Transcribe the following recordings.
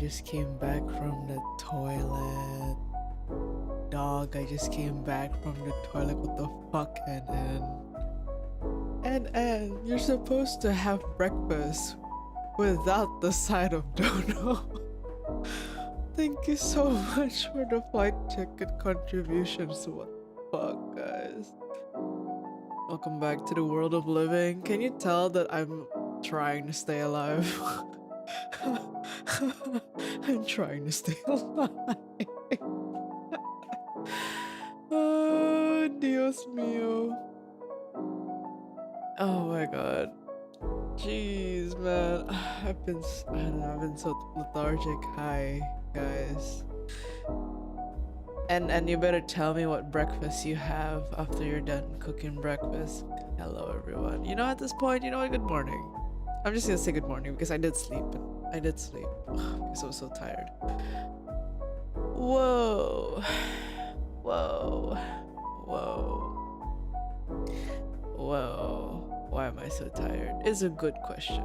just came back from the toilet. Dog, I just came back from the toilet. What the fuck, and you're supposed to have breakfast without the side of dono. Thank you so much for the flight ticket contributions. What the fuck, guys? Welcome back to the world of living. Can you tell that I'm trying to stay alive? I'm trying to stay alive. Oh, Dios mío. Oh my god. Jeez, man. I've been so lethargic. Hi, guys. And you better tell me what breakfast you have after you're done cooking breakfast. Hello, everyone. You know, at this point, you know what? Good morning. I'm just gonna say good morning because I did sleep. Because I was so tired. Whoa. Whoa. Whoa. Whoa. Why am I so tired? It's a good question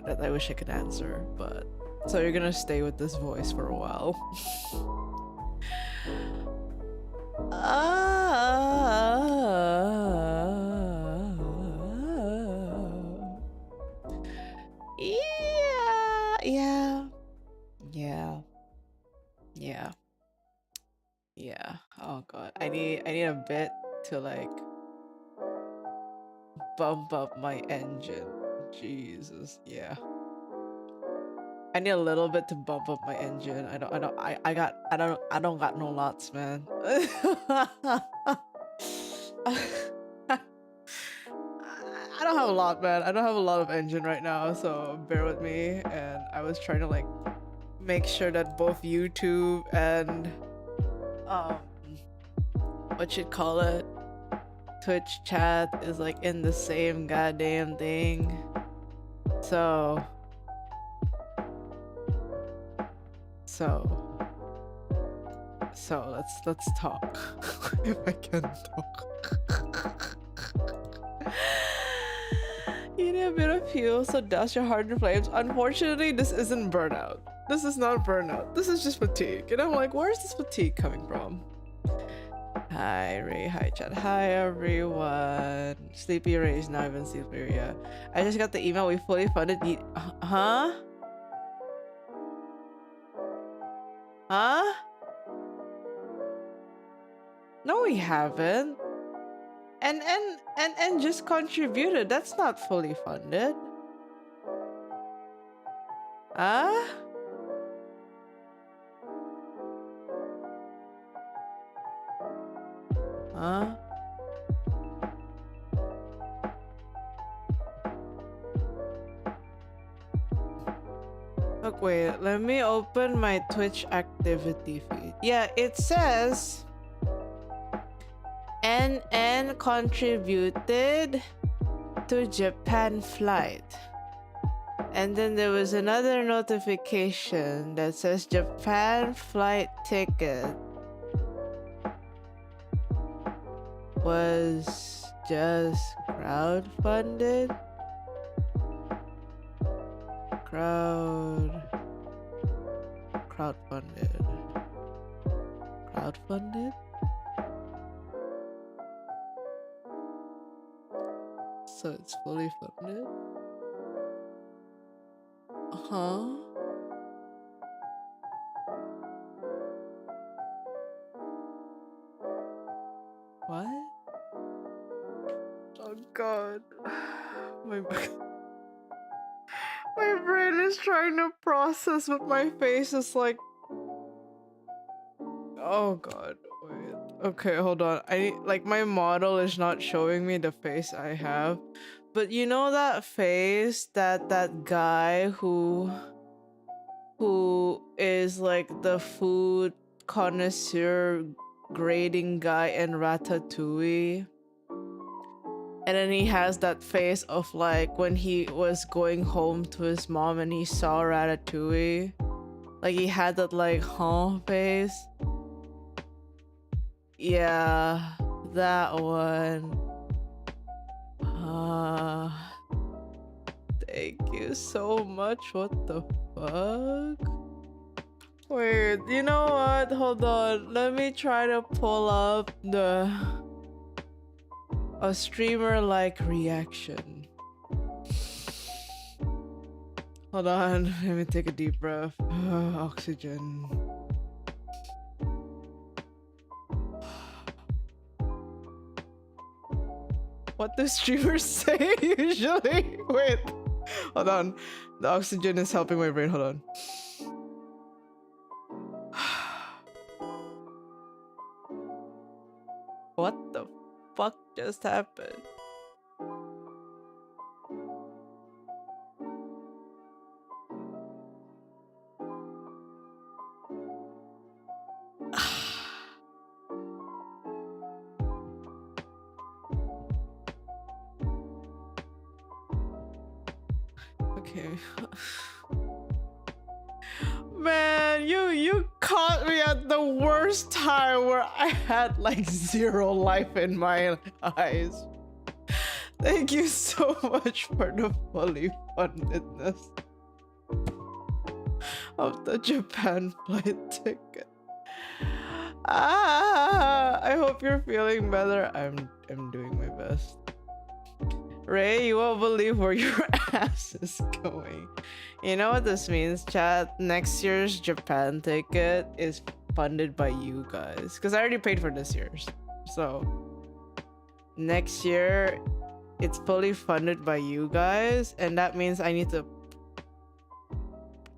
that I wish I could answer, but... So you're gonna stay with this voice for a while. Yeah. Oh god. I need a bit to like bump up my engine. Jesus. Yeah. I need a little bit to bump up my engine. I don't got no lots, man. I don't have a lot, man. I don't have a lot of engine right now, so bear with me. And I was trying to like make sure that both YouTube and what you call it, Twitch chat is like in the same goddamn thing. So let's talk. If I can talk. You need a bit of fuel, so douse your heart in flames. Unfortunately, this isn't burnout. This is not burnout. This is just fatigue. And I'm like, where's this fatigue coming from? Hi Ray, hi chat, hi everyone. Sleepy Ray is not even sleepy, yeah. I just got the email, we fully funded Huh? Huh? No, we haven't. And just contributed. That's not fully funded. Huh? Huh? Look, wait, let me open my Twitch activity feed. Yeah, it says NN contributed to Japan flight. And then there was another notification that says Japan flight ticket was just crowdfunded. Crowdfunded? So it's fully funded? Huh? What? Oh god. My brain is trying to process what my face is like. Oh god. Wait. Okay, hold on. My model is not showing me the face I have. But you know that face that guy who is like the food connoisseur grading guy in Ratatouille? And then he has that face of like when he was going home to his mom and he saw Ratatouille. Like he had that like face. Yeah, that one. Thank you so much. What the fuck? Wait, you know what? Hold on. Let me try to pull up a streamer like reaction. Hold on. Let me take a deep breath. Oxygen. What do streamers say usually? Wait. Hold on. The oxygen is helping my brain. Hold on. What the fuck just happened? Okay. Man, you caught me at the worst time where I had like zero life in my eyes. Thank you so much for the fully fundedness of the Japan flight ticket. I hope you're feeling better. I'm doing my best. Ray, you won't believe where your ass is going. You know what this means, chat? Next year's Japan ticket is funded by you guys. Because I already paid for this year's. So, next year, it's fully funded by you guys. And that means I need to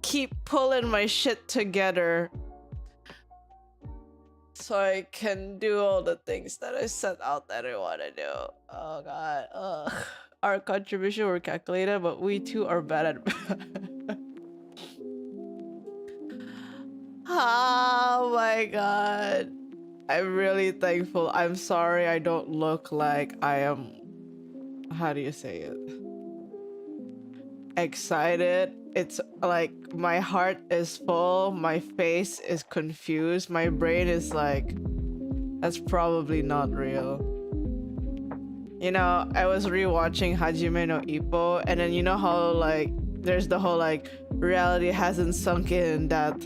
keep pulling my shit together so I can do all the things that I set out that I want to do. Oh god. Ugh. Our contribution were calculated, but we too are bad at oh my god. I'm really thankful. I'm sorry I don't look like I am, how do you say it, excited. It's like my heart is full, my face is confused, my brain is like, that's probably not real. You know, I was rewatching Hajime no Ippo, and then you know how like there's the whole like reality hasn't sunk in that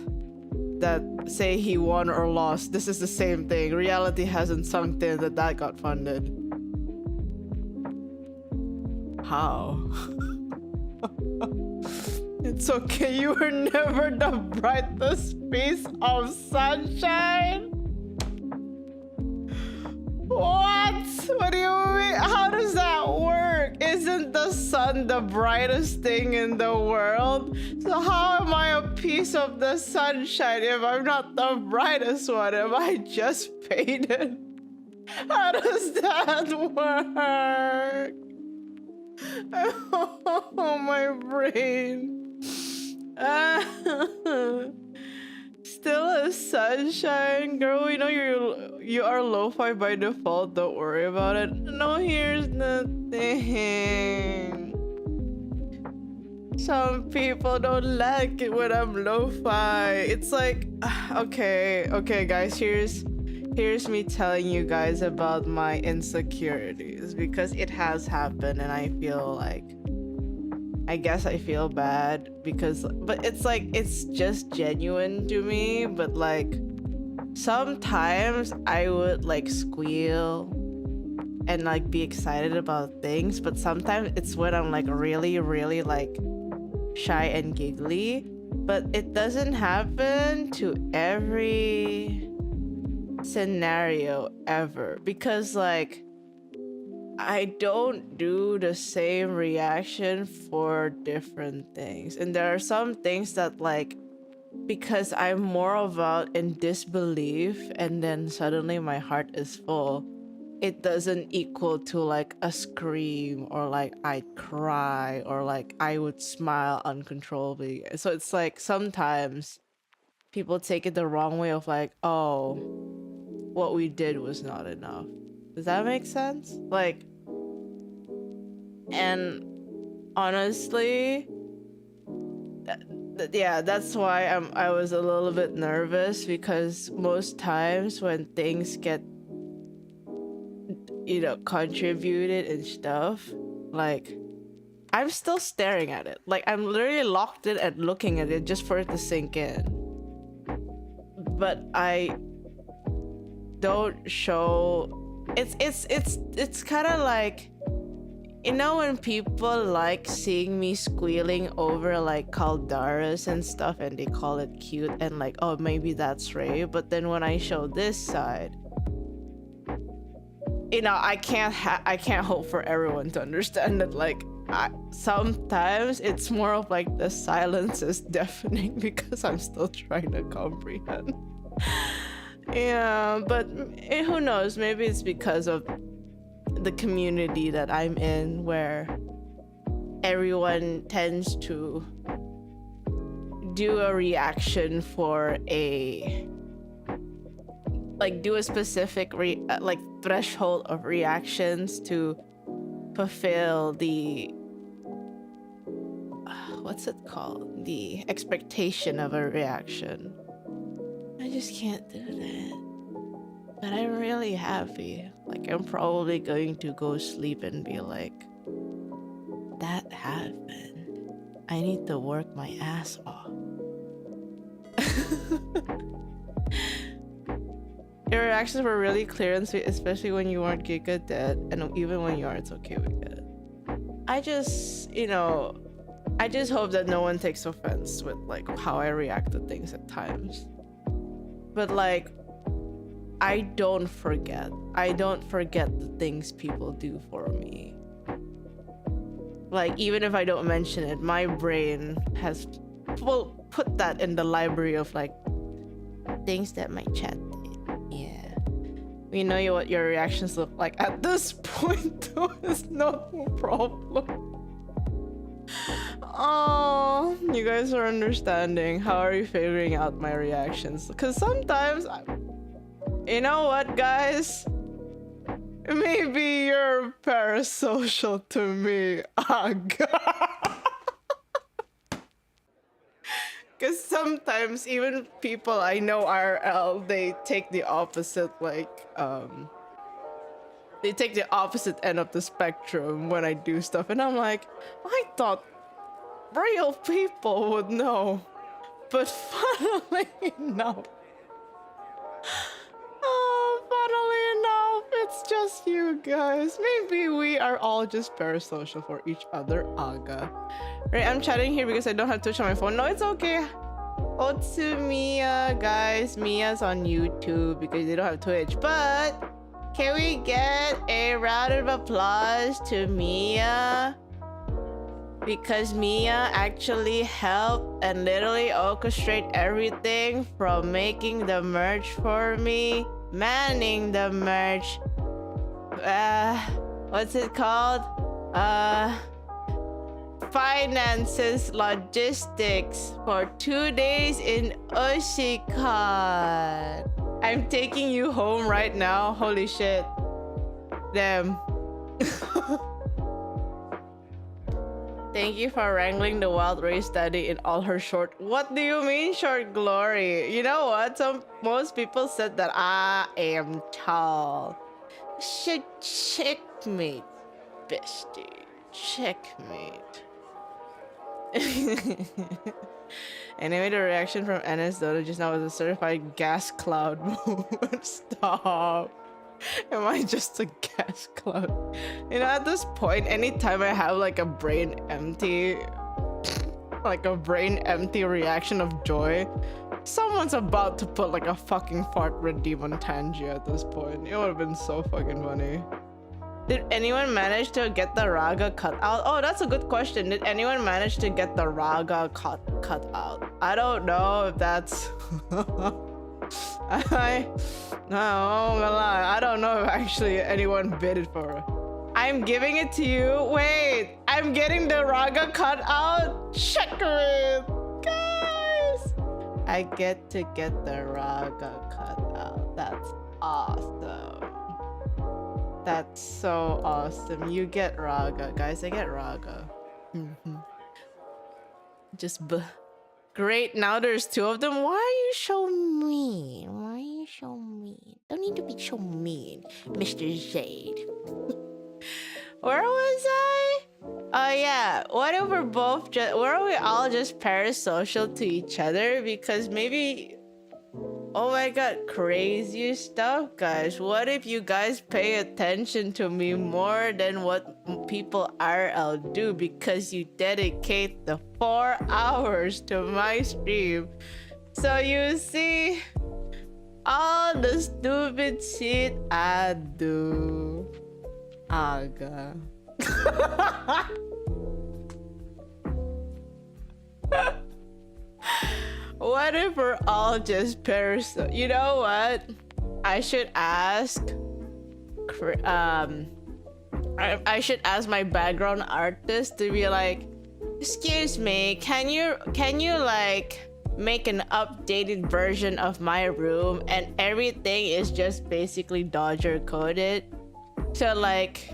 say he won or lost. This is the same thing. Reality hasn't sunk in that got funded. How? It's okay, you were never the brightest piece of sunshine. What? What do you mean? How does that work? Isn't the sun the brightest thing in the world? So how am I a piece of the sunshine if I'm not the brightest one? Am I just faded? How does that work? Oh, my brain. Still a sunshine, girl. We know you are lo-fi by default. Don't worry about it. No, here's the thing. Some people don't like it when I'm lo-fi. It's like, okay, guys. Here's me telling you guys about my insecurities because it has happened, and I feel like, I guess I feel bad because, but it's like, it's just genuine to me. But like, sometimes I would like squeal and like be excited about things, but sometimes it's when I'm like really like shy and giggly. But it doesn't happen to every scenario ever because like I don't do the same reaction for different things. And there are some things that like, because I'm more about in disbelief and then suddenly my heart is full, it doesn't equal to like a scream or like I'd cry or like I would smile uncontrollably. So it's like sometimes people take it the wrong way of like, oh, what we did was not enough. Does that make sense? Like, and honestly, yeah, that's why I was a little bit nervous because most times when things get, you know, contributed and stuff, like, I'm still staring at it. Like, I'm literally locked in and looking at it just for it to sink in. but I don't show. It's kind of like, you know, when people like seeing me squealing over like Caldaras and stuff, and they call it cute, and like, oh, maybe that's Ray. But then when I show this side, you know, I can't hope for everyone to understand that. Like, sometimes it's more of like the silence is deafening because I'm still trying to comprehend. Yeah, but who knows? Maybe it's because of the community that I'm in, where everyone tends to do a reaction for a, like, do a specific like threshold of reactions to fulfill the what's it called, the expectation of a reaction. I just can't do that. But I'm really happy. Like, I'm probably going to go sleep and be like, that happened. I need to work my ass off. Your reactions were really clear and sweet, especially when you weren't Giga dead, and even when you are, it's okay, we get it. I just, you know, I just hope that no one takes offense with like how I react to things at times. But like, I don't forget the things people do for me. Like, even if I don't mention it, my brain has put that in the library of like things that my chat did. Yeah, we know what your reactions look like at this point, though. It's no problem. Oh, you guys are understanding. How are you figuring out my reactions? Because sometimes you know what, guys? Maybe you're parasocial to me. Because sometimes even people I know IRL, they take the opposite, like, they take the opposite end of the spectrum when I do stuff. And I'm like, I thought real people would know. But funnily enough, it's just you guys. Maybe we are all just parasocial for each other. Aga. Right, I'm chatting here because I don't have Twitch on my phone. No, it's okay. Otsu Mia, guys. Mia's on YouTube because they don't have Twitch. But can we get a round of applause to Mia? Because Mia actually helped and literally orchestrate everything from making the merch for me, manning the merch, what's it called? Finances, logistics for 2 days in oshicon. I'm taking you home right now. Holy shit. Damn. Thank you for wrangling the wild race daddy in all her short. What do you mean short glory? You know what? Most people said that I am tall. Checkmate, bestie. Checkmate. Anyway, the reaction from NSFW just now was a certified gas cloud moment. Stop. Am I just a gas cloud? You know, at this point, anytime I have like a brain empty reaction of joy, someone's about to put like a fucking fart redeem on Tangy at this point. It would have been so fucking funny. Did anyone manage to get the raga cut out? Oh, that's a good question. Did anyone manage to get the raga cut out? I don't know if that's... I don't know if actually anyone bid it for it. I'm giving it to you. Wait, I'm getting the raga cut out? Check it, guys. I get to get the raga cut out. That's awesome. That's so awesome. You get raga, guys. I get raga. Just great. Now there's 2 of them. Why are you so mean? Why are you so mean? Don't need to be so mean, Mr. Zade. Where was I? Oh yeah. What if we're both were we all just parasocial to each other? Because maybe Oh my god, crazy stuff, guys. What if you guys pay attention to me more than what people IRL do because you dedicate the 4 hours to my stream? So you see all the stupid shit I do. Aga. What if we're all just parasites? You know what? I should ask. I should ask my background artist to be like, excuse me, can you like make an updated version of my room and everything is just basically Dodger coded? So like,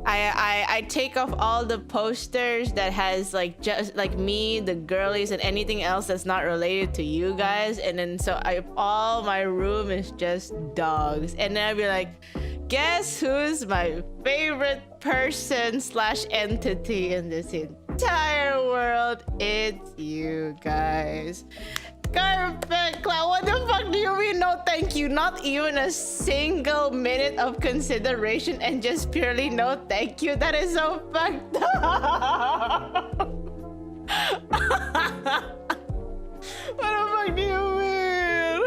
I take off all the posters that has like just like me, the girlies, and anything else that's not related to you guys, and then so all my room is just dogs, and then I'd be like, guess who's my favorite person / entity in this entire world? It's you guys. Perfect, Cloud. What the fuck do you mean no thank you? Not even a single minute of consideration and just purely no thank you? That is so fucked up. What the fuck do you mean?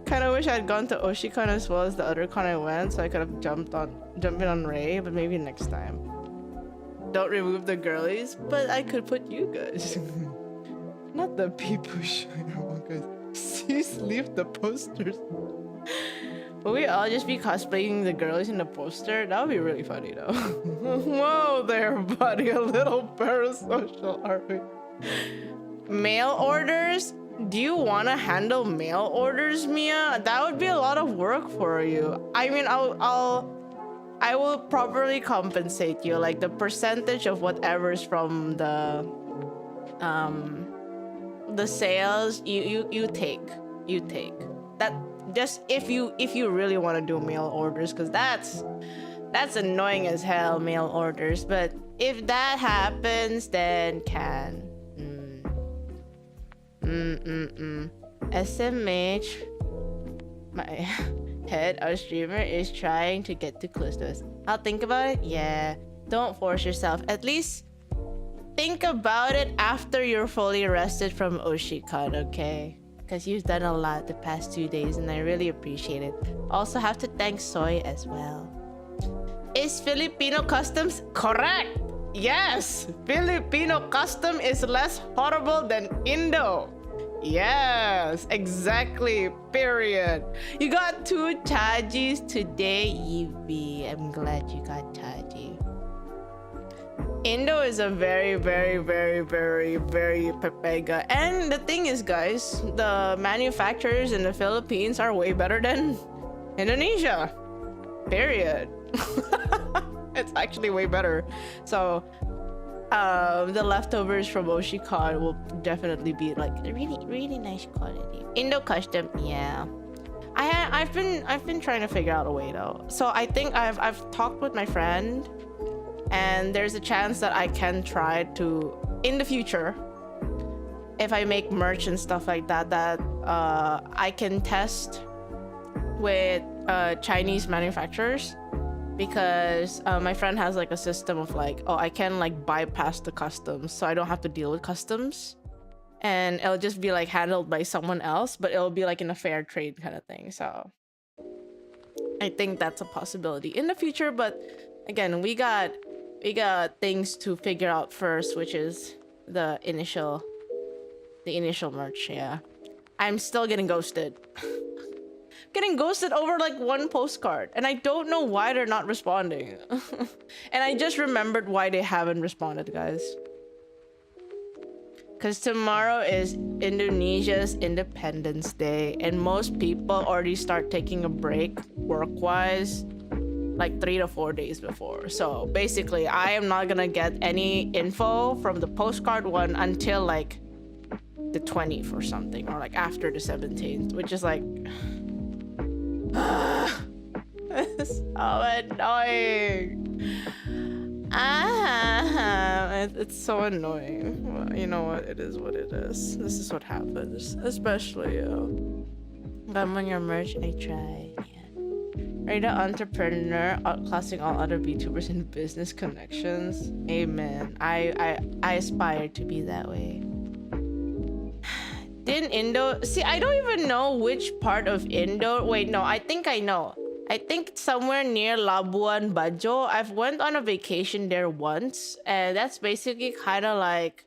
Kinda wish I'd gone to Oshicon as well as the other con I went, so I could have jumped in on Ray, but maybe next time. Don't remove the girlies, but I could put you guys. Not the people shiner one, guys. Please leave the posters. Will we all just be cosplaying the girls in the poster? That would be really funny though. Whoa there, buddy. A little parasocial, are we? Mail orders? Do you want to handle mail orders, Mia? That would be a lot of work for you. I mean, I will properly compensate you. Like the percentage of whatever's from the sales you take that. Just if you really want to do mail orders, because that's annoying as hell, mail orders. But if that happens, then can SMH, my head our streamer is trying to get too close to us. I'll think about it. Yeah, don't force yourself. At least think about it after you're fully rested from Oshicon, okay? Because you've done a lot the past 2 days and I really appreciate it. Also have to thank Soy as well. Is Filipino customs correct? Yes! Filipino custom is less horrible than Indo. Yes, exactly, period. You got 2 Chajis today, Evie. I'm glad you got Chaji. Indo is a very, very, very, very, very pepega. And the thing is, guys, the manufacturers in the Philippines are way better than Indonesia. Period. It's actually way better. So, the leftovers from Oshicon will definitely be like really, really nice quality. Indo custom, yeah. I've been trying to figure out a way though. So I think I've talked with my friend. And there's a chance that I can try to, in the future, if I make merch and stuff like that, I can test with Chinese manufacturers, because my friend has like a system of like, oh, I can like bypass the customs, so I don't have to deal with customs, and it'll just be like handled by someone else, but it'll be like in a fair trade kind of thing. So I think that's a possibility in the future, but again, we got things to figure out first, which is the initial merch. Yeah, I'm still getting ghosted. Getting ghosted over like 1 postcard, and I don't know why they're not responding. And I just remembered why they haven't responded, guys. Because tomorrow is Indonesia's Independence Day, and most people already start taking a break work-wise like 3 to 4 days before. So basically, I am not gonna get any info from the postcard one until like the 20th or something, or like after the 17th, which is like it's so annoying. It's so annoying. Well, you know what? It is what it is. This is what happens, especially Got on your merch, I try. Raida entrepreneur, outclassing all other VTubers in business connections. Amen. I aspire to be that way. Didn't Indo... See, I don't even know which part of Indo... Wait, no, I think I know. I think it's somewhere near Labuan Bajo. I've went on a vacation there once, and that's basically kind of like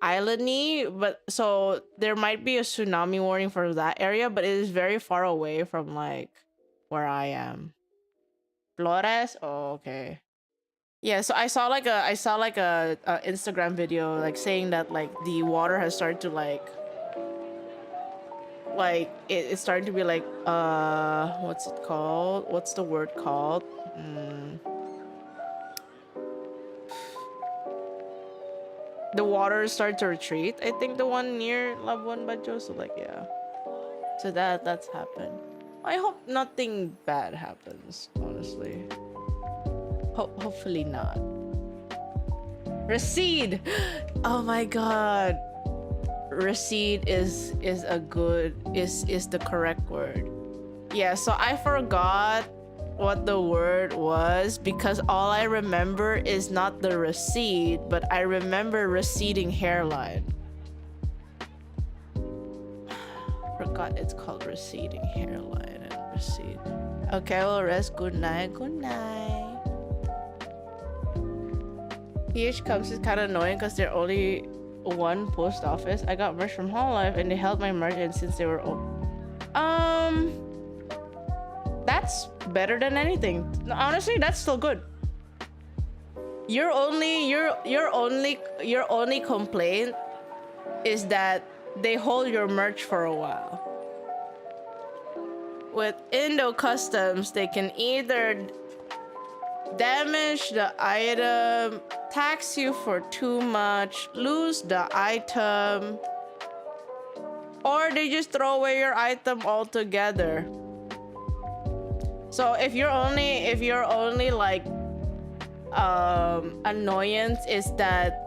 islandy, but so there might be a tsunami warning for that area, but it is very far away from like where I am. Flores? Oh, okay. Yeah, so I saw like a Instagram video like saying that like the water has started to like it's starting to be like what's it called? What's the word called? The water started to retreat. I think the one near Labuan Bajo. So like yeah. So that's happened. I hope nothing bad happens, honestly. Hopefully not. Recede! Oh my god. Recede is the correct word. Yeah, so I forgot what the word was because all I remember is not the recede, but I remember receding hairline. Forgot it's called receding hairline and recede. Okay, well rest. Good night. Good night. PH comes is kind of annoying because they're only one post office. I got merch from Hall Life and they held my merch in since they were old. That's better than anything. Honestly, that's still good. Your only complaint is that they hold your merch for a while. With Indo Customs, they can either damage the item, tax you for too much, lose the item, or they just throw away your item altogether. So if your only like annoyance is that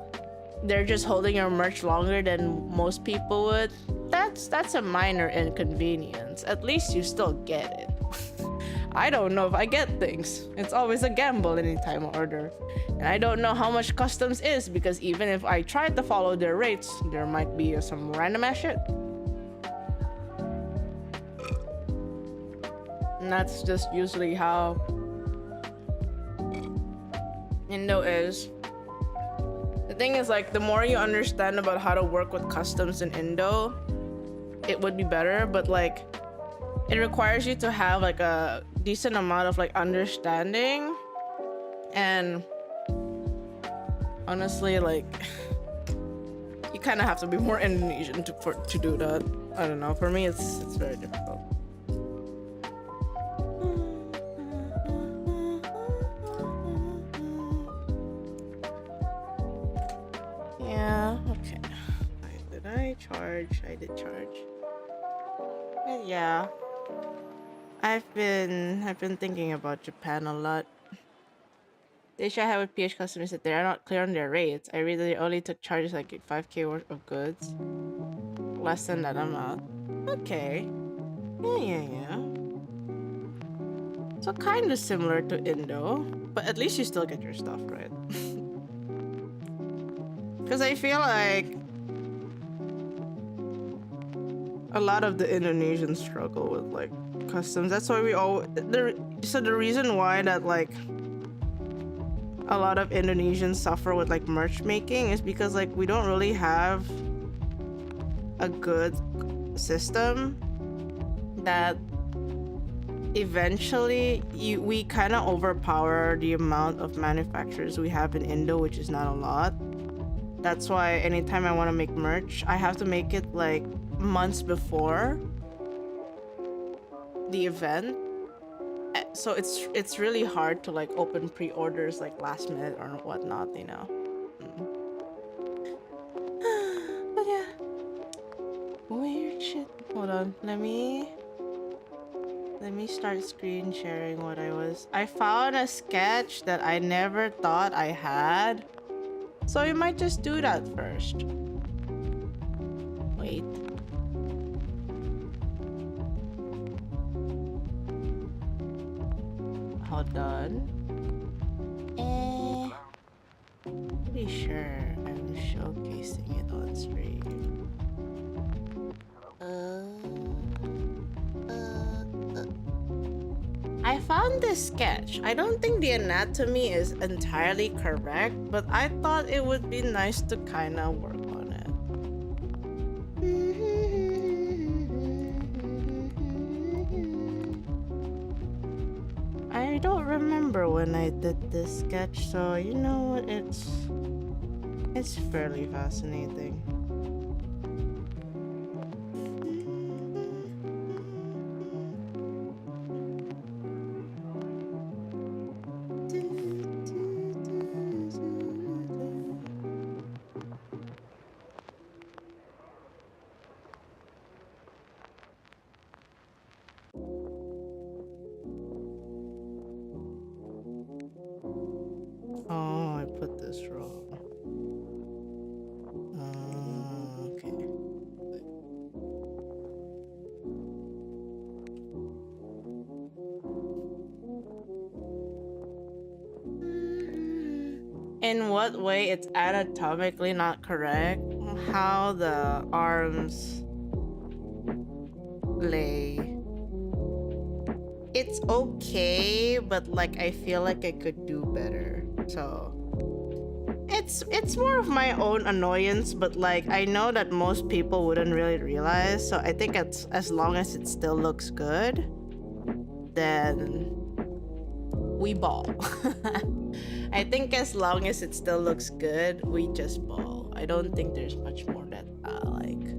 they're just holding your merch longer than most people would, that's a minor inconvenience. At least you still get it. I don't know if I get things. It's always a gamble anytime I order. And I don't know how much customs is because even if I tried to follow their rates, there might be some random ass shit. And that's just usually how Indo is. The thing is, like, the more you understand about how to work with customs in Indo, it would be better, but like it requires you to have like a decent amount of like understanding, and honestly like you kind of have to be more Indonesian to do that. I don't know, for me it's very difficult. Yeah, okay. Did I charge? I did charge. But yeah, I've been thinking about Japan a lot. The issue I have with PH customers is that they are not clear on their rates. I read that they only took charges like 5k worth of goods. Less than that amount. Okay. Yeah. So kind of similar to Indo, but at least you still get your stuff, right? Because I feel like a lot of the Indonesians struggle with like customs. That's why we all so the reason why that like a lot of Indonesians suffer with like merch making is because like we don't really have a good system that eventually we kind of overpower the amount of manufacturers we have in Indo, which is not a lot. That's why anytime I want to make merch, I have to make it like months before the event, so it's really hard to like open pre-orders like last minute or whatnot, you know. But yeah, weird shit. Hold on, let me start screen sharing what I found a sketch that I never thought I had, so we might just do that first. Wait. done. Pretty sure I'm showcasing it on stream. I found this sketch. I don't think the anatomy is entirely correct, but I thought it would be nice to kind of work on it. I don't remember when I did this sketch, so you know what, it's fairly fascinating. Oh, I put this wrong. Okay. In what way it's anatomically not correct? How the arms lay. It's okay, but like I feel like I could do better. So it's more of my own annoyance, but like I know that most people wouldn't really realize. So I think it's, as long as it still looks good, then we ball. I think as long as it still looks good, we just ball. I don't think there's much more that like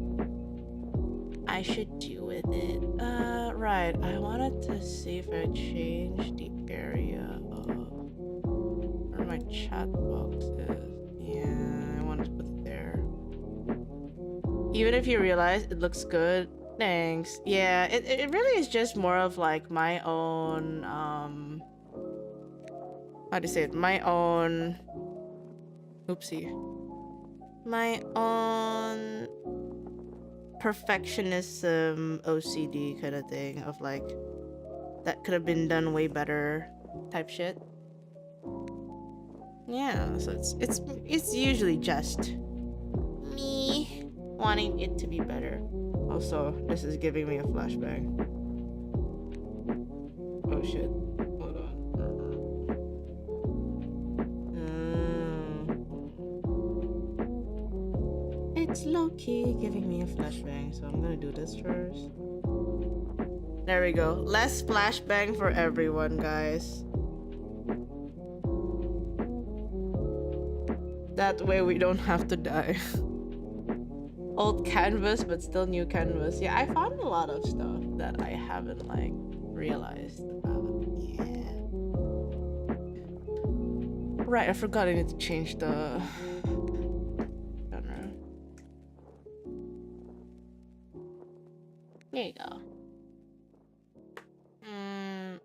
I should do with it. Right. I wanted to see if I change the area of where my chat box is. Yeah, I wanted to put it there. Even if you realize it looks good, thanks. Yeah, it really is just more of like my own how do you say it? My own oopsie. My own perfectionism OCD kind of thing of like that could have been done way better type shit. Yeah, so it's usually just me wanting it to be better. Also, this is giving me a flashback. Oh shit. Hold on. It's low-key giving me a flashbang, so I'm gonna do this first. There we go. Less flashbang for everyone, guys. That way we don't have to die. Old canvas, but still new canvas. Yeah, I found a lot of stuff that I haven't like realized about. Yeah. Right, I forgot I need to change the genre. There you go.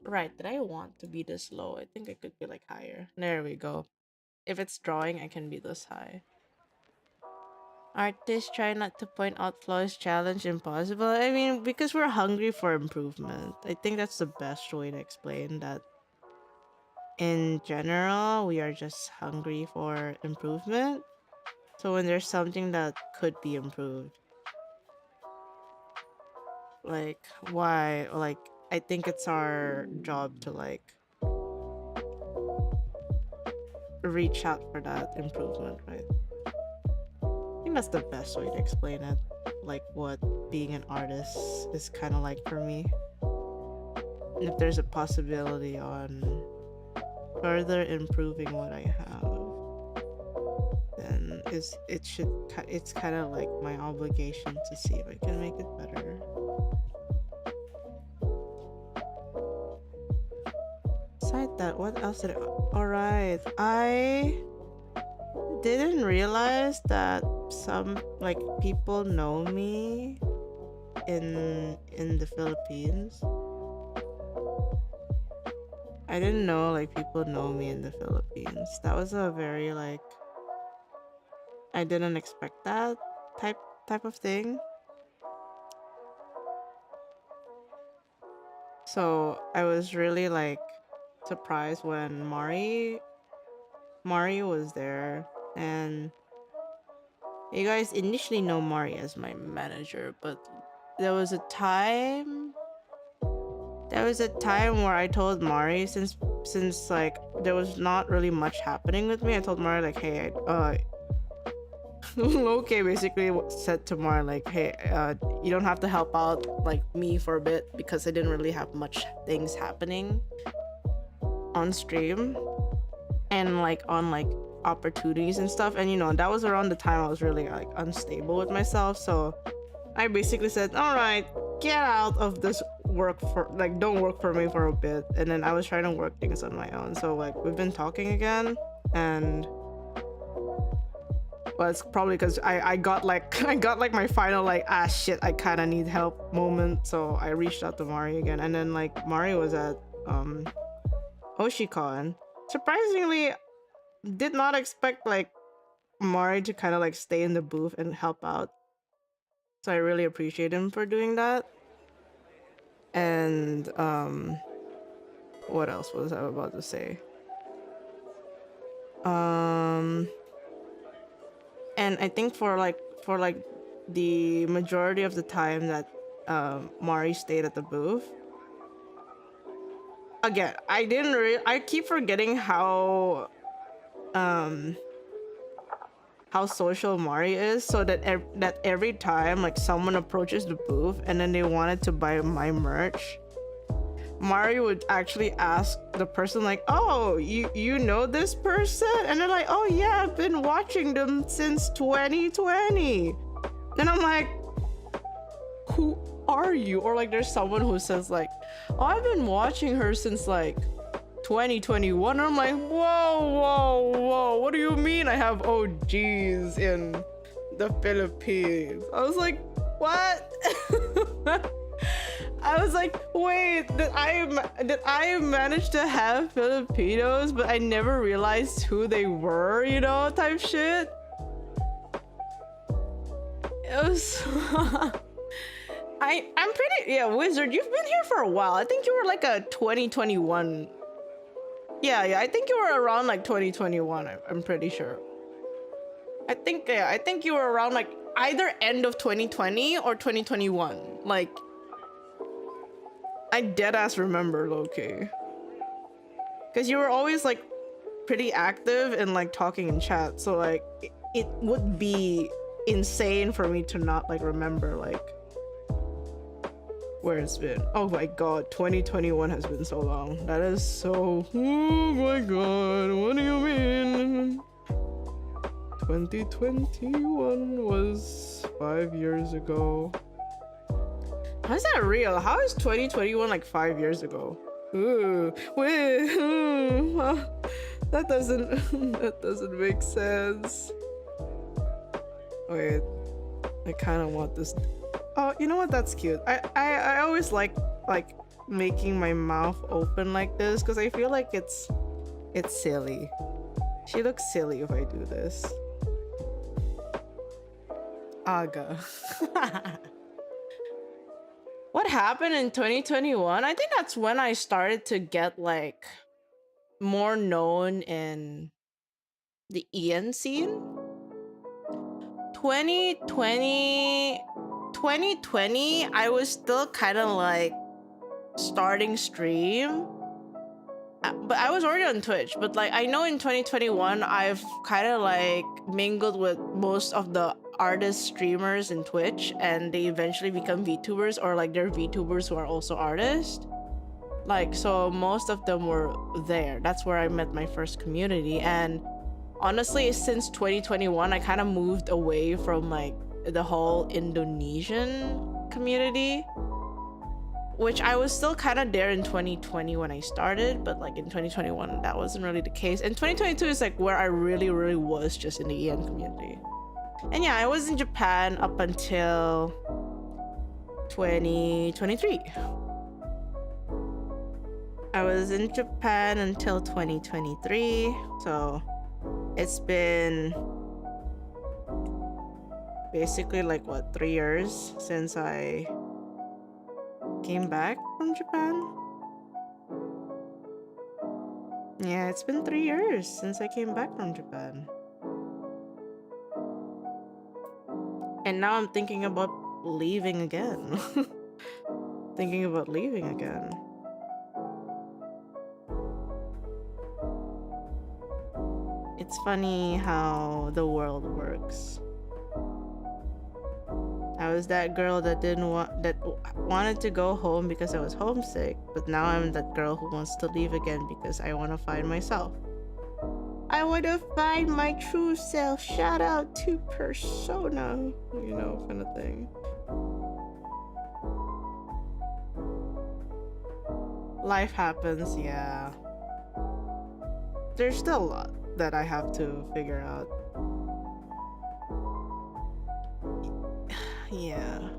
Right, did I want to be this low? I think I could be like higher. There we go. If it's drawing, I can be this high. Artists try not to point out flaws, challenge impossible. I mean, because we're hungry for improvement. I think that's the best way to explain that. In general, we are just hungry for improvement. So when there's something that could be improved, like why, like I think it's our job to like reach out for that improvement, right? I think that's the best way to explain it, like what being an artist is kind of like for me. And if there's a possibility on further improving what I have, then it's kind of like my obligation to see if I can make it better. Besides that, what else did I... Alright, I didn't realize that some like people know me in the Philippines. I didn't know like people know me in the Philippines. That was a very like I didn't expect that type of thing. So I was really like surprised when Mari was there. And you guys initially know Mari as my manager, but there was a time where I told Mari, since like there was not really much happening with me, I told Mari like, hey, okay, basically said to Mari like, hey, you don't have to help out like me for a bit because I didn't really have much things happening on stream and like on like opportunities and stuff. And you know, that was around the time I was really like unstable with myself, so I basically said, all right, get out of this work for like, don't work for me for a bit. And then I was trying to work things on my own. So like we've been talking again, and well, it's probably because I got like my final like, ah shit, I kind of need help moment. So I reached out to Mari again, and then like Mari was at oshicon. Surprisingly, did not expect like Mari to kind of like stay in the booth and help out. So I really appreciate him for doing that. And what else was I about to say? And I think for like the majority of the time that Mari stayed at the booth, again, I keep forgetting how social Mari is, so that every time like someone approaches the booth and then they wanted to buy my merch, Mari would actually ask the person like, oh, you know this person? And they're like, oh yeah, I've been watching them since 2020. And I'm like, who are you? Or like there's someone who says like, oh, I've been watching her since like 2021. I'm like, whoa, what do you mean I have OGs in the Philippines? I was like, what? I was like, wait, did I manage to have Filipinos but I never realized who they were, you know, type shit? It was I'm pretty, yeah, Wizard, you've been here for a while. I think you were like a 2021. Yeah, I think you were around like 2021. I'm pretty sure. I think you were around like either end of 2020 or 2021. Like, I deadass remember, low-key. Because you were always like pretty active and like talking in chat. So like, it would be insane for me to not like remember like where it's been. Oh my god, 2021 has been so long. That is so, oh my god, what do you mean? 2021 was 5 years ago. How's that real? How is 2021 like 5 years ago? Ooh, wait, that doesn't make sense. Wait, I kind of want this. Oh, you know what? That's cute. I always like making my mouth open like this because I feel like it's silly. She looks silly if I do this. Aga. What happened in 2021? I think that's when I started to get like more known in the EN scene. 2020, I was still kind of like starting stream, but I was already on Twitch. But like, I know in 2021, I've kind of like mingled with most of the artist streamers in Twitch, and they eventually become VTubers, or like they're VTubers who are also artists. Like, so most of them were there. That's where I met my first community. And honestly, since 2021, I kind of moved away from like the whole Indonesian community, which I was still kind of there in 2020 when I started, but like in 2021 that wasn't really the case. And 2022 is like where I really was just in the EN community. And yeah, I was in Japan up until 2023. I was in Japan until 2023, so it's been basically like what, 3 years since I came back from Japan. Yeah, it's been 3 years since I came back from Japan. And now I'm thinking about leaving again. Thinking about leaving again. It's funny how the world works. I was that girl that wanted to go home because I was homesick, but now I'm that girl who wants to leave again because I want to find myself. I want to find my true self. Shout out to Persona, you know, kind of thing. Life happens, yeah. There's still a lot that I have to figure out. Yeah.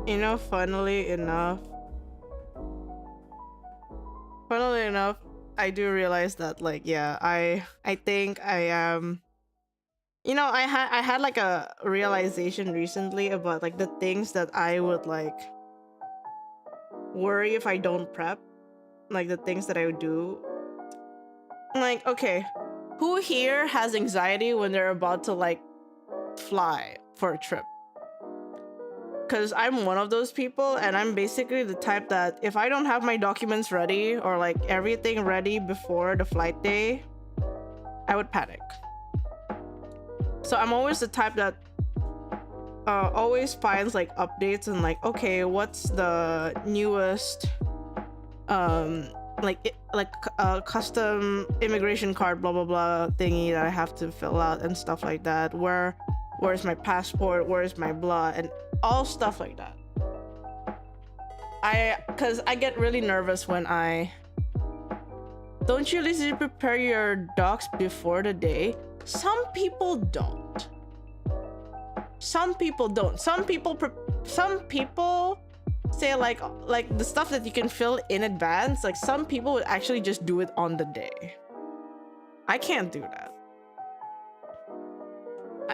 You know, funnily enough, I do realize that, like, yeah, I think I am, you know, I had like a realization recently about like the things that I would like worry if I don't prep, like the things that I would do. Like, okay, who here has anxiety when they're about to like fly for a trip? Because I'm one of those people, and I'm basically the type that if I don't have my documents ready or like everything ready before the flight day, I would panic. So I'm always the type that always finds like updates and like, okay, what's the newest custom immigration card blah blah blah thingy that I have to fill out and stuff like that. Where's my passport, where's my blah, and all stuff like that. Cause I get really nervous when don't you usually prepare your docs before the day? Some people don't. Some people say like the stuff that you can fill in advance, like some people would actually just do it on the day. I can't do that.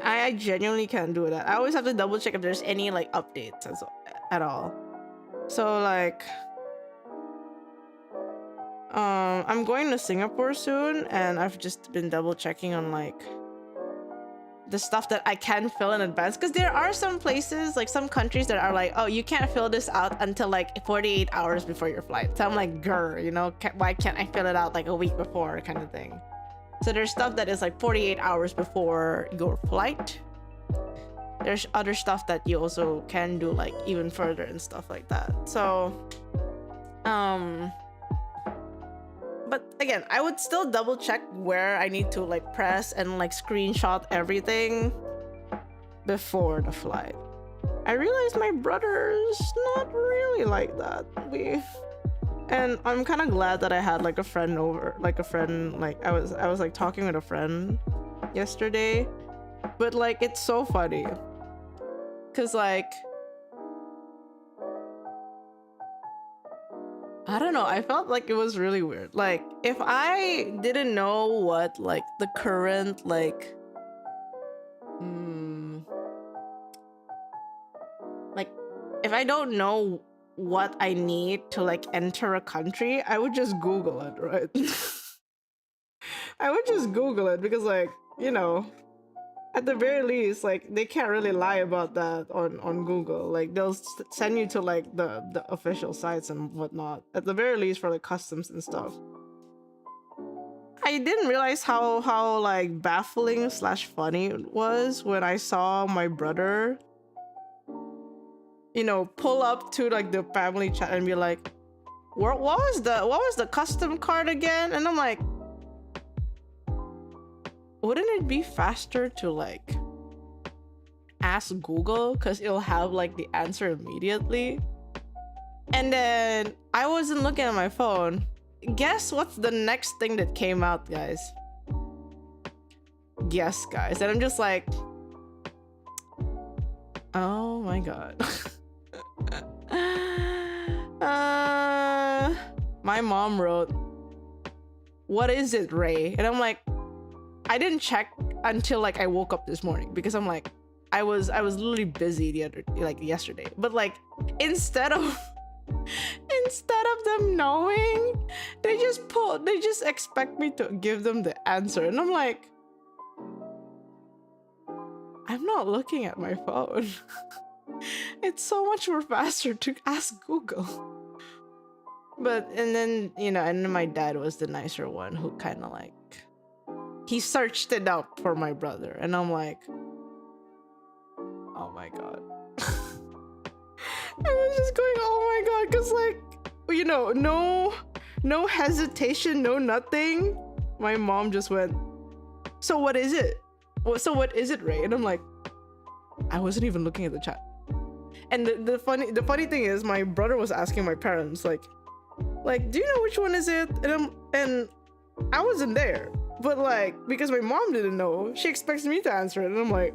I genuinely can't do that. I always have to double check if there's any like updates at all. So like I'm going to Singapore soon, and I've just been double checking on like the stuff that I can fill in advance, because there are some places, like some countries that are like, oh, you can't fill this out until like 48 hours before your flight. So I'm like, grr, you know, why can't I fill it out like a week before, kind of thing. So there's stuff that is like 48 hours before your flight. There's other stuff that you also can do like even further and stuff like that. So but again, I would still double check where I need to like press and like screenshot everything before the flight. I realized my brother's not really like that. And I'm kind of glad that I had like a friend over, like I was like talking with a friend yesterday, but like it's so funny because like I don't know, I felt like it was really weird. Like if I didn't know what like the current like like if I don't know what I need to like enter a country, I would just Google it, right? I would just Google it because like, you know, at the very least, like they can't really lie about that on Google. Like they'll send you to like the official sites and whatnot, at the very least for like customs and stuff. I didn't realize how like baffling / funny it was when I saw my brother, you know, pull up to like the family chat and be like, what was the custom card again? And I'm like, wouldn't it be faster to like ask Google, because it'll have like the answer immediately? And then I wasn't looking at my phone. Guess what's the next thing that came out, guys? Yes, guys. And I'm just like, oh my god. My mom wrote, what is it, Ray? And I'm like, I didn't check until like I woke up this morning, because I'm like, I was literally busy yesterday. But like instead of Instead of them knowing, they just expect me to give them the answer. And I'm like, I'm not looking at my phone. It's so much more faster to ask Google. And then my dad was the nicer one who kind of like, he searched it up for my brother. And I'm like, oh my God. I was just going, oh my God, because like, no hesitation, no nothing. My mom just went, so what is it? So what is it, Ray? And I'm like, I wasn't even looking at the chat. And the funny thing is, my brother was asking my parents, like, do you know which one is it? And I wasn't there, but like, because my mom didn't know, she expects me to answer it, and I'm like,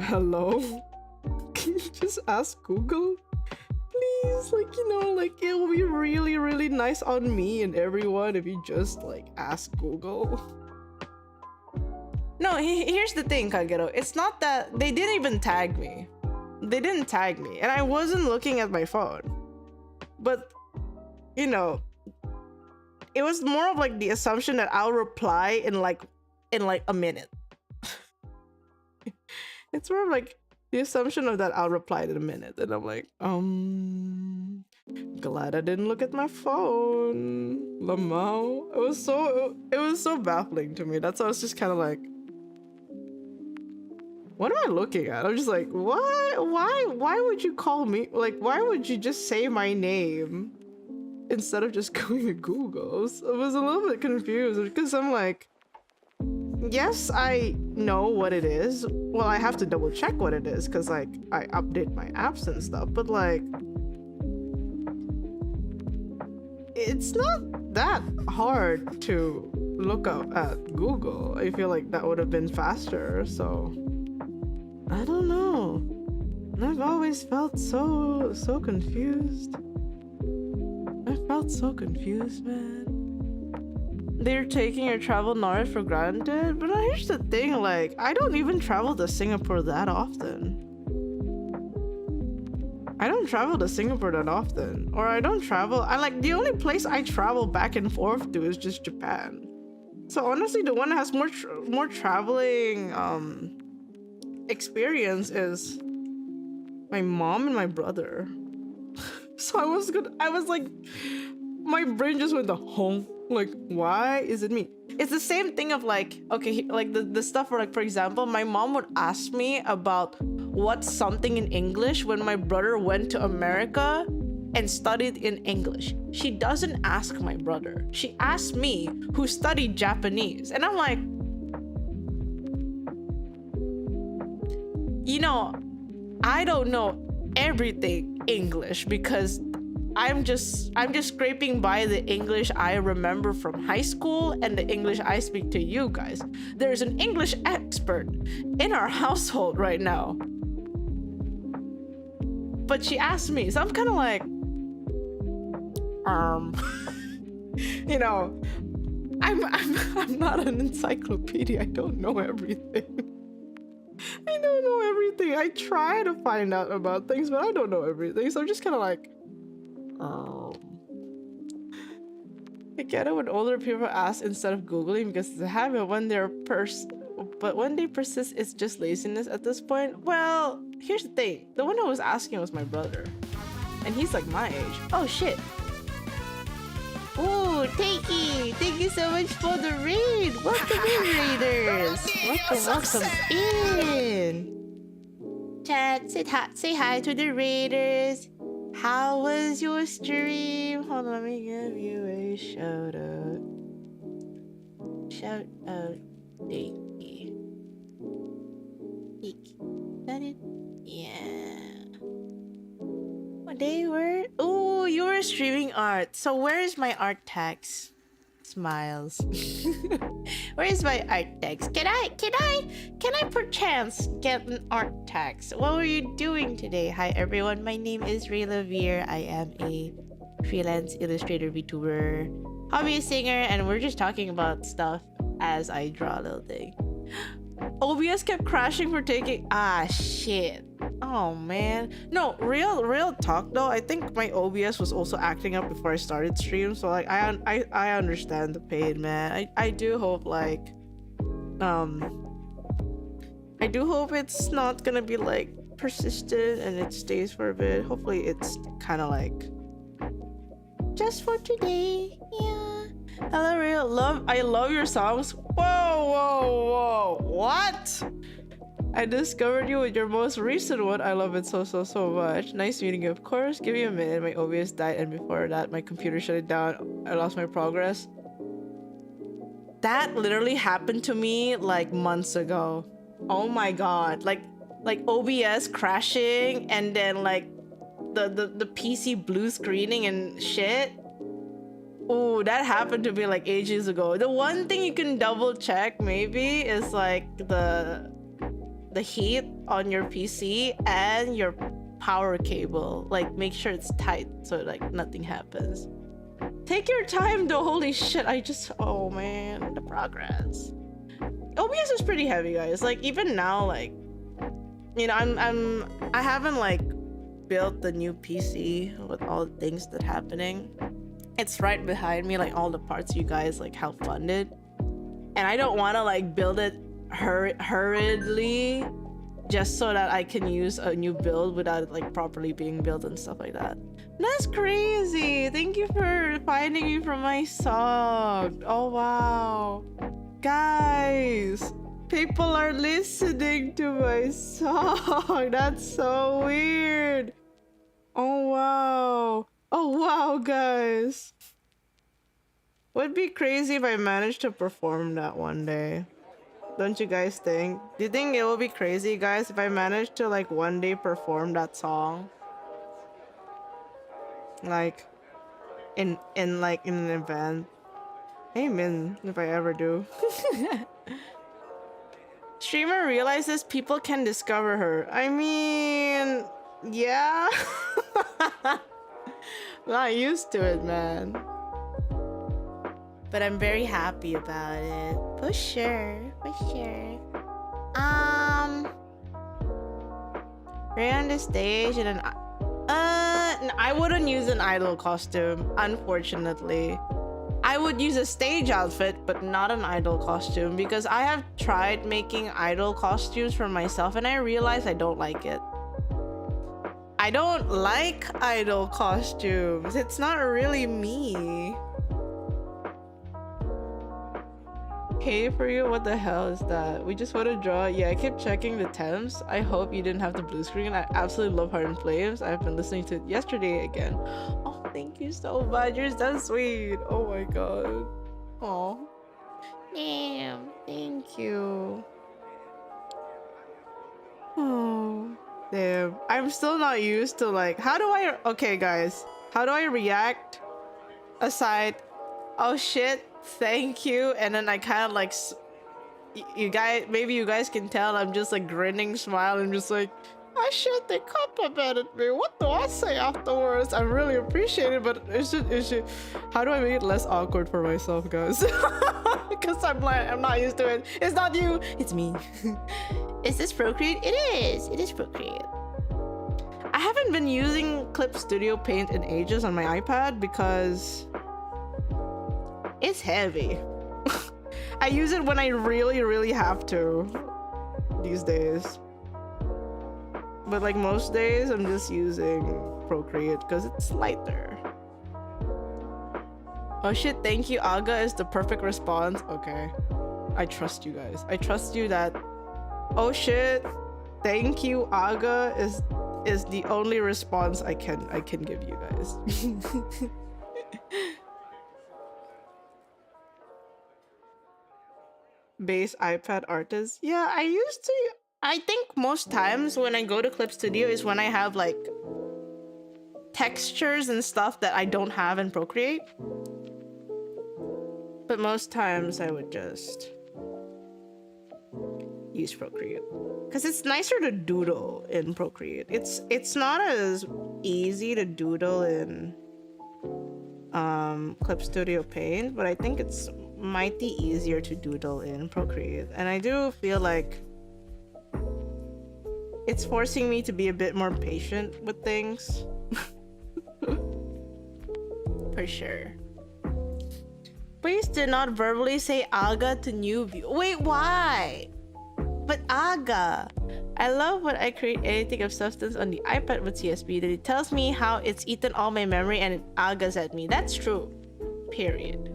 hello? Can you just ask Google? Please, it will be really, really nice on me and everyone if you just like ask Google. No, here's the thing, Kagero. It's not that they didn't even tag me. They didn't tag me, and I wasn't looking at my phone. But, it was more of like the assumption that I'll reply in like a minute. It's more of like the assumption of that I'll reply in a minute, and I'm like, glad I didn't look at my phone. Lamau. It was so baffling to me. That's why I was just kind of like, what am I looking at? I'm just like, what? Why would you call me? Like, why would you just say my name instead of just going to Google? I was a little bit confused because I'm like, yes, I know what it is. Well, I have to double check what it is because like I update my apps and stuff, but like, it's not that hard to look up at Google. I feel like that would have been faster, so I don't know. I've always felt so confused. I felt so confused, man. They're taking your travel knowledge for granted, but here's the thing, like, I don't even travel to Singapore that often. I don't travel to Singapore that often. Or I don't travel, the only place I travel back and forth to is just Japan. So honestly, the one that has more traveling experience is my mom and my brother. So I was like, my brain just went to home. Like, why is it me? It's the same thing of like, okay, like the stuff where, like, for example, my mom would ask me about what's something in English when my brother went to America and studied in English. She doesn't ask my brother. She asked me, who studied Japanese. And I'm like, I don't know everything English because I'm just scraping by the English I remember from high school and the English I speak to you guys. There's an English expert in our household right now. But she asked me, so I'm kind of like, I'm not an encyclopedia. I don't know everything. I don't know everything. I try to find out about things, but I don't know everything. So I'm just kind of like, I get it when older people ask instead of Googling because it's a habit. But when they persist, it's just laziness at this point. Well, here's the thing. The one who was asking was my brother. And he's like my age. Oh, shit. Ooh, thank you so much for the raid. Welcome in, raiders. Welcome in. Chat, say hi to the raiders. How was your stream? Hold on, let me give you a shout out. Shout out, Dakey. That it? Yeah. What they were? Oh, you were streaming art. So where is my art tags? Smiles. Where is my art tags? Can I perchance get an art tags? What were you doing today? Hi everyone, my name is raelaveire. I am a freelance illustrator, Vtuber, hobby singer, and we're just talking about stuff as I draw a little thing. OBS kept crashing for taking shit. Oh Oh man. No, real talk though. I think my OBS was also acting up before I started stream, so like I understand the pain, man. I do hope like I do hope it's not gonna be like persistent and it stays for a bit. Hopefully it's kind of like just for today. Yeah. Hello, real. I love your songs. Whoa. What? I discovered you with your most recent one. I love it so much. Nice meeting you, of course. Give me a minute. My OBS died, and before that, my computer shut it down. I lost my progress. That literally happened to me like months ago. Oh my god. Like OBS crashing and then like the PC blue screening and shit. Ooh, that happened to me like ages ago. The one thing you can double check maybe is like the heat on your PC and your power cable. Like make sure it's tight so like nothing happens. Take your time though. Holy shit, oh man, the progress. OBS is pretty heavy, guys. Like even now, like, you know, I haven't like built the new PC with all the things that happening. It's right behind me, like all the parts you guys like help funded, and I don't want to like build it hurriedly just so that I can use a new build without it like properly being built and stuff like that. That's crazy. Thank you for finding me from my song. Oh wow, guys, people are listening to my song. That's so weird. Oh wow, guys. Would be crazy if I managed to perform that one day. Don't you guys think? Do you think it will be crazy, guys, if I managed to like one day perform that song? Like in an event. Amen, if I ever do. Streamer realizes people can discover her. I mean, yeah. Not used to it, man. But I'm very happy about it. For sure. Right on the stage and I wouldn't use an idol costume, unfortunately. I would use a stage outfit, but not an idol costume, because I have tried making idol costumes for myself and I realized I don't like it. I don't like idol costumes. It's not really me. Okay for you? What the hell is that? We just want to draw. Yeah, I kept checking the temps. I hope you didn't have the blue screen. I absolutely love Heart and Flames. I've been listening to it yesterday again. Oh, thank you so much. You're so sweet. Oh my god. Oh. Damn. Thank you. Oh. Damn. I'm still not used to like, okay guys, how do I react aside, oh shit, thank you, and then I kind of like, maybe you guys can tell I'm just like grinning smile and just like, oh shit, they complimented me, what do I say afterwards? I really appreciate it, but how do I make it less awkward for myself, guys? Because I'm not used to it. It's not you, it's me. Is this Procreate? It is Procreate. I haven't been using Clip Studio Paint in ages on my iPad because it's heavy. I use it when I really have to these days. But like most days, I'm just using Procreate because it's lighter. Oh shit, thank you, Aga is the perfect response. Okay. I trust you guys. I trust you that, oh shit, thank you, Aga is the only response I can give you guys. Base iPad artist. Yeah, I think most times when I go to Clip Studio is when I have like textures and stuff that I don't have in Procreate. But most times I would just use Procreate because it's nicer to doodle in Procreate. It's not as easy to doodle in Clip Studio Paint, but I think it's mighty easier to doodle in Procreate. And I do feel like it's forcing me to be a bit more patient with things. For sure. Please do not verbally say aga to newbie. Wait, why? But aga. I love when I create anything of substance on the iPad with CSB that it tells me how it's eaten all my memory and it agas at me. That's true. Period.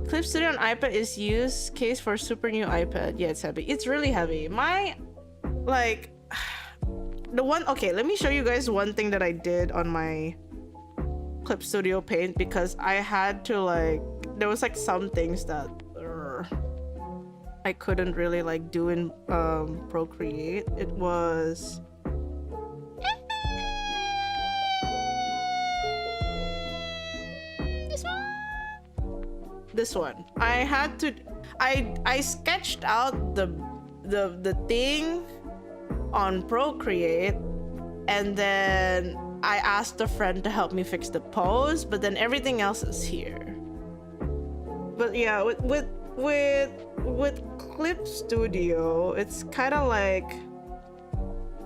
Clip Studio on iPad is use case for super new iPad. Yeah, it's heavy. It's really heavy. My, like, the one, okay, let me show you guys one thing that I did on my Clip Studio Paint, because I had to, like, there was like some things that I couldn't really like do in Procreate. It was this one. I had to I sketched out the thing on Procreate, and then I asked a friend to help me fix the pose, but then everything else is here. But yeah, with Clip Studio, it's kind of like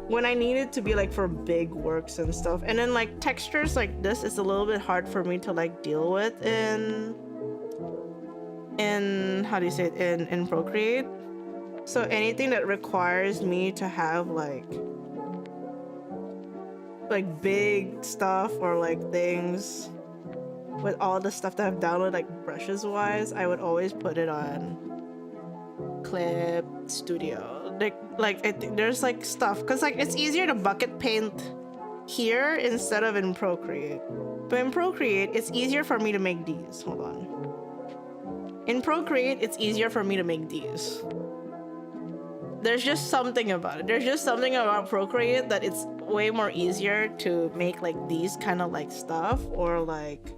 when I need it to be like for big works and stuff, and then like textures like this is a little bit hard for me to like deal with in how do you say it, in Procreate. So anything that requires me to have like big stuff or like things with all the stuff that I've downloaded, like brushes wise, I would always put it on Clip Studio. Like I think there's like stuff, because like it's easier to bucket paint here instead of in Procreate. But in Procreate, it's easier for me to make these. Hold on. In Procreate, it's easier for me to make these. There's just something about it. There's just something about Procreate that it's way more easier to make like these kind of like stuff, or like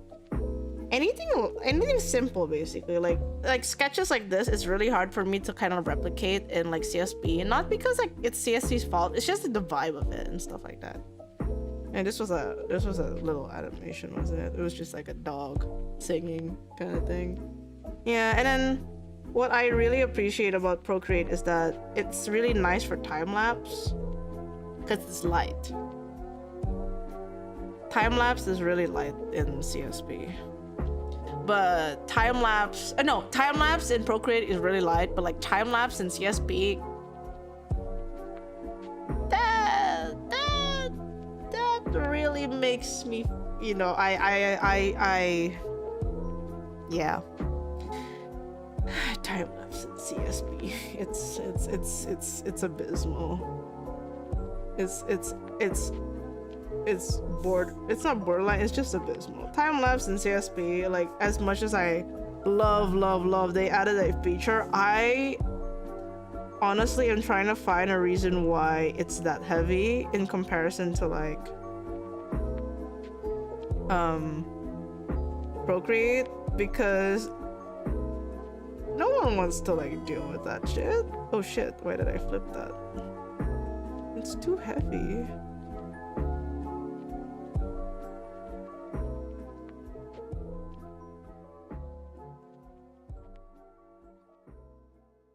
anything simple basically. Like sketches like this is really hard for me to kind of replicate in like CSB, and not because like it's CSB's fault, it's just the vibe of it and stuff like that. And this was a little animation, wasn't it? It was just like a dog singing kind of thing. Yeah, and then what I really appreciate about Procreate is that it's really nice for time-lapse because it's light. Time-lapse is really light in CSB. But time-lapse in Procreate is really light, but like time-lapse in CSB, that really makes me, you know, yeah. Time-lapse in CSB. It's abysmal. It's not borderline, it's just abysmal. Time-lapse in CSB, like as much as I love they added a feature, I honestly am trying to find a reason why it's that heavy in comparison to like Procreate, because no one wants to like deal with that shit. Oh shit, why did I flip that? It's too heavy.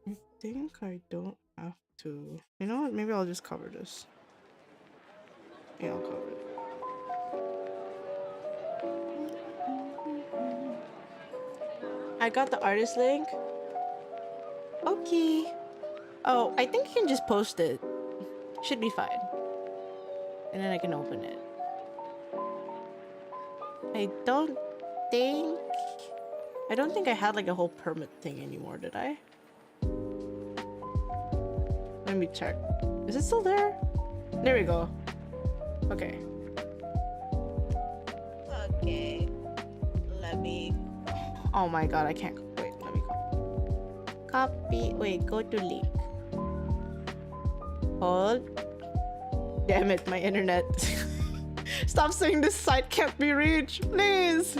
I think I don't have to. You know what? Maybe I'll just cover this. Yeah, I'll cover it. I got the artist link. Okay. Oh, I think you can just post it. Should be fine. And then I can open it. I don't think I had like a whole permit thing anymore, did I? Let me check. Is it still there? There we go. Okay. Okay. Let me... Oh my god, I can't... Wait, let me go. Copy... Wait, go to link. Hold. Damn it, my internet. Stop saying this site can't be reached, please.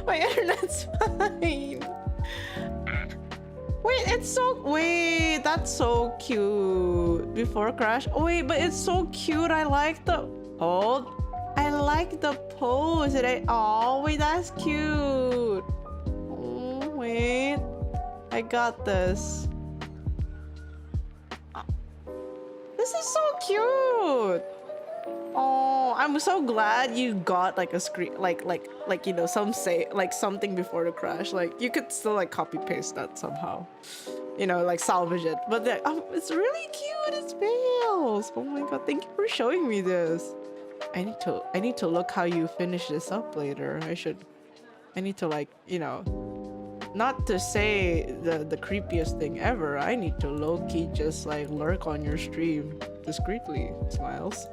My internet's fine. Wait, it's so... Wait, that's so cute. Before crash. Oh, wait, but it's so cute. I like the... Hold. I like the pose. Oh, wait, that's cute. Oh, wait. I got this. This is so cute. Oh, I'm so glad you got like a screen, like you know, something before the crash. Like you could still like copy paste that somehow, you know, like salvage it. But it's really cute. It's fails. Oh my god! Thank you for showing me this. I need to look how you finish this up later. I need to like, you know, not to say the creepiest thing ever. I need to low-key just like lurk on your stream discreetly. Smiles.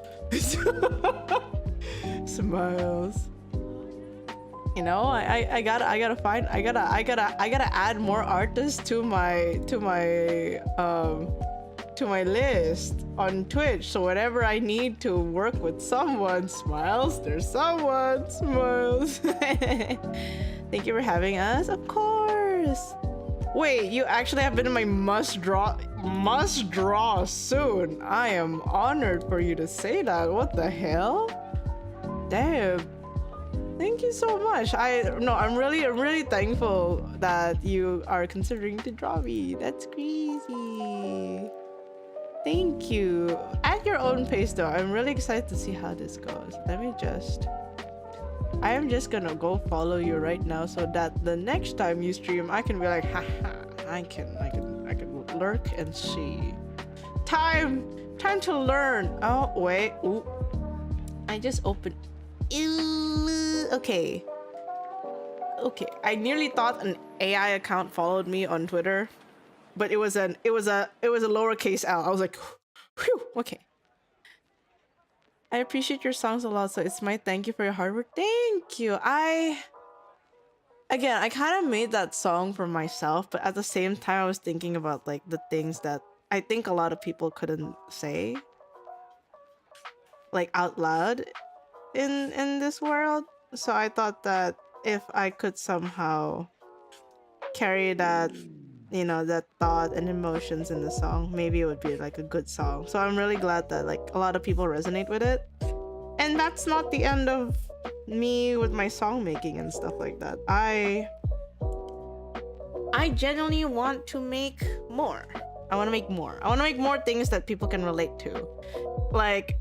Smiles. You know, I gotta add more artists to my list on Twitch. So whenever I need to work with someone, Smiles, there's someone. Smiles. Thank you for having us. Of course. Wait, you actually have been in my must draw soon. I am honored for you to say that. What the hell? Damn. Thank you so much. I'm really thankful that you are considering to draw me. That's crazy. Thank you. At your own pace though. I'm really excited to see how this goes. I am just gonna go follow you right now so that the next time you stream I can be like, haha, I can lurk and see. Time to learn. Oh wait. Ooh. I just opened. Okay. I nearly thought an AI account followed me on Twitter, but it was a lowercase L. I was like, whew, okay. I appreciate your songs a lot, so it's my thank you for your hard work. Thank you. I kind of made that song for myself, but at the same time I was thinking about like the things that I think a lot of people couldn't say like out loud in this world. So I thought that if I could somehow carry that, you know, that thought and emotions in the song, maybe it would be like a good song. So I'm really glad that like a lot of people resonate with it. And that's not the end of me with my song making and stuff like that. I genuinely want to make more. I want to make more. I want to make more things that people can relate to. Like,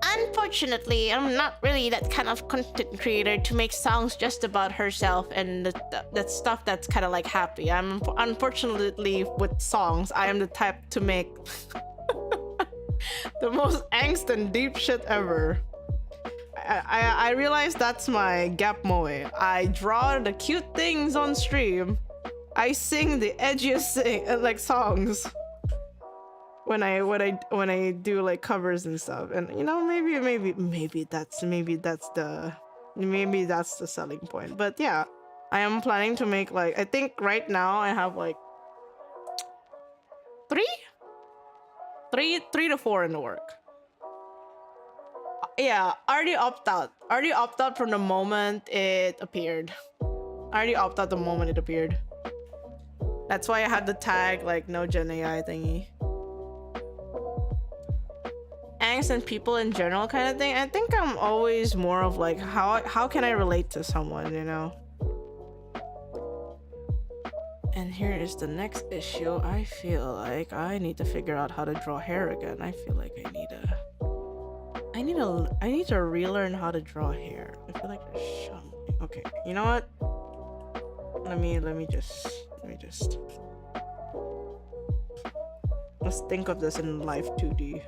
unfortunately, I'm not really that kind of content creator to make songs just about herself and that stuff that's kind of like happy. Unfortunately, with songs, I am the type to make the most angst and deep shit ever. I realize that's my gap moe. I draw the cute things on stream. I sing the edgiest like songs when I do like covers and stuff. And you know, maybe that's the selling point. But yeah, I am planning to make like, I think right now I have like three to four in the work. Yeah, already opt out from the moment it appeared. That's why I had the tag like no Gen AI thingy. Angst and people in general kind of thing. I think I'm always more of like, how can I relate to someone, you know? And here is the next issue. I feel like I need to figure out how to draw hair again. I feel like I need to relearn how to draw hair. I feel like there's something. Okay, you know what? Let me just let's think of this in life 2D.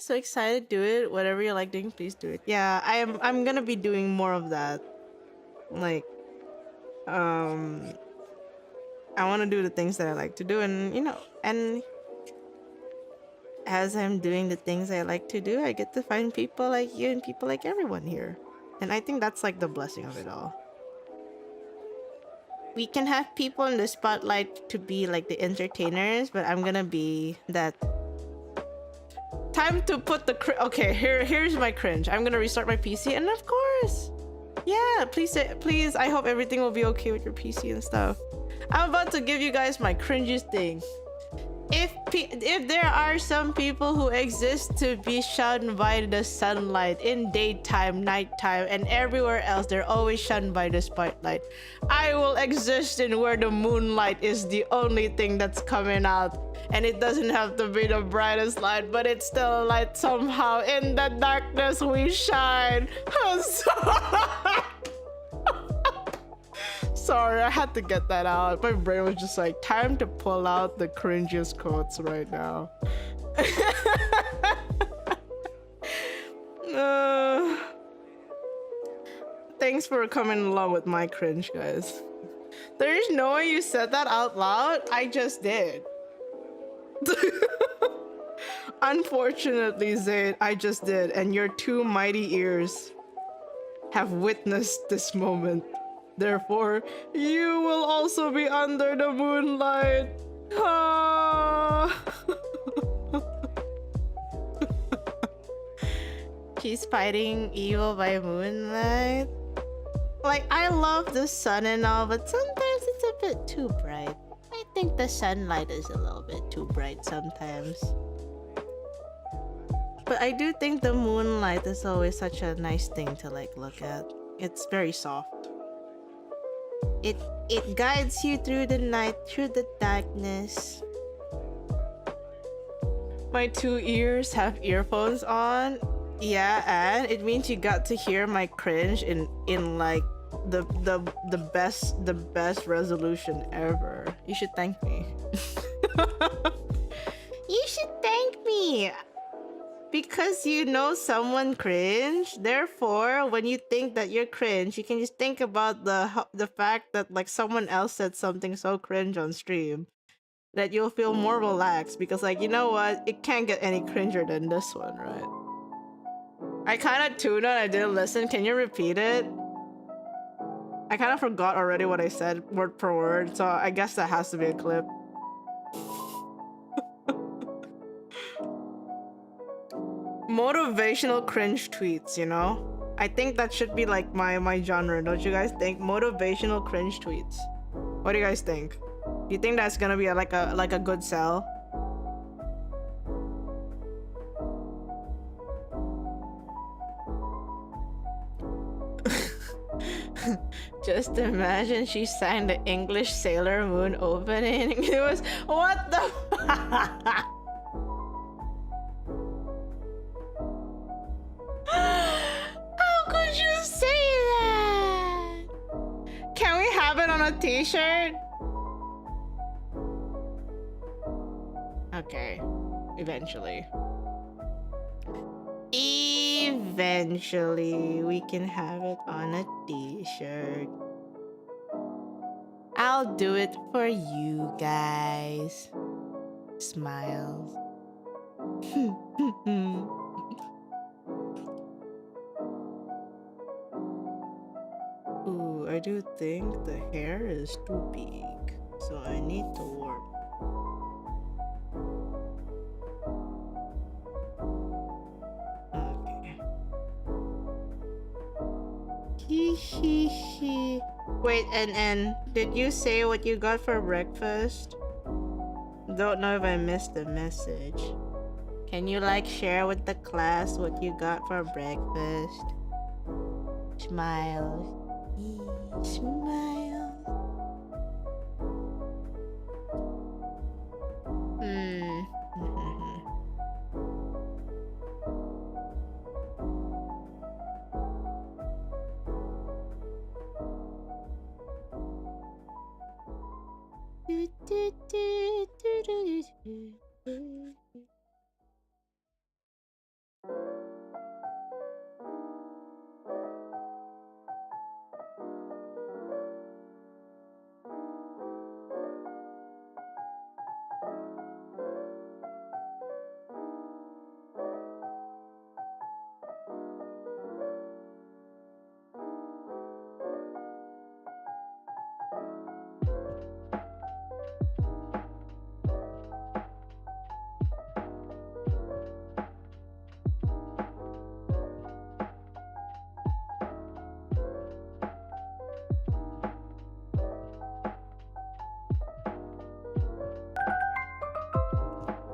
So excited to do it. Whatever you like doing, please do it. Yeah, I'm gonna be doing more of that. Like, I want to do the things that I like to do, and you know, and as I'm doing the things I like to do, I get to find people like you and people like everyone here, and I think that's like the blessing of it all. We can have people in the spotlight to be like the entertainers, but I'm gonna be that. Time to put the okay, here's my cringe. I'm gonna restart my PC, and of course, yeah, please I hope everything will be okay with your PC and stuff. I'm about to give you guys my cringiest thing. If there are some people who exist to be shunned by the sunlight in daytime, nighttime, and everywhere else, they're always shunned by the spotlight. I will exist in where the moonlight is the only thing that's coming out. And it doesn't have to be the brightest light, but it's still a light somehow. In the darkness we shine. Sorry, I had to get that out. My brain was just like, time to pull out the cringiest quotes right now. Thanks for coming along with my cringe, guys. There is no way you said that out loud. I just did. Unfortunately, Zayd, I just did, and your two mighty ears have witnessed this moment. Therefore, you will also be under the moonlight. Ah. She's fighting evil by moonlight. Like, I love the sun and all, but sometimes it's a bit too bright. I think the sunlight is a little bit too bright sometimes. But I do think the moonlight is always such a nice thing to like look at. It's very soft. It guides you through the night, through the darkness. My two ears have earphones on. Yeah, and it means you got to hear my cringe in like the best resolution ever. You should thank me. You should thank me. Because you know someone cringe, therefore, when you think that you're cringe, you can just think about the fact that like someone else said something so cringe on stream that you'll feel more relaxed because like, you know what, it can't get any cringer than this one, right? I kind of tuned out, I didn't listen. Can you repeat it? I kind of forgot already what I said word per word, so I guess that has to be a clip. Motivational cringe tweets, you know? I think that should be like my genre, don't you guys think? Motivational cringe tweets. What do you guys think? You think that's gonna be like a good sell? Just imagine she sang the English Sailor Moon opening. It was, what the How could you say that? Can we have it on a t-shirt? Okay, eventually. Eventually, we can have it on a t-shirt. I'll do it for you guys. Smiles. Ooh, I do think the hair is too big, so I need to warp. Okay. Wait, and did you say what you got for breakfast? Don't know if I missed the message. Can you like share with the class what you got for breakfast? Smiles. Smiles.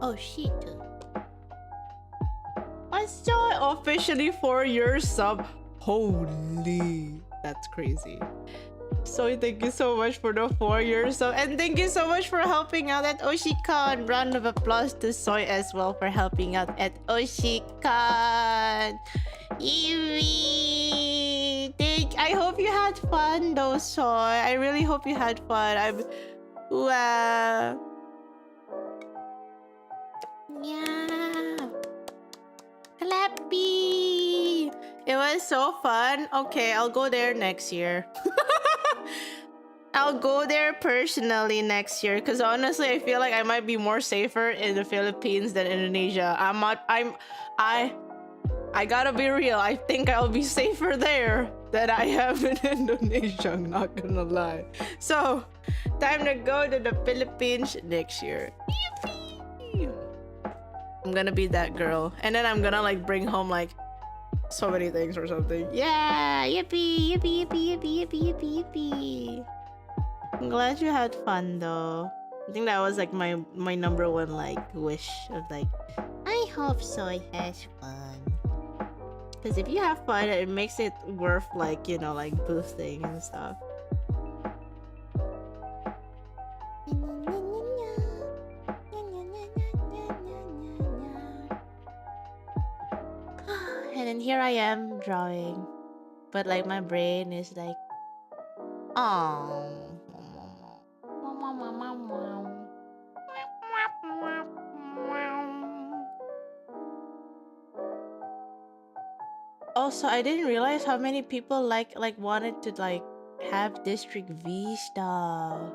Oshicon. What's Joy officially 4 years sub? Holy, that's crazy. So thank you so much for the 4 years sub, and thank you so much for helping out at Oshicon. Round of applause to Soy as well for helping out at Oshicon. I hope you had fun though, Soy. I really hope you had fun. Wow. Yeah. Clappy. It was so fun. Okay, I'll go there next year. I'll go there personally next year because honestly, I feel like I might be more safer in the Philippines than Indonesia. I gotta be real. I think I'll be safer there than I am in Indonesia. I'm not gonna lie. So, time to go to the Philippines next year. Yippee! I'm gonna be that girl, and then I'm gonna like bring home like so many things or something. Yeah, yippee, yippee, yippee, yippee, yippee, yippee, yippee. I'm glad you had fun though. I think that was like my number one like wish of like, I hope Soy has fun. because if you have fun, it makes it worth like, you know, like boosting and stuff. And then here I am drawing, but like my brain is like, oh. Also, I didn't realize how many people like wanted to like have District V stuff.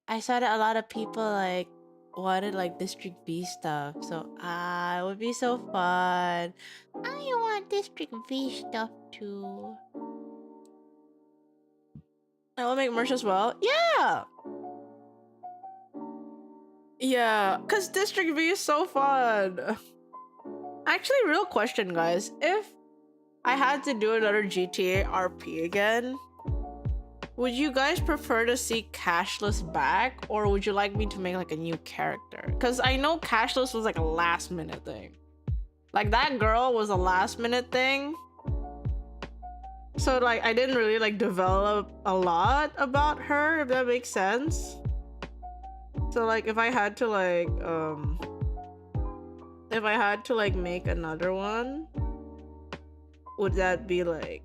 I saw that a lot of people like wanted like District V stuff, so it would be so fun. I want District V stuff too. I will make merch as well. Yeah. Yeah, because District V is so fun. Actually, real question, guys. If I had to do another GTA RP again, would you guys prefer to see Cashless back, or would you like me to make like a new character? Because I know Cashless was like a last minute thing. Like that girl was a last minute thing. So like I didn't really like develop a lot about her, if that makes sense. So like if I had to like make another one, would that be like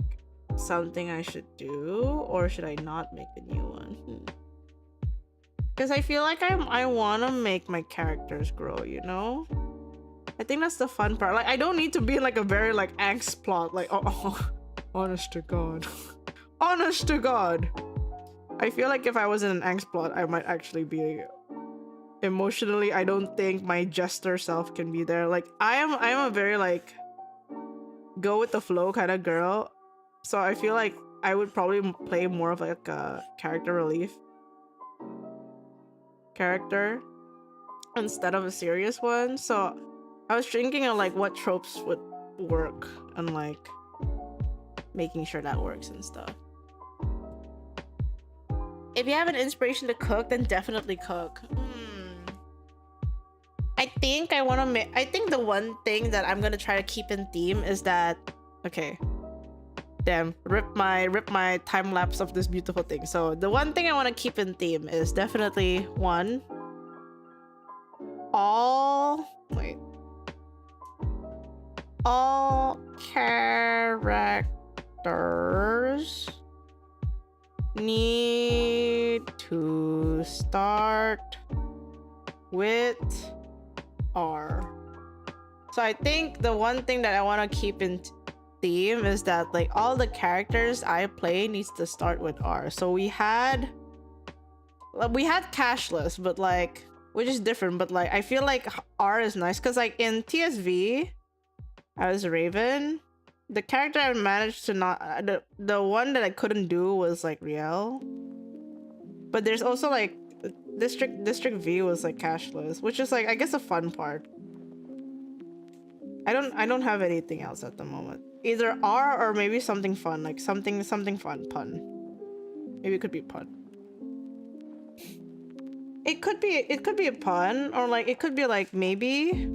something I should do, or should I not make a new one? Because I feel like I want to make my characters grow, you know? I think that's the fun part. Like I don't need to be in like a very like angst plot, like oh honest to god. Honest to god, I feel like if I was in an angst plot, I might actually be emotionally. I don't think my jester self can be there. Like I am a very like go with the flow kind of girl, so I feel like I would probably play more of like a character relief character instead of a serious one. So I was thinking of like what tropes would work and like making sure that works and stuff. If you have an inspiration to cook, then definitely cook. I think the one thing that I'm gonna try to keep in theme is that, okay, damn, rip my time lapse of this beautiful thing. So the one thing I want to keep in theme is definitely one, all characters need to start with R. So I think the one thing that I want to keep in theme is that like all the characters I play needs to start with R. So we had Cashless, but like, which is different, but like I feel like R is nice because like in TSV as Raven, the character I managed to not the one that I couldn't do was like Riel. But there's also like District V was like Cashless, which is like I guess a fun part. I don't have anything else at the moment. Either R or maybe something fun, like something fun, pun. Maybe it could be pun. it could be a pun, or like it could be like maybe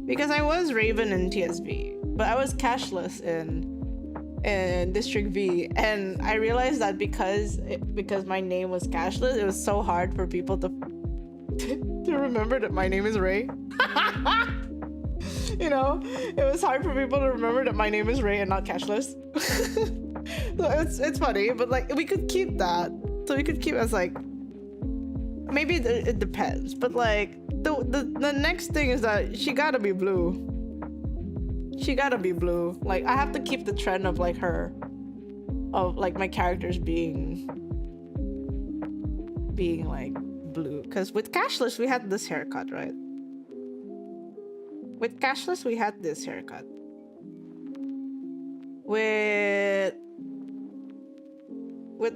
because I was Raven in TSV, but I was cashless in District V, and I realized that because my name was cashless, it was so hard for people to remember that my name is Ray. You know, it was hard for people to remember that my name is Ray and not cashless. So it's funny, but like we could keep that. So we could keep as like maybe it depends, but like the next thing is that she gotta be blue. She gotta be blue. Like I have to keep the trend of like of like my characters being like blue. Because with cashless we had this haircut, right? With cashless we had this haircut. With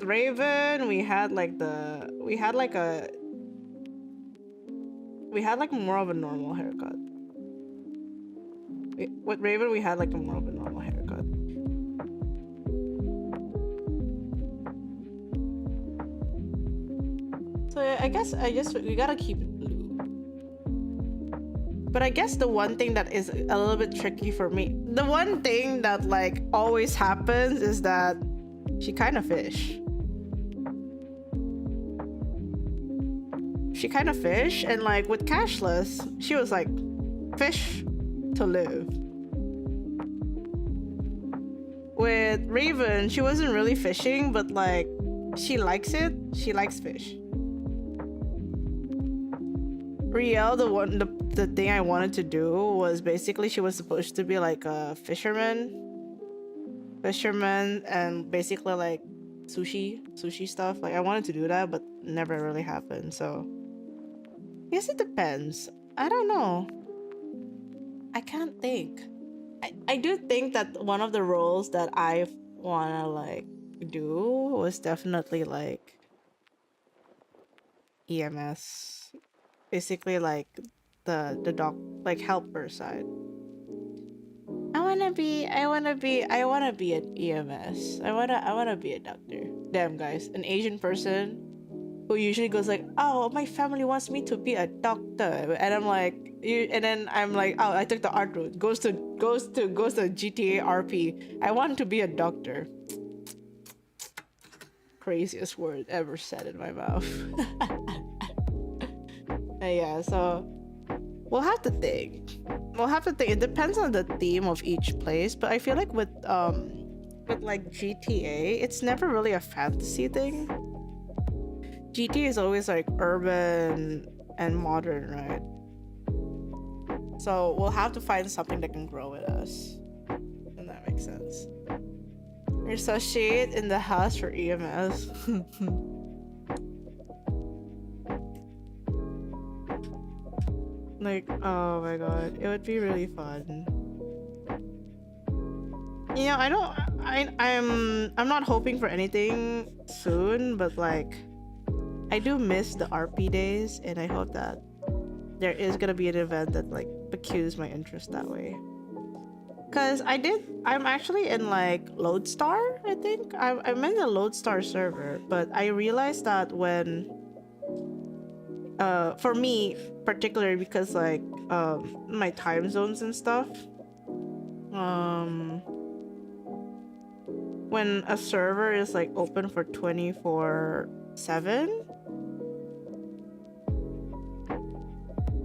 Raven we had like more of a normal haircut. With Raven we had like more of a normal haircut. So yeah, I guess we gotta keep it blue. But I guess the one thing that is a little bit tricky for me, the one thing that like always happens is that she kind of fish. She kind of fish, and like with cashless, she was like fish to live. With Raven, she wasn't really fishing, but like she likes it. She likes fish. Riel, the thing I wanted to do was basically she was supposed to be like a fisherman, and basically like sushi stuff. Like I wanted to do that, but never really happened. So I guess it depends. I don't know. I can't think. I do think that one of the roles that I wanna like do was definitely like EMS. Basically like the doc, like helper side. I wanna be an EMS. I wanna be a doctor. Damn guys, an Asian person who usually goes like, oh, my family wants me to be a doctor, and I'm like, and then I'm like, oh, I took the art route. Goes to GTA RP. I want to be a doctor. Craziest word ever said in my mouth. Yeah, so we'll have to think. It depends on the theme of each place, but I feel like with like GTA, it's never really a fantasy thing. GTA is always like urban and modern, right? So we'll have to find something that can grow with us. And that makes sense. There's a shade in the house for EMS. Like, oh my god, it would be really fun. You know, I'm not hoping for anything soon, but like I do miss the RP days, and I hope that there is gonna be an event that like piques my interest that way. Cause I'm actually in like Lodestar, I think. I'm in the Lodestar server, but I realized that when for me particularly, because like my time zones and stuff, when a server is like open for 24/7,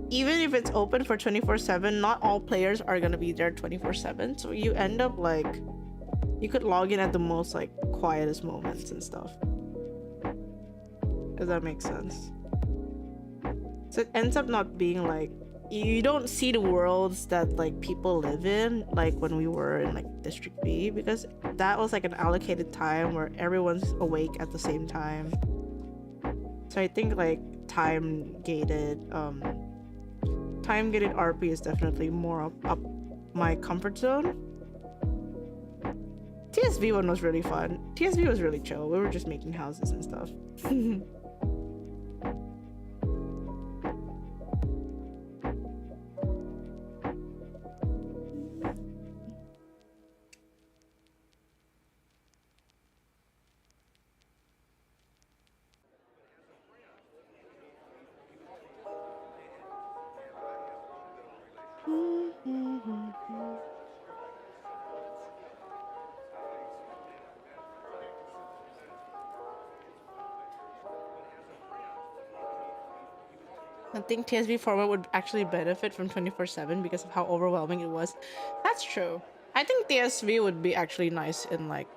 even if it's open for 24/7, not all players are gonna be there 24/7, so you end up like you could log in at the most like quietest moments and stuff, if that makes sense. So it ends up not being like, you don't see the worlds that like people live in, like when we were in like District B, because that was like an allocated time where everyone's awake at the same time. So I think like time gated RP is definitely more up my comfort zone. TSV one was really fun. TSV was really chill. We were just making houses and stuff. I think TSV format would actually benefit from 24/7 because of how overwhelming it was. That's true. I think TSV would be actually nice in like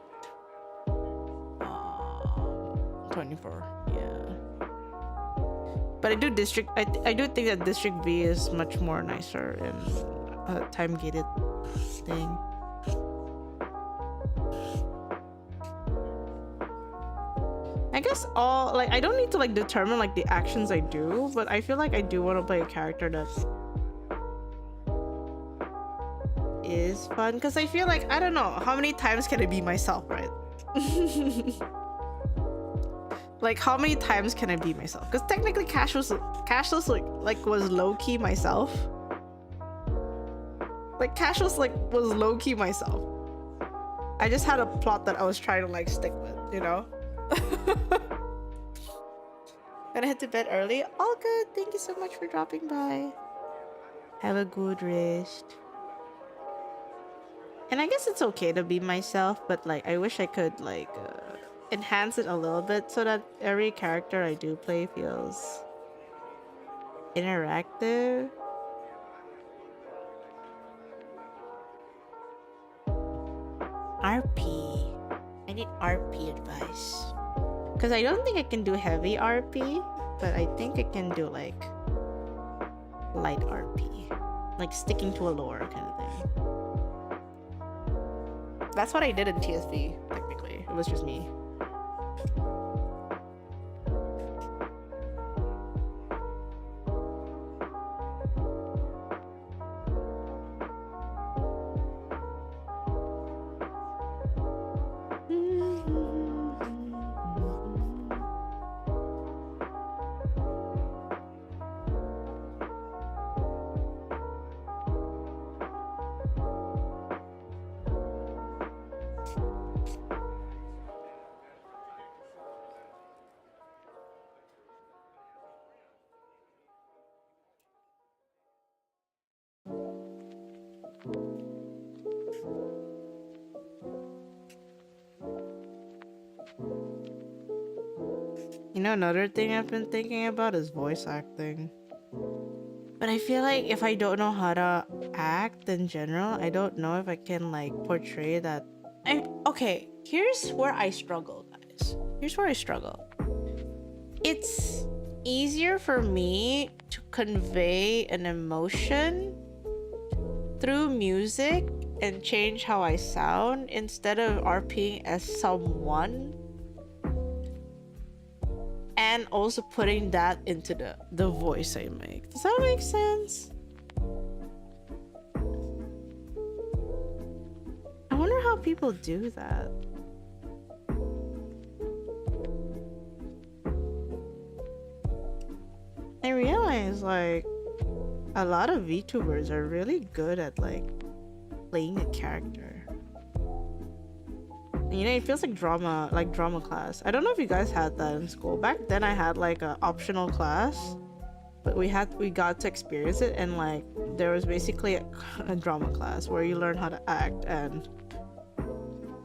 24. Yeah. But I do think that District V is much more nicer in a time gated thing. I guess I don't need to like determine like the actions I do, but I feel like I do want to play a character that is fun because I feel like I don't know how many times can I be myself, right? Like how many times can I be myself? Because technically Cash was was low-key myself. Like Cash was low-key myself. I just had a plot that I was trying to like stick with, you know? Gonna head to bed early. All good. Thank you so much for dropping by. Have a good rest. And I guess it's okay to be myself, but like I wish I could like enhance it a little bit so that every character I do play feels interactive. RP. I need RP advice. Because I don't think I can do heavy RP, but I think I can do like light RP. Like sticking to a lore kind of thing. That's what I did in TSV, technically. It was just me. You know, another thing I've been thinking about is voice acting. But I feel like if I don't know how to act in general, I don't know if I can like portray that. Okay, here's where I struggle, guys. Here's where I struggle. It's easier for me to convey an emotion through music and change how I sound instead of RPing as someone and also putting that into the voice I make. Does that make sense? I wonder how people do that. I realize like a lot of VTubers are really good at like playing a character. You know, it feels like drama class. I don't know if you guys had that in school. Back then I had like an optional class, but we got to experience it, and like there was basically a drama class where you learn how to act. And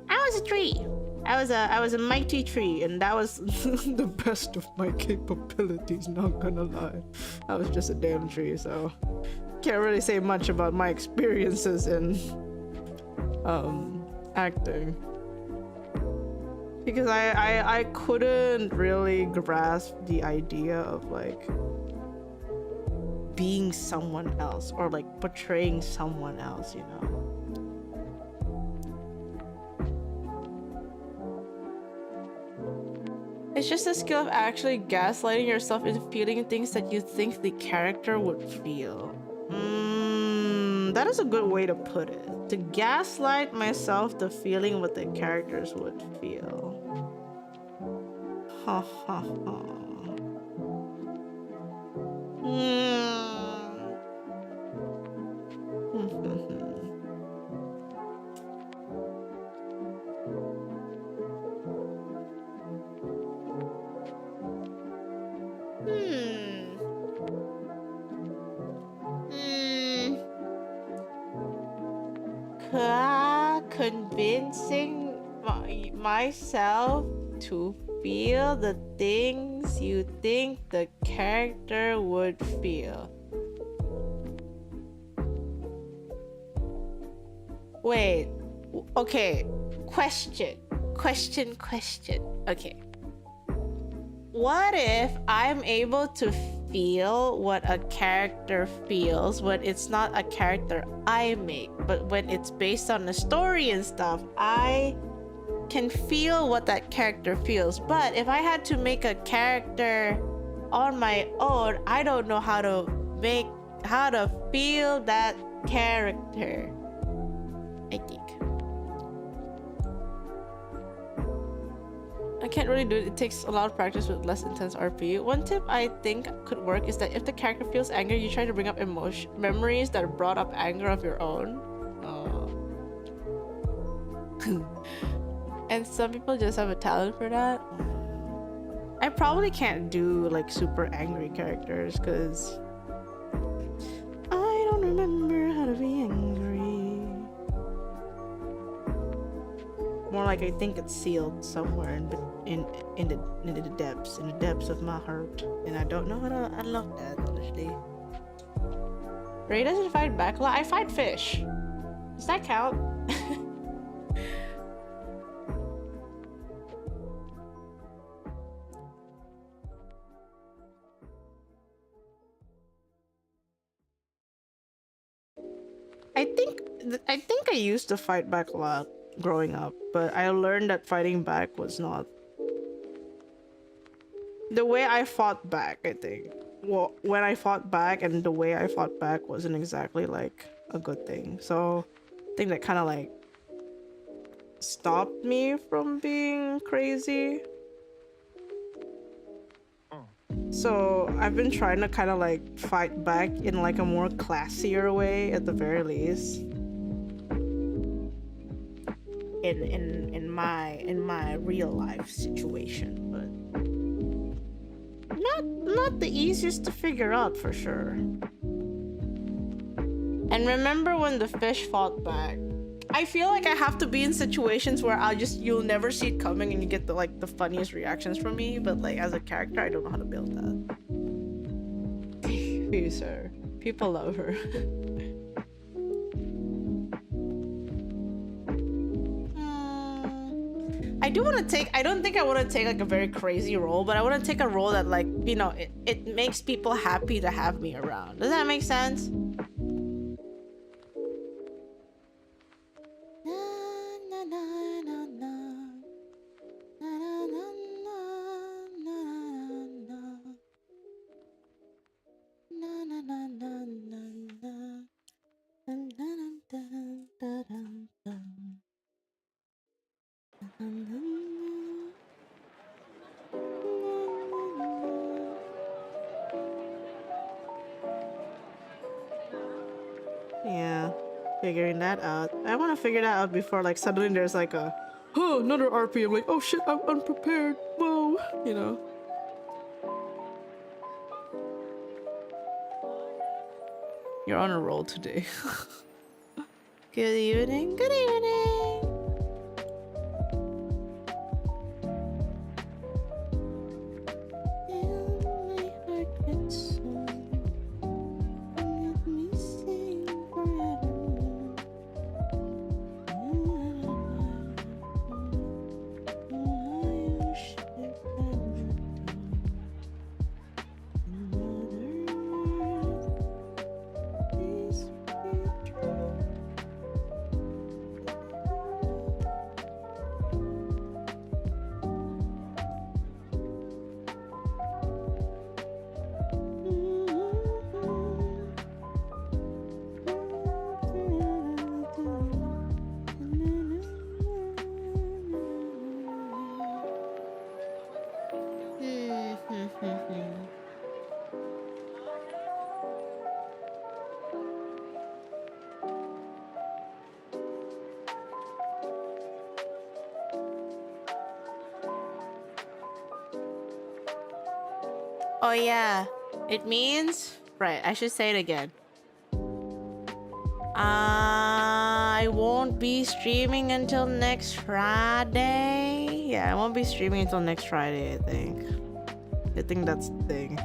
I was a tree. I was a mighty tree, and that was the best of my capabilities, not gonna lie. I was just a damn tree, so can't really say much about my experiences in acting. Because I couldn't really grasp the idea of like being someone else or like portraying someone else, you know. It's just a skill of actually gaslighting yourself into feeling things that you think the character would feel. That is a good way to put it. To gaslight myself to feeling what the characters would feel. Ha ha ha. Convincing myself to feel the things you think the character would feel. Wait, okay, question. Okay. What if I'm able to feel what a character feels when it's not a character I make, but when it's based on the story and stuff, I can feel what that character feels. But if I had to make a character on my own, I don't know how to feel that character, I think. I can't really do it. It takes a lot of practice with less intense RP. One tip I think could work is that if the character feels anger, you try to bring up memories that brought up anger of your own. And some people just have a talent for that. I probably can't do like super angry characters because I don't remember how to be angry. More like I think it's sealed somewhere in the depths of my heart, and I don't know how to unlock that, honestly. Ray doesn't fight back a lot. I fight fish. Does that count? I think I used to fight back a lot growing up, but I learned that fighting back was not the way I fought back. I think when I fought back and the way I fought back wasn't exactly like a good thing, so I think that kind of like stopped me from being crazy. So I've been trying to kind of like fight back in like a more classier way at the very least. In my real life situation, but not the easiest to figure out for sure. And remember when the fish fought back? I feel like I have to be in situations where you'll never see it coming and you get the funniest reactions from me, but like as a character I don't know how to build that. Phew, sir. People love her. I don't think I want to take like a very crazy role, but I want to take a role that like, you know, it makes people happy to have me around. Does that make sense? Yeah, figuring that out. I want to figure that out before like suddenly there's like another RP. I'm like, oh shit, I'm unprepared. Whoa, you know. You're on a roll today. Good evening. Good evening. Oh yeah, it means, right, I should say it again. I won't be streaming until next Friday. Yeah, I won't be streaming until next Friday, I think. I think that's the thing.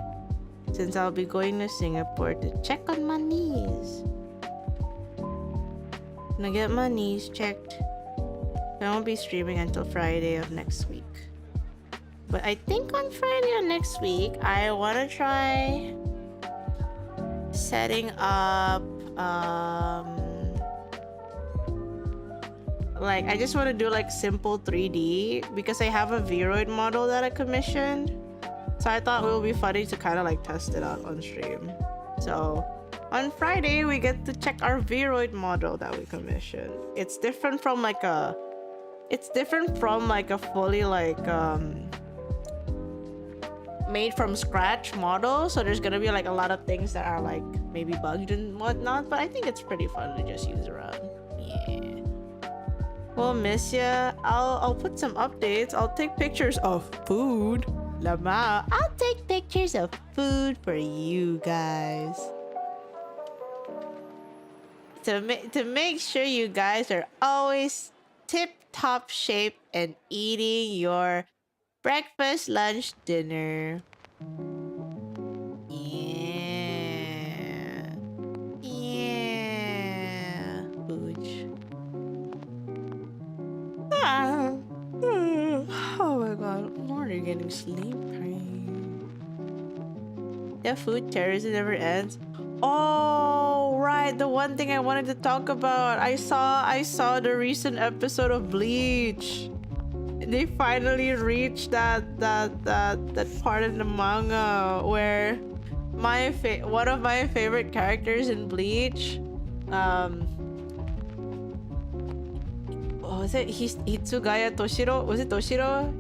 Since I'll be going to Singapore to check on my knees. Gonna get my knees checked. I won't be streaming until Friday of next week. But I think on Friday of next week, I want to try setting up, like, I just want to do like simple 3D because I have a Vroid model that I commissioned. So I thought it would be funny to kind of like test it out on stream. So on Friday, we get to check our Vroid model that we commissioned. It's different from like a fully like, made from scratch model, so there's gonna be like a lot of things that are like maybe bugged and whatnot, but I think it's pretty fun to just use around. Yeah, we'll miss ya. I'll put some updates. I'll take pictures of food. Lama, I'll take pictures of food for you guys to make sure you guys are always tip-top shape and eating your breakfast, lunch, dinner. Yeah. Yeah. Booch. Oh my god. I'm already getting sleep time. The food terrorism never ends. Oh, right. The one thing I wanted to talk about. I saw the recent episode of Bleach. They finally reached that part in the manga where one of my favorite characters in Bleach, was it Hitsugaya Toshiro? Was it Toshiro?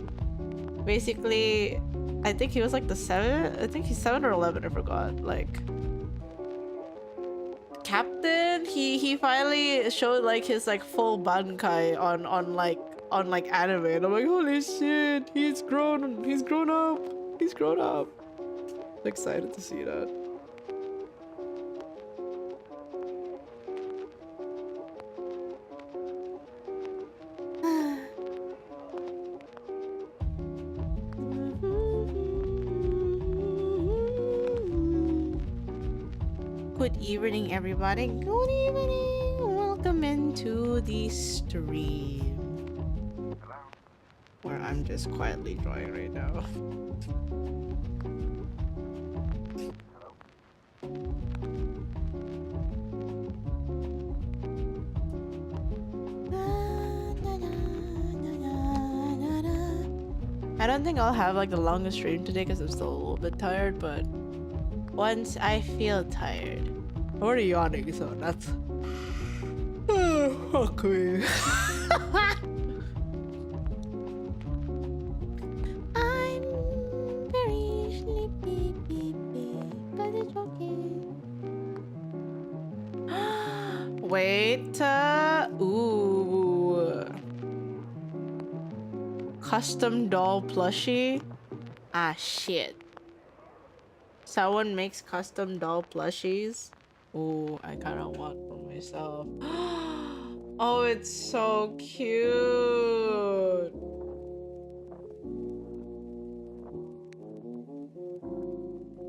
Basically, I think he was like the 7. I think he's 7 or 11. I forgot. Like captain. He finally showed like his like full bankai on anime, and I'm like, holy shit, he's grown up. I'm excited to see that. Good evening, everybody. Good evening. Welcome into the stream. Where I'm just quietly drawing right now. I don't think I'll have like the longest stream today because I'm still a little bit tired, but once I feel tired, I'm already yawning, so that's fuck me. I'm very sleepy, but it's okay. Wait, ooh, custom doll plushie. Ah shit. Someone makes custom doll plushies. Ooh, I kind of want for myself. Oh, it's so cute.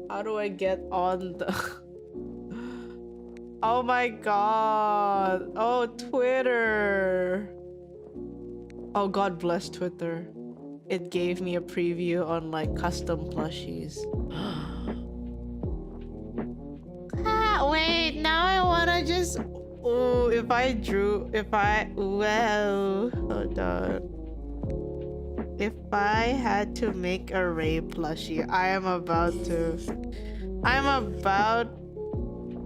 How do I get on the... Oh my god. Oh, Twitter. Oh, God bless Twitter. It gave me a preview on like custom plushies. Wait, now I wanna just... Ooh, well, hold on. If I had to make a Ray plushie, I'm about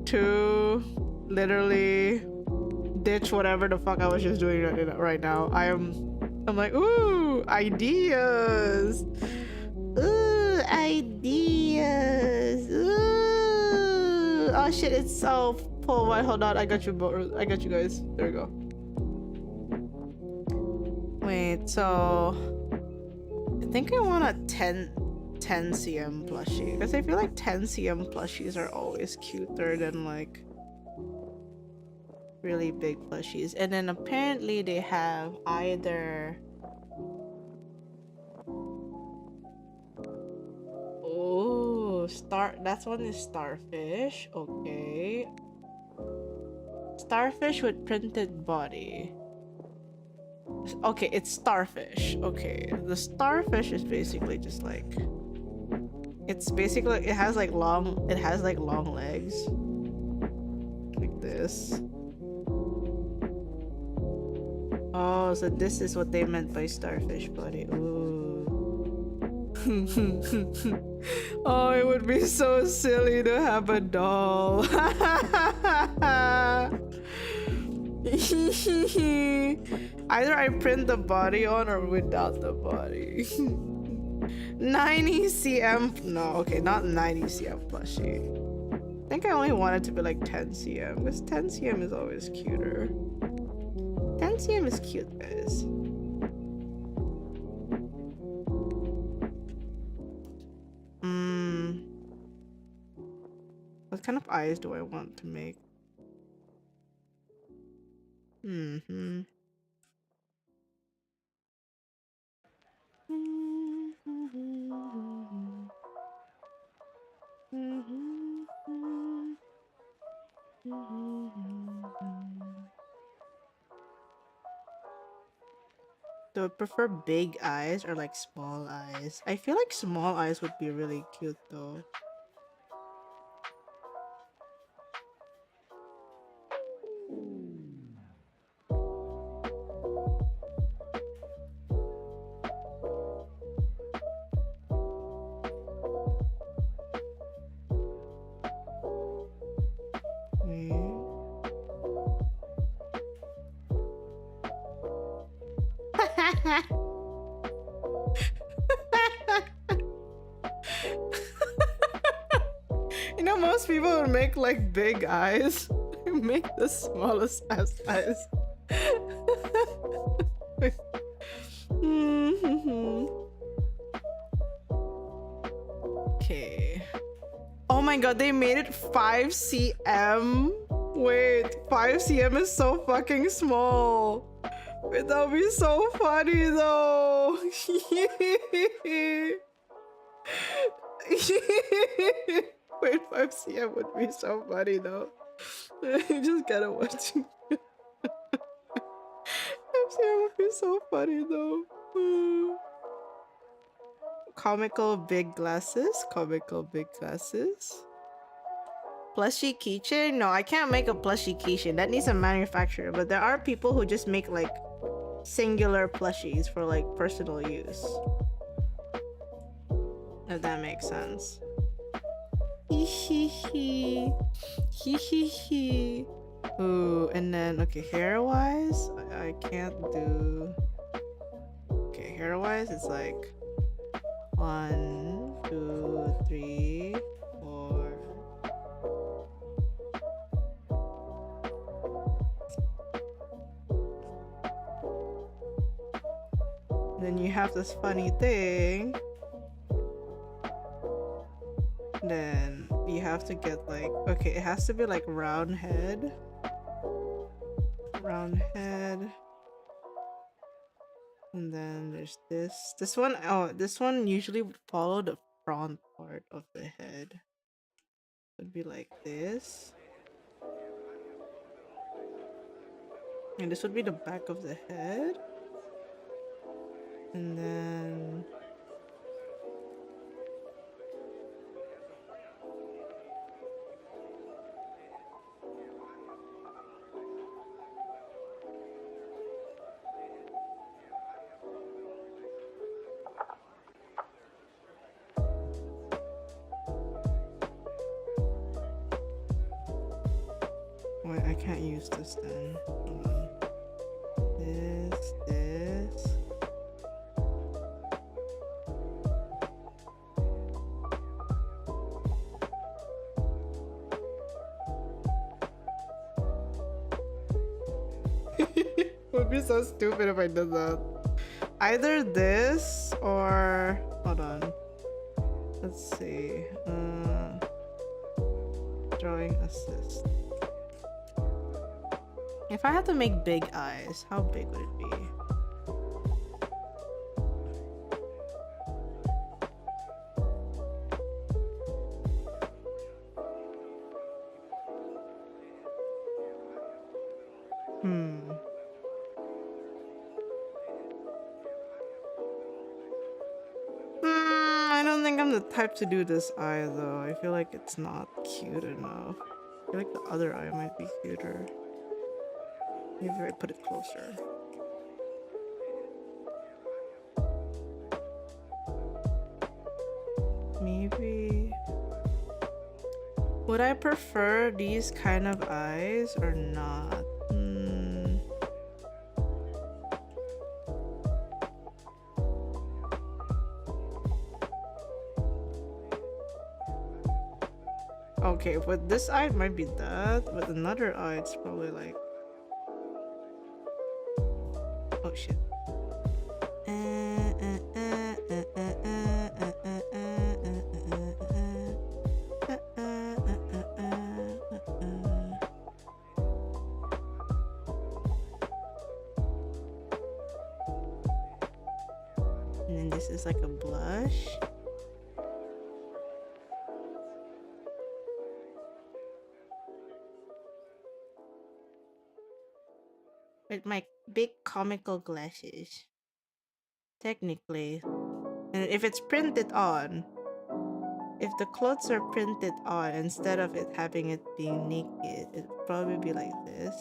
to literally ditch whatever the fuck I was just doing right now. I'm like, ooh, ideas. Ooh, ideas. Ooh. Oh shit, it's so full. Wait, hold on. I got you guys. There we go. Wait, so I think I want a 10 cm plushie because I feel like 10 cm plushies are always cuter than like really big plushies. And then apparently they have either That one is starfish. Okay. Starfish with printed body. Okay, it's starfish. Okay, the starfish is basically just like, it's basically, it has like long legs like this. Oh, so this is what they meant by starfish body. Ooh. Oh, it would be so silly to have a doll. Either I print the body on or without the body. 90 cm. No, okay, not 90 cm plushie. I think I only want it to be like 10 cm because 10 cm is always cuter. 10 cm is cute, guys. What kind of eyes do I want to make? Do I prefer big eyes or like small eyes? I feel like small eyes would be really cute though. You know, most people would make like big eyes. Make the smallest ass eyes. Okay. Oh my god, they made it 5 cm. Wait, 5 cm is so fucking small. Wait, that would be so funny though. Wait, 5 cm would be so funny though. You just gotta watch it. 5 cm would be so funny though. Comical big glasses. Comical big glasses. Plushie keychain? No, I can't make a plushie keychain. That needs a manufacturer. But there are people who just make like singular plushies for like personal use. If that makes sense. Hee hee hee. Hee hee hee. Ooh, and then okay, hair wise, I can't do. Okay, hair wise, it's like 1, 2, 3, 4. Then you have this funny thing. Then you have to get like, okay, it has to be like round head. Round head. And then there's this one. Oh, this one usually would follow the front part of the head. It would be like this. And this would be the back of the head. And then wait, I can't use this then. Hold on. This. It would be so stupid if I did that. Either this or hold on. Let's see. Drawing assist. If I had to make big eyes, how big would it be? type to do this eye though. I feel like it's not cute enough. I feel like the other eye might be cuter. Maybe I put it closer. Maybe. Would I prefer these kind of eyes or not? Okay, with this eye it might be that, with another eye it's probably like... Oh shit. And then this is like a blush. With my big comical glasses. Technically. And if it's printed on, if the clothes are printed on instead of it having it being naked, it'd probably be like this.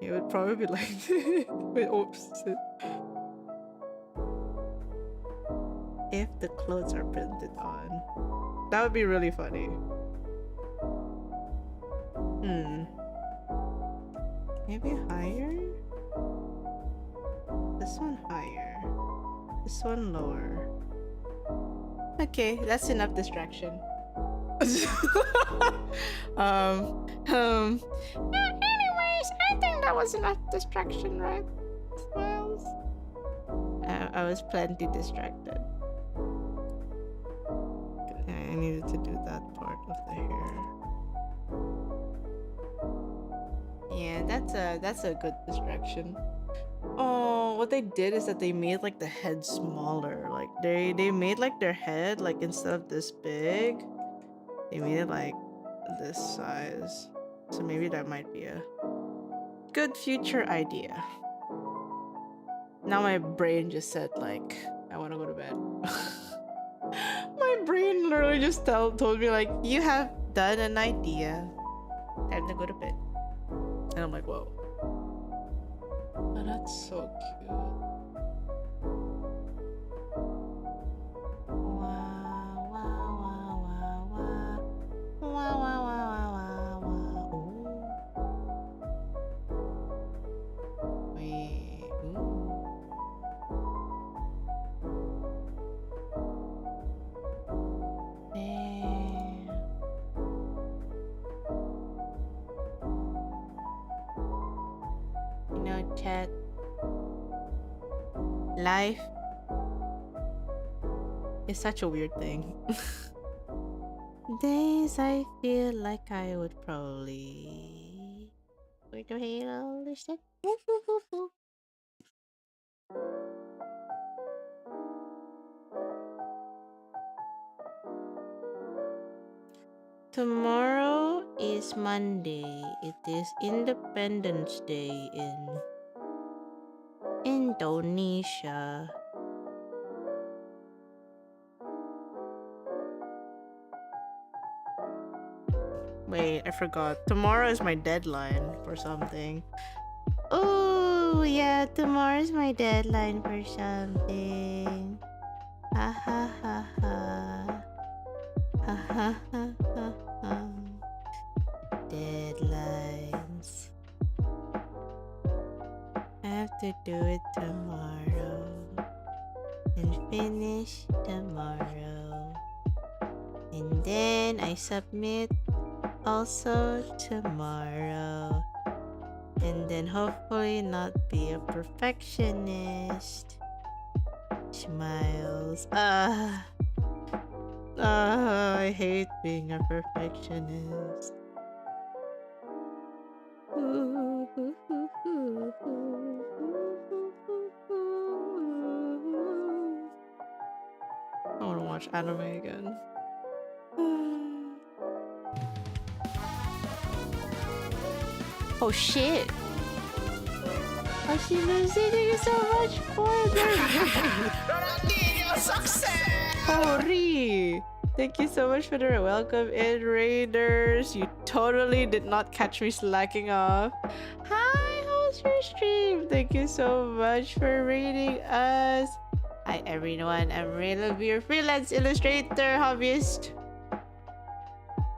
It would probably be like this. Wait, oops. If the clothes are printed on. That would be really funny. Maybe higher? This one higher. This one lower. Okay, that's enough distraction. Anyways, I think that was enough distraction, right? Smiles. I was plenty distracted. I needed to do that part of the hair. Yeah, that's a good distraction. Oh, what they did is that they made like the head smaller. Like they made like their head like instead of this big, they made it like this size. So maybe that might be a good future idea. Now my brain just said like I want to go to bed. My brain literally just told me like you have done an idea. Time to go to bed. And I'm like, whoa. Oh, that's so cute. Wow, wow, wow, wow, wow. Wow, wow, wow, wow, wow. Ooh. Wait. Ooh. Chat. Life is such a weird thing. Days I feel like I would probably where the hell is that? Tomorrow is Monday. It is Independence Day in Indonesia. Wait, I forgot. Tomorrow is my deadline for something. Oh, yeah, tomorrow is my deadline for something. Ha ha ha ha. Ha ha ha ha ha. Deadlines. I have to do it tomorrow and finish tomorrow, and then I submit also tomorrow, and then hopefully not be a perfectionist. Smiles. I hate being a perfectionist. I want to watch anime again. Oh shit. Oshino, thank you so much for the Hori! Thank you so much for the welcome in, Raiders. You totally did not catch me slacking off. Hi, how's your stream? Thank you so much for rating us. Hi everyone, I'm raelaveire, freelance illustrator, hobbyist,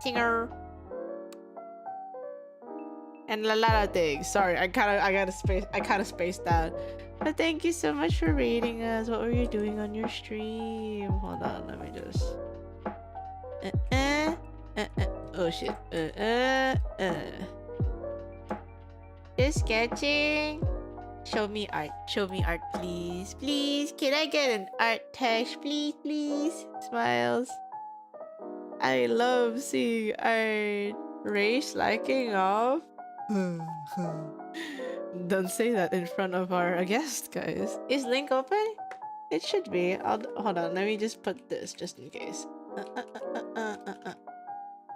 singer, and a lot of things. Sorry, I kind of spaced out. But thank you so much for rating us. What were you doing on your stream? Hold on, let me just. Oh shit. Just sketching. Show me art, please. Please, can I get an art text, please, please? Smiles. I love seeing art. Race liking off. Don't say that in front of our guest, guys. Is link open? It should be. Hold on, let me just put this just in case.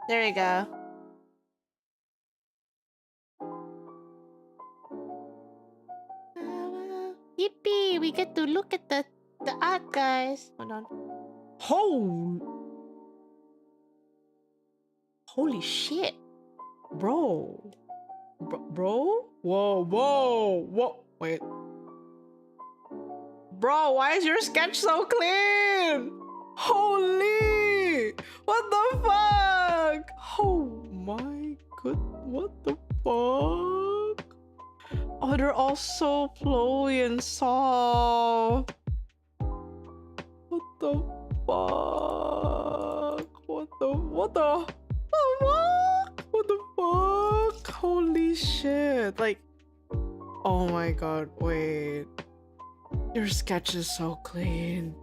There we go. Yippee! We get to look at the art, guys. Hold on. Holy shit, bro. Bro? Whoa. Wait. Bro, why is your sketch so clean? Holy! What the fuck? Oh my god, what the fuck? Oh, they're all so flowy and soft. What the fuck? What the fuck? Holy shit. Like, oh my god, wait. Your sketch is so clean.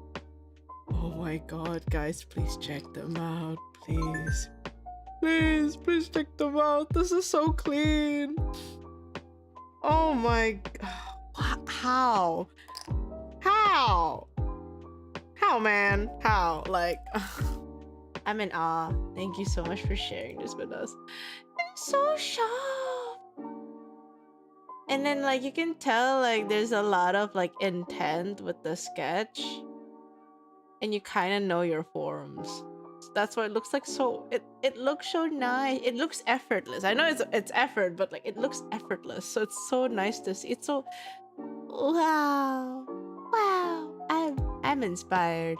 Oh my god, guys, please check them out. Please check them out. This is so clean. Oh my god. How, man? How? Like, I'm in awe. Thank you so much for sharing this with us. It's so sharp. And then, like, you can tell, like, there's a lot of, like, intent with the sketch. And you kind of know your forms. That's why it looks like so... It looks so nice. It looks effortless. I know it's effort, but, like, it looks effortless. So it's so nice to see. It's so... Wow. I'm inspired.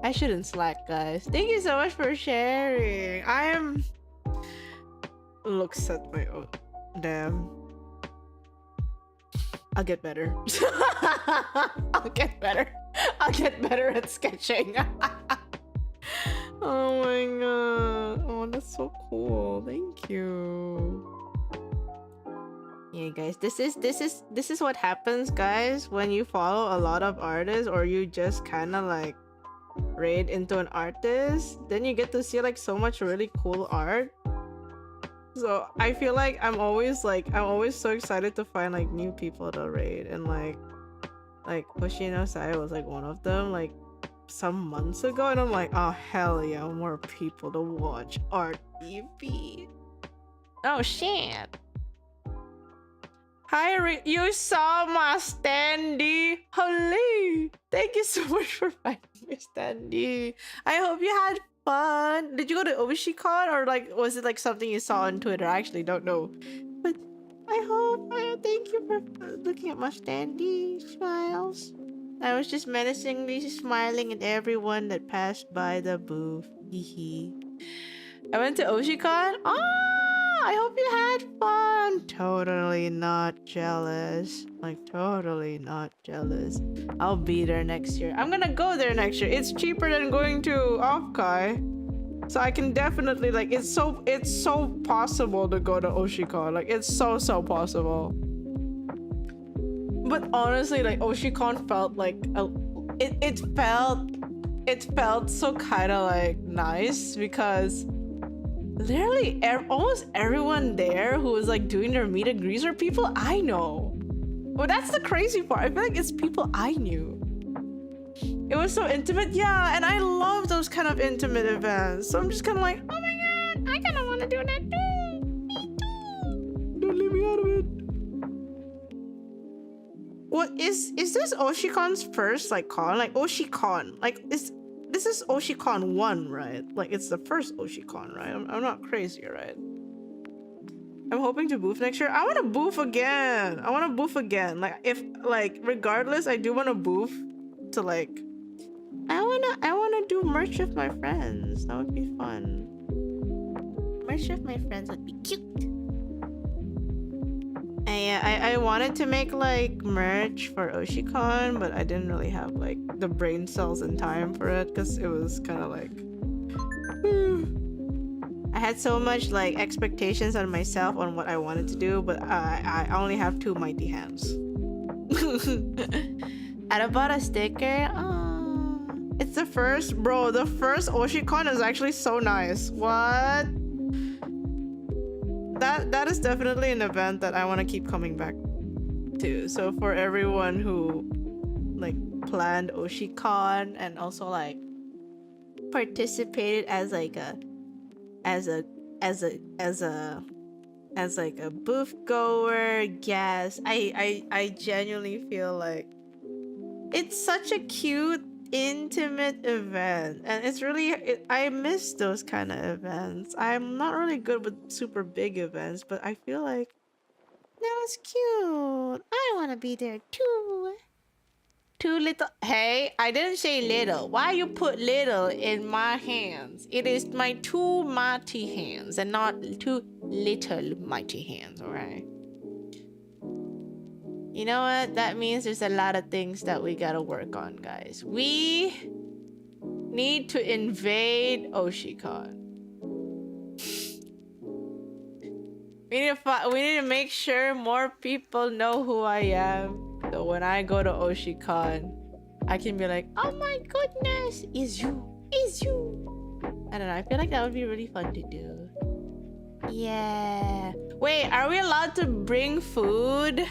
I shouldn't slack, guys. Thank you so much for sharing. I am... Looks at my own... Damn. I'll get better. I'll get better at sketching. Oh my god. Oh, that's so cool. Thank you. Yeah, guys, this is what happens, guys, when you follow a lot of artists or you just kind of like raid into an artist. Then you get to see like so much really cool art. So I feel like I'm always so excited to find like new people to raid, and like Hoshino Sai was like one of them like some months ago, and I'm like, oh hell yeah, more people to watch art EP. Oh shit. Hi, you saw my standee. Holy, thank you so much for finding your standee. I hope you had fun. Did you go to Oshicon, or like was it like something you saw on Twitter? I actually don't know, but thank you for looking at my standee. Smiles. I was just menacingly smiling at everyone that passed by the booth. Hehe. I went to Oshicon. I hope you had fun. Totally not jealous. Like, totally not jealous. I'll be there next year. I'm gonna go there next year. It's cheaper than going to Offkai. So I can definitely, like, it's so possible to go to Oshicon. Like, it's so possible. But honestly, like, Oshicon felt like it felt so kind of like nice, because literally almost everyone there who was like doing their meet and greets are people I know. Well, that's the crazy part. I feel like it's people I knew. It was so intimate, yeah, and I love those kind of intimate events. So I'm just kind of like, oh my god, I kind of want to do that too. Me too. Don't leave me out of it. What is this Oshicon's first like con? Like Oshicon. Like this is Oshicon 1, right? Like it's the first Oshicon, right? I'm not crazy, right? I'm hoping to boof next year. I want to boof again. Like if like regardless, I do want to boof to like I wanna do merch with my friends. That would be fun. Merch with my friends would be cute. I wanted to make like merch for Oshicon, but I didn't really have like the brain cells in time for it because it was kind of like I had so much like expectations on myself on what I wanted to do, but I only have 2 mighty hands. I bought a sticker. It's the first, bro. The first Oshicon is actually so nice. What? That is definitely an event that I want to keep coming back to. So for everyone who like planned Oshicon and also like participated as like a booth goer, guest, I genuinely feel like it's such a cute, intimate event, and it's really I miss those kind of events. I'm not really good with super big events, but I feel like That was cute. I want to be there too. too little. Hey, I didn't say little. Why you put little in my hands? It is my 2 mighty hands and not 2 little mighty hands, alright? You know what? That means there's a lot of things that we gotta work on, guys. We need to invade Oshicon. We need to make sure more people know who I am. So when I go to Oshicon, I can be like, oh my goodness, it's you. I don't know. I feel like that would be really fun to do. Yeah. Wait, are we allowed to bring food?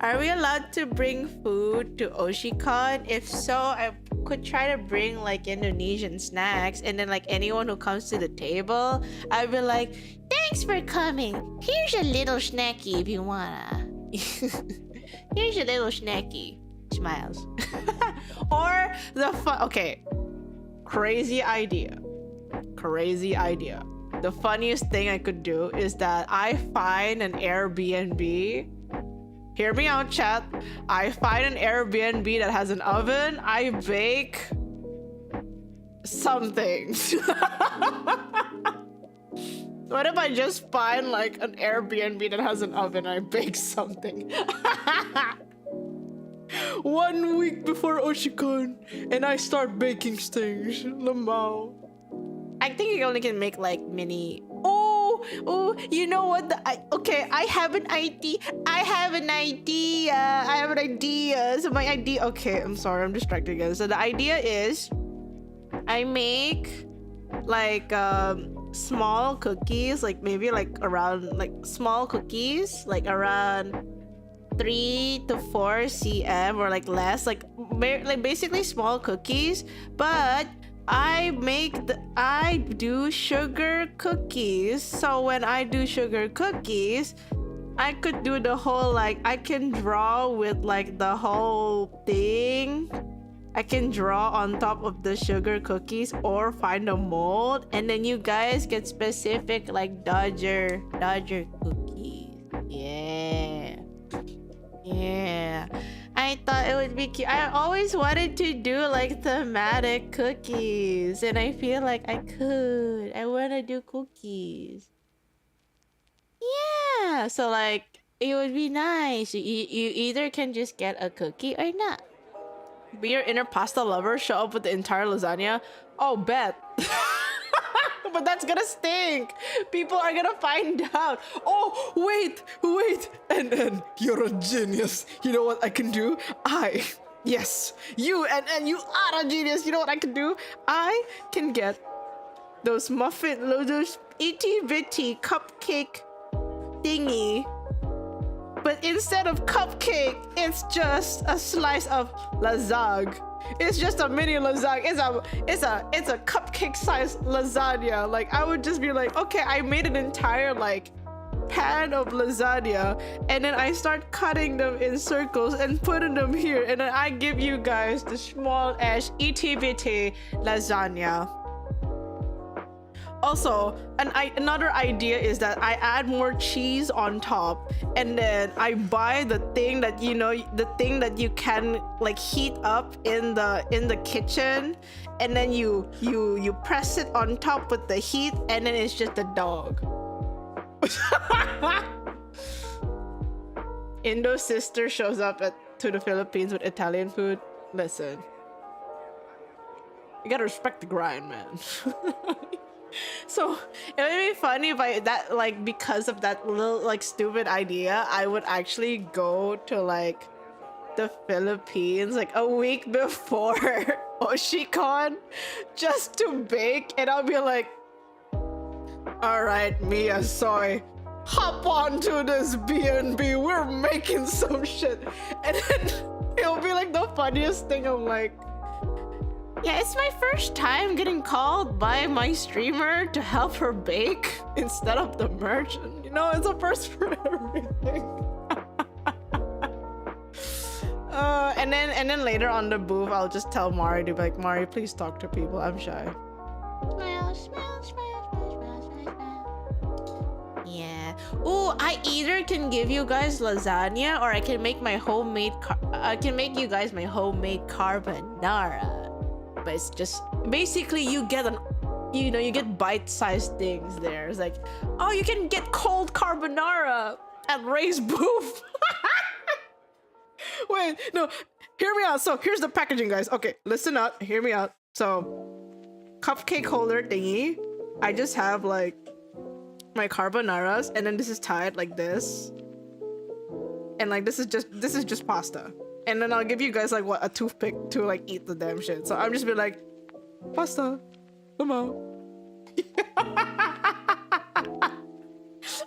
Are we allowed to bring food to Oshicon? If so, I could try to bring like Indonesian snacks, and then like anyone who comes to the table, I'd be like, Thanks for coming. Here's a little snacky if you wanna. here's your little snacky. Smiles. Or the okay. Crazy idea. The funniest thing I could do is that I find an Airbnb. Hear me out, chat. I find an Airbnb that has an oven. I bake something. What if I just find like an Airbnb that has an oven and I bake something? 1 week before Oshicon, and I start baking things. Lamau. I think you only can make like mini. Oh, you know what? Okay, I have an idea. So my idea. Okay, I'm sorry, I'm distracted again. So the idea is, I make like small cookies, like maybe like around like small cookies, like around 3 to 4 cm or like less, like basically small cookies, but I do sugar cookies. So when I do sugar cookies, I could do the whole like I can draw with like the whole thing. I can draw on top of the sugar cookies or find a mold, and then you guys get specific like Dodger cookies. Yeah. I thought it would be cute. I always wanted to do like thematic cookies, and I feel like I could. I want to do cookies. Yeah. So like it would be nice. You either can just get a cookie or not. Be your inner pasta lover, show up with the entire lasagna. Oh, bet. But that's gonna stink. People are gonna find out. Oh, wait. And you're a genius. You know what I can do? Yes, you and you are a genius. You know what I can do? I can get those those itty bitty cupcake thingy. But instead of cupcake, it's just a slice of lasagna. It's just a mini lasagna. It's a cupcake sized lasagna. Like I would just be like, okay, I made an entire like pan of lasagna, and then I start cutting them in circles and putting them here, and then I give you guys the small-ass itty-bitty lasagna. Also, another idea is that I add more cheese on top, and then I buy the thing that you can like heat up in the kitchen, and then you press it on top with the heat, and then it's just a dog. Indo's sister shows up to the Philippines with Italian food. Listen, you gotta respect the grind, man. So it would be funny if because of that little like stupid idea, I would actually go to like the Philippines like a week before oshicon just to bake, and I'll be like, all right, Mia Soy, hop onto this B&B, we're making some shit. And then it'll be like the funniest thing. I'm like, yeah, it's my first time getting called by my streamer to help her bake instead of the merchant. You know, it's a first for everything. And then later on the booth, I'll just tell Mari to be like, Mari, please talk to people. I'm shy. Smile, smile, smile, smile, smile, smile. Yeah. Oh, I either can give you guys lasagna, or I can make my homemade. I can make you guys my homemade carbonara. But it's just basically you get you get bite-sized things there. It's like, oh, you can get cold carbonara at Ray's booth. Wait, no, hear me out. So here's the packaging, guys. Okay, listen up, hear me out. So cupcake holder thingy, I just have like my carbonaras, and then this is tied like this, and like this is just pasta. And then I'll give you guys like a toothpick to like eat the damn shit. So I'm just be like, pasta, come on.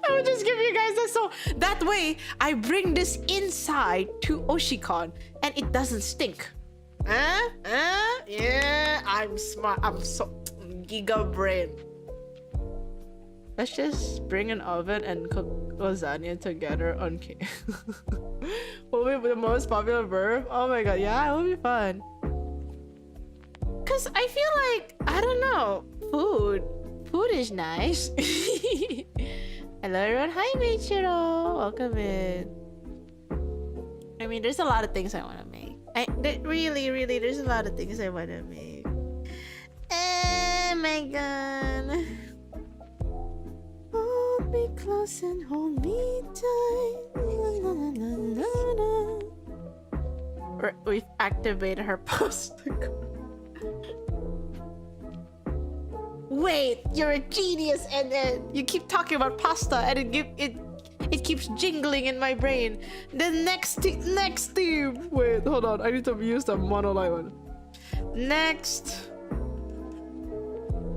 I would just give you guys this, so that way I bring this inside to oshicon and it doesn't stink. Yeah, I'm smart. I'm so giga brain. Let's just bring an oven and cook lasagna together on cake. What will be the most popular verb? Oh my god, yeah, it will be fun. Cause I feel like, I don't know, food is nice. Hello everyone, hi Michiro, welcome in. I mean, there's a lot of things I want to make. Really, there's a lot of things I want to make. Oh my god. Hold me close and hold me tight. We've activated her pasta. Wait, you're a genius, and then you keep talking about pasta, and it keeps jingling in my brain. The next theme. Wait, hold on. I need to use the monoline one. Next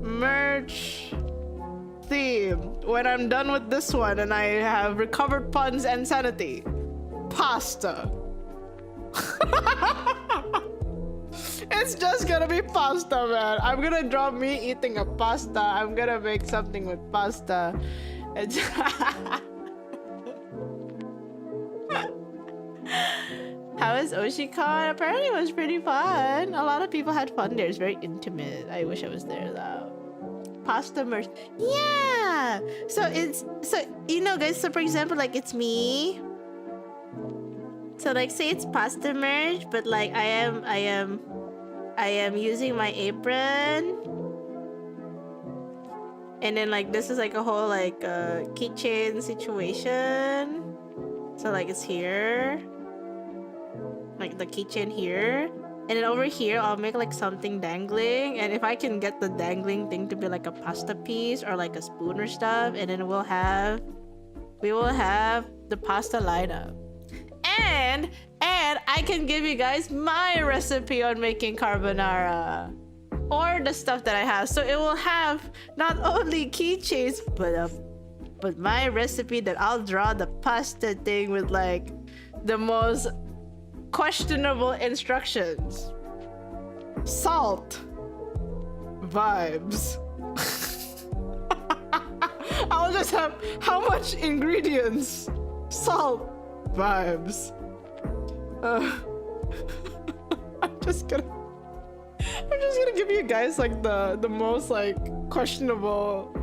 merch theme. When I'm done with this one and I have recovered puns and sanity, pasta. It's just gonna be pasta, man. I'm gonna draw me eating a pasta. I'm gonna make something with pasta. How was oshicon? Apparently it was pretty fun. A lot of people had fun there. It's very intimate. I wish I was there though. Pasta merch. Yeah. So you know, guys, so for example, like it's me. So like say it's pasta merch, but like I am using my apron. And then like this is like a whole like keychain situation. So like it's here. Like the keychain here. And then over here, I'll make like something dangling. And if I can get the dangling thing to be like a pasta piece or like a spoon or stuff, and then we will have the pasta lineup. And I can give you guys my recipe on making carbonara. Or the stuff that I have. So it will have not only keychains, but my recipe that I'll draw the pasta thing with like the most questionable instructions. Salt. Vibes. I'll just just have how much ingredients? Salt vibes. I'm just gonna give you guys like the most like questionable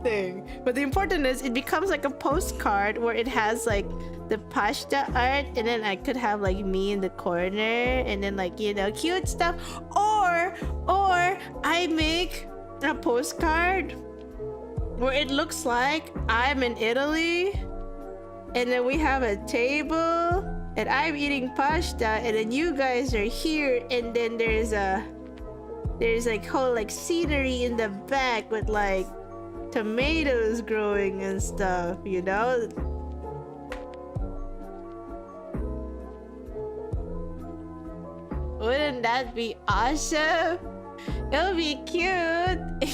thing. But the important is it becomes like a postcard where it has like the pasta art, and then I could have like me in the corner, and then like, you know, cute stuff. Or I make a postcard where it looks like I'm in Italy, and then we have a table and I'm eating pasta, and then you guys are here, and then there's like whole like scenery in the back with like tomatoes growing and stuff, you know? Wouldn't that be awesome? It'll be cute. I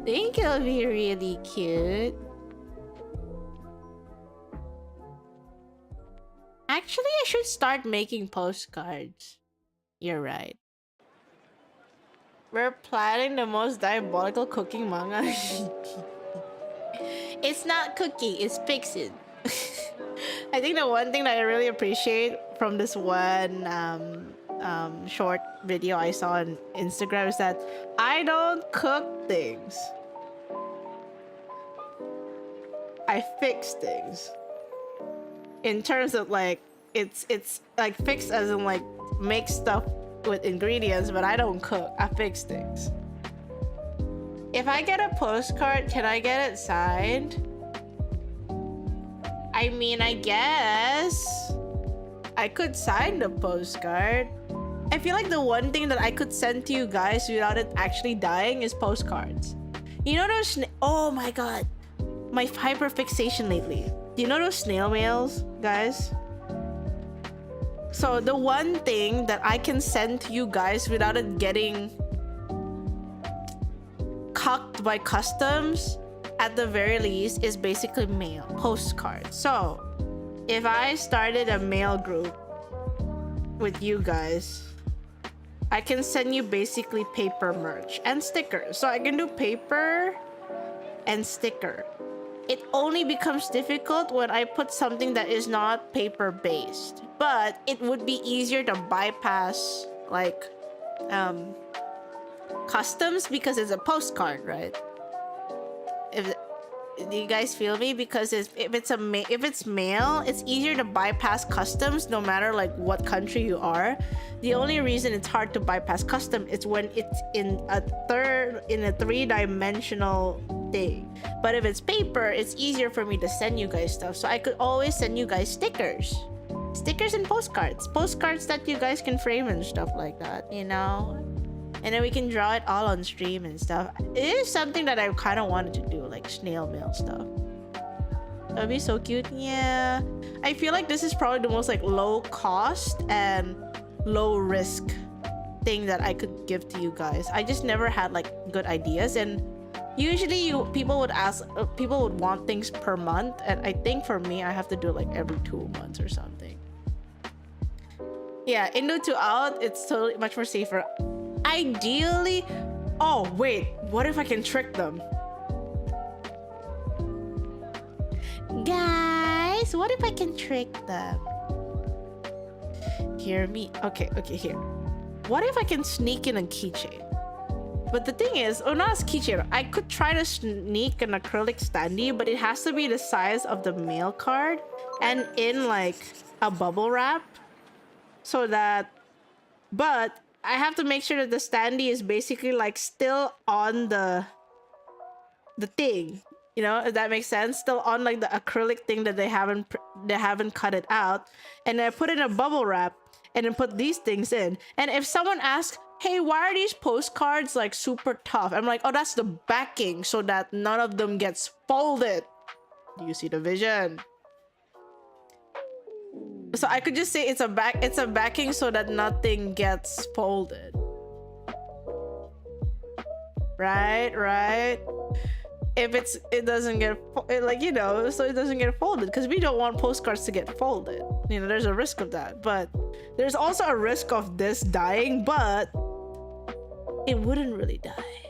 think it'll be really cute. Actually, I should start making postcards. You're right. We're planning the most diabolical cooking manga. It's not cooking, it's fiction. I think the one thing that I really appreciate from this one short video I saw on Instagram is that I don't cook things. I fix things. In terms of like, it's like fix as in like make stuff with ingredients, but I don't cook. I fix things. If I get a postcard, can I get it signed? I mean, I guess I could sign the postcard. I feel like the one thing that I could send to you guys without it actually dying is postcards. You know those oh my god, my hyperfixation lately. Do you know those snail mails, guys? So the one thing that I can send to you guys without it getting cucked by customs, at the very least, is basically mail, postcards. So if I started a mail group with you guys, I can send you basically paper merch and stickers. So I can do paper and sticker. It only becomes difficult when I put something that is not paper based, but it would be easier to bypass like customs because it's a postcard, right? Do you guys feel me? Because if it's mail, it's easier to bypass customs no matter like what country you are. The only reason it's hard to bypass custom is when it's in a three-dimensional thing. But if it's paper, it's easier for me to send you guys stuff. So I could always send you guys stickers and postcards that you guys can frame and stuff like that, you know? And then we can draw it all on stream and stuff. It is something that I kind of wanted to do, like snail mail stuff. That'd be so cute. Yeah, I feel like this is probably the most like low cost and low risk thing that I could give to you guys. I just never had like good ideas, and usually people would want things per month, and I think for me I have to do it like every 2 months or something. Yeah, Indo to out, it's totally much more safer. Ideally, oh wait, what if I can trick them? Guys, what if I can trick them? Hear me? Okay, here. What if I can sneak in a keychain? But the thing is, oh, not a keychain. I could try to sneak an acrylic standee, but it has to be the size of the mail card and in like a bubble wrap, so that. But I have to make sure that the standee is basically like still on the thing, you know, if that makes sense, still on like the acrylic thing that they haven't cut it out, and I put in a bubble wrap and then put these things in. And if someone asks, hey, why are these postcards like super tough? I'm like, oh, that's the backing so that none of them gets folded. Do you see the vision? So I could just say it's a backing so that nothing gets folded. Right. If it doesn't get like, you know, so it doesn't get folded, because we don't want postcards to get folded. You know, there's a risk of that, but there's also a risk of this dying, but it wouldn't really die.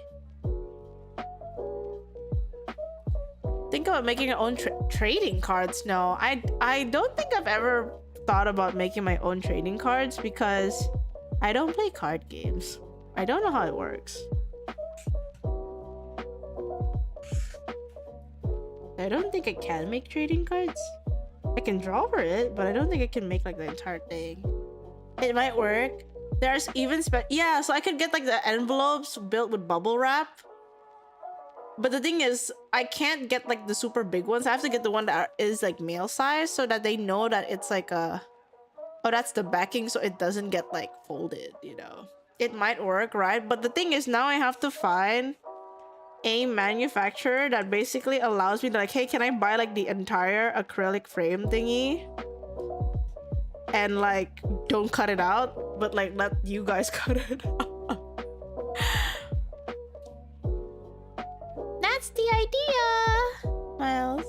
Think about making your own trading cards. No, I don't think I've ever thought about making my own trading cards because I don't play card games. I don't know how it works. I don't think I can make trading cards. I can draw for it, but I don't think I can make like the entire thing. It might work. There's even yeah, so I could get like the envelopes built with bubble wrap. But the thing is, I can't get like the super big ones. I have to get the one that is like mail size so that they know that it's like a... Oh, that's the backing so it doesn't get like folded, you know. It might work, right? But the thing is, now I have to find a manufacturer that basically allows me to like, hey, can I buy like the entire acrylic frame thingy? And like, don't cut it out, but like let you guys cut it out. That's the idea, Miles.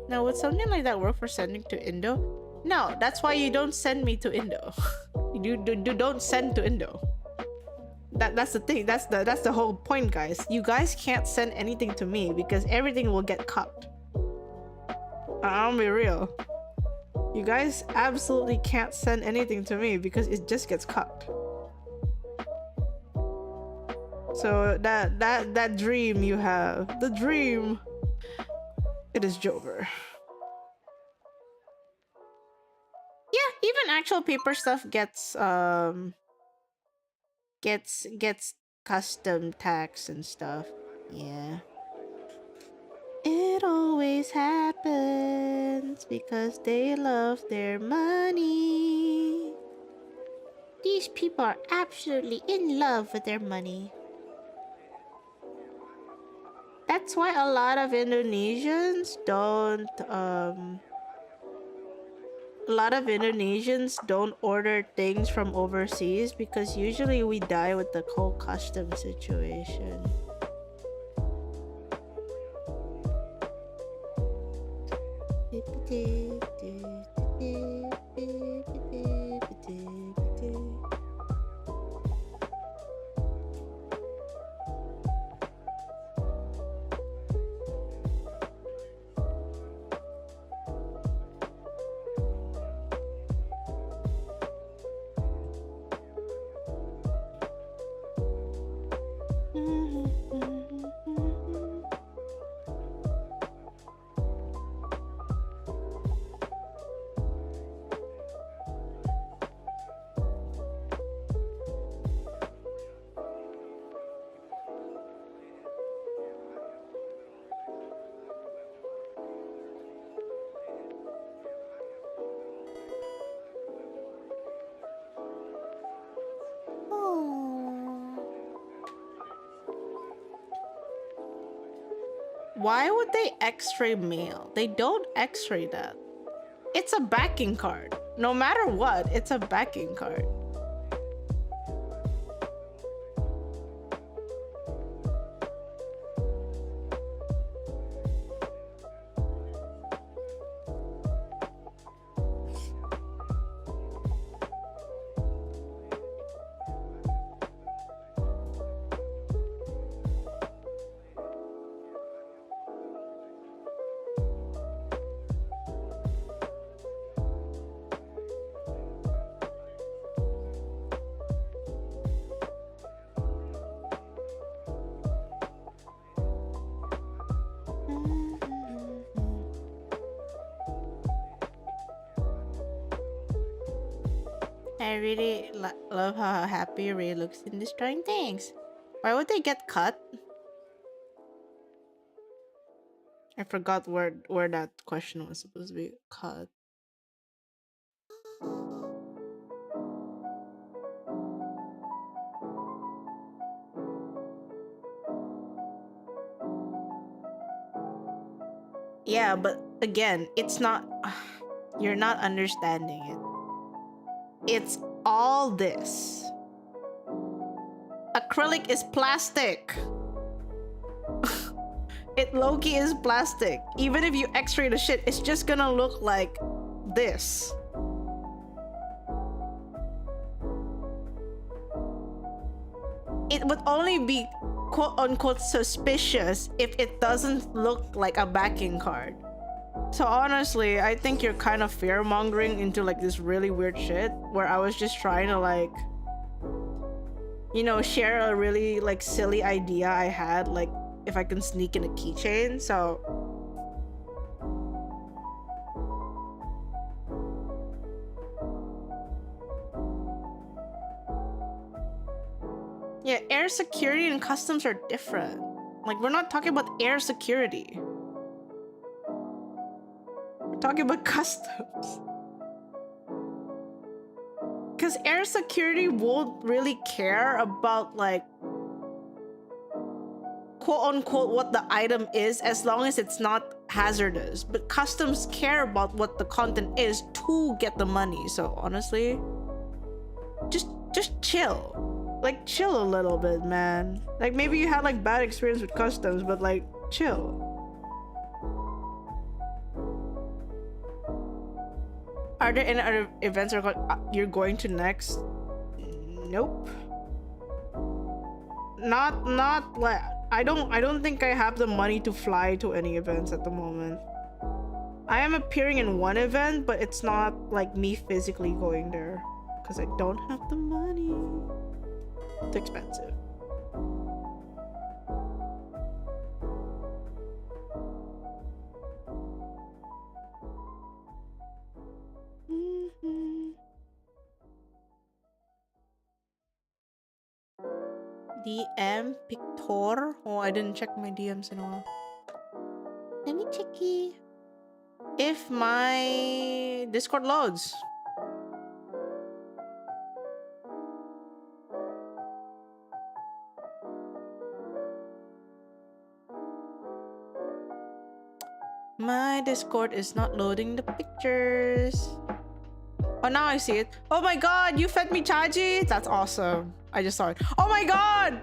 Now, would something like that work for sending to Indo? No, that's why you don't send me to Indo. You don't send to Indo. That's the thing. That's the whole point, guys. You guys can't send anything to me because everything will get cut. I'll be real. You guys absolutely can't send anything to me because it just gets cut. So that dream you have, the dream, it is Jover. Yeah, even actual paper stuff gets custom tax and stuff. Yeah. It always happens because they love their money. These people are absolutely in love with their money. That's why a lot of Indonesians don't order things from overseas because usually we die with the whole custom situation. Why would they X-ray mail? They don't X-ray that. It's a backing card. No matter what, it's a backing card. I really love how happy Ray looks in this drawing. Thanks. Why would they get cut? I forgot where that question was supposed to be cut. Yeah, but again, it's not... You're not understanding it. It's all this. Acrylic is plastic. It low-key is plastic. Even if you X-ray the shit, it's just gonna look like this. It it would only be quote unquote suspicious if it doesn't look like a backing card. So honestly, I think you're kind of fear mongering into like this really weird shit where I was just trying to like, you know, share a really like silly idea I had, like if I can sneak in a keychain. So yeah, air security and customs are different. Like, we're not talking about air security. We're talking about customs. Because air security won't really care about, like, quote-unquote what the item is as long as it's not hazardous. But customs care about what the content is to get the money. So, honestly, just chill. Like, chill a little bit, man. Like, maybe you had like bad experience with customs, but like, chill. Are there any other events you're going to next? Nope. Not like I don't think I have the money to fly to any events at the moment. I am appearing in one event, but it's not like me physically going there because I don't have the money. It's expensive. DM Pictor. Oh, I didn't check my DMs in a while. Let me check it. If my Discord loads. My Discord is not loading the pictures. Oh, now I see it. Oh my god, you fed me Chaji? That's awesome. I just saw it. Oh my god!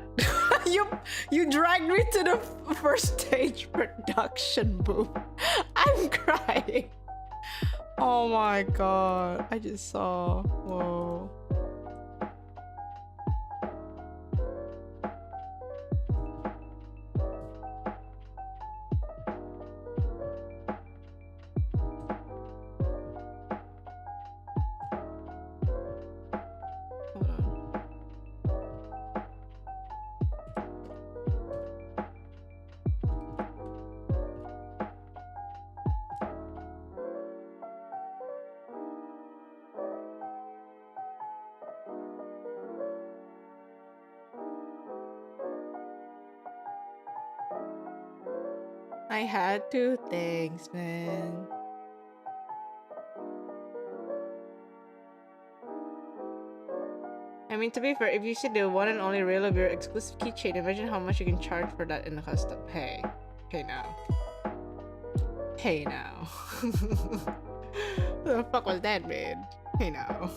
you dragged me to the first stage production booth. I'm crying. Oh my god. I just saw. Whoa. I had to. Thanks, man. I mean, to be fair, if you see the one and only raelaveire exclusive keychain, imagine how much you can charge for that in the custom. Hey now. Hey now. What the fuck was that, man? Hey now.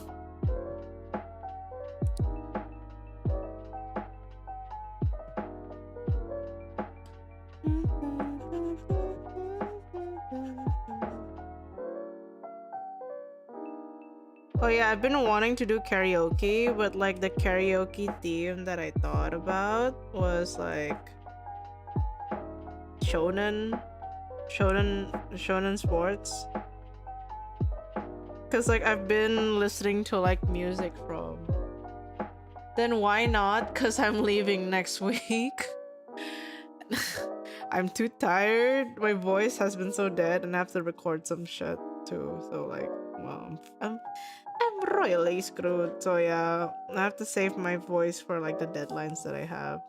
Oh yeah, I've been wanting to do karaoke, but like the karaoke theme that I thought about was like shonen sports. Cause like I've been listening to like music from. Then why not? Cause I'm leaving next week. I'm too tired. My voice has been so dead, and I have to record some shit too. So like, well, I'm royally screwed. So yeah, I have to save my voice for like the deadlines that I have.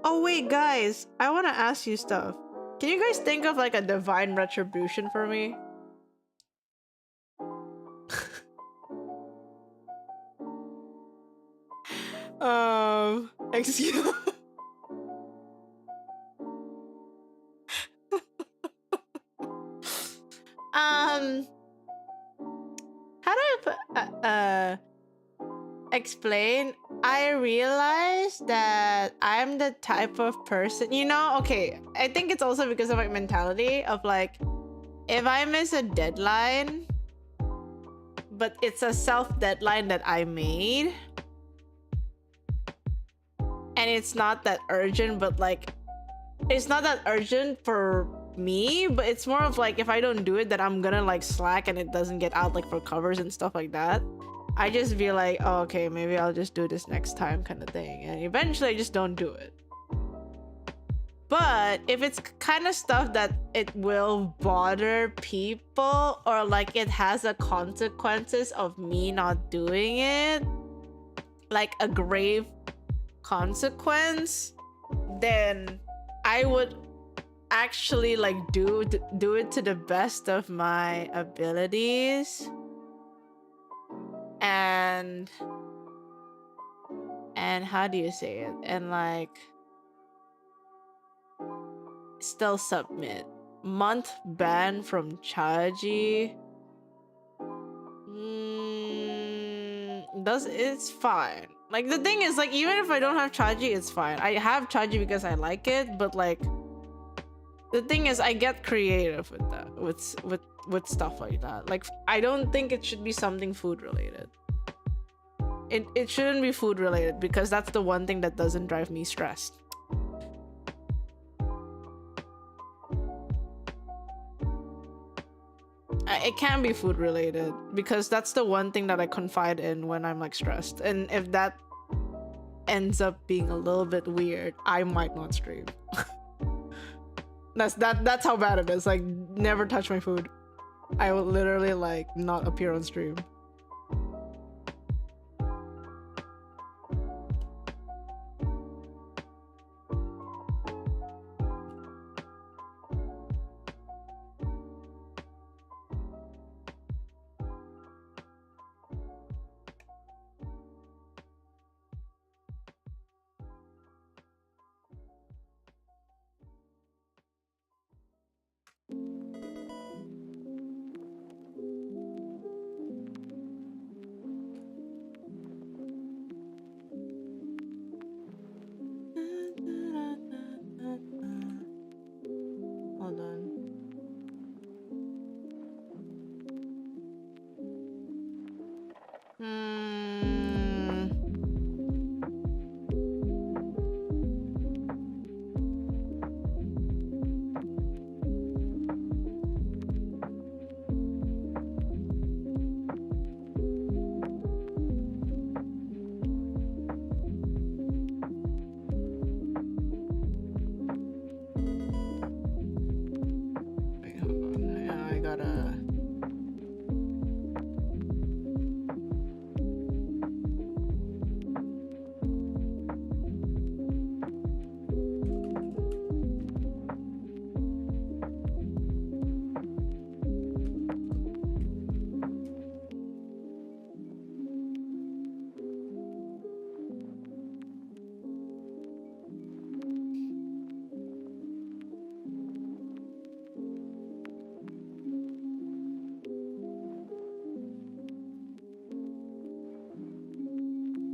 Oh wait, guys, I want to ask you stuff. Can you guys think of like a divine retribution for me? Excuse. How do I explain? I realized that I'm the type of person, you know, okay, I think it's also because of my mentality of like, if I miss a deadline, but it's a self deadline that I made, and it's not that urgent, but like it's not that urgent for me, but it's more of like if I don't do it, then I'm gonna like slack and it doesn't get out like for covers and stuff like that. I just be like, oh, okay, maybe I'll just do this next time kind of thing, and eventually I just don't do it. But if it's kind of stuff that it will bother people, or like it has the consequences of me not doing it, like a grave consequence, then I would actually like do it to the best of my abilities, and how do you say it, and like still submit. Month ban from Chaji. It's fine. Like the thing is, like, even if I don't have Chaji, it's fine. I have Chaji because I like it, but like the thing is, I get creative with that, with stuff like that. Like I don't think it should be something food related. It shouldn't be food related, because that's the one thing that doesn't drive me stressed. It can be food related, because that's the one thing that I confide in when I'm like stressed, and if that ends up being a little bit weird, I might not stream. That's how bad it is. Like, never touch my food. I will literally like not appear on stream. Hold on. Wait, hold on. Yeah, I gotta.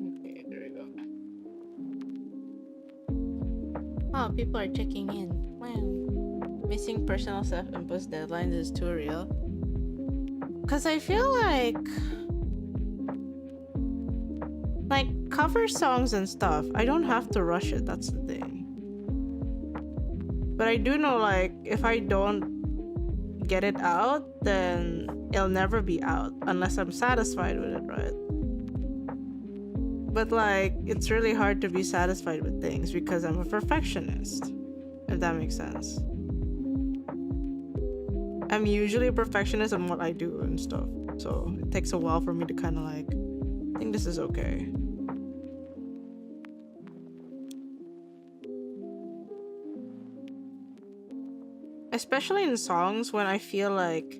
Okay, there we go. Oh, people are checking in. Wow. Missing personal self-imposed deadlines is too real. Cause I feel like cover songs and stuff, I don't have to rush it, that's the thing. But I do know, like, if I don't get it out, then it'll never be out unless I'm satisfied with it, right? But like, it's really hard to be satisfied with things because I'm a perfectionist, if that makes sense. I'm usually a perfectionist in what I do and stuff, so it takes a while for me to kind of like think this is okay. Especially in songs when I feel like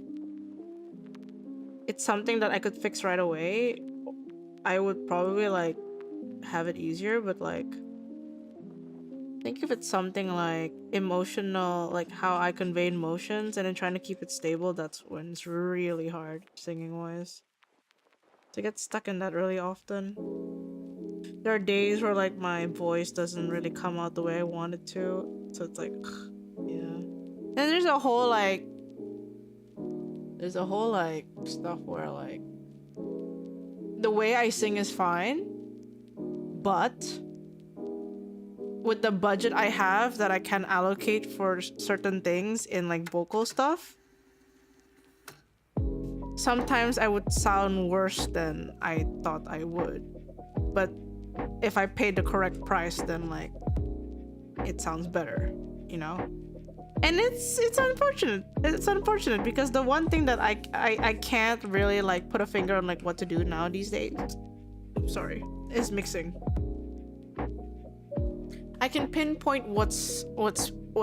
it's something that I could fix right away, I would probably like have it easier. But like, I think if it's something like emotional, like how I convey emotions and then trying to keep it stable, that's when it's really hard singing wise. To get stuck in that really often. There are days where like my voice doesn't really come out the way I want it to, so it's like, yeah. And there's a whole like stuff where like the way I sing is fine, but with the budget I have that I can allocate for certain things in like vocal stuff, sometimes I would sound worse than I thought I would. But if I paid the correct price, then like it sounds better, you know? And it's unfortunate. It's unfortunate because the one thing that I can't really like put a finger on like what to do now these days, sorry, is mixing. I can pinpoint what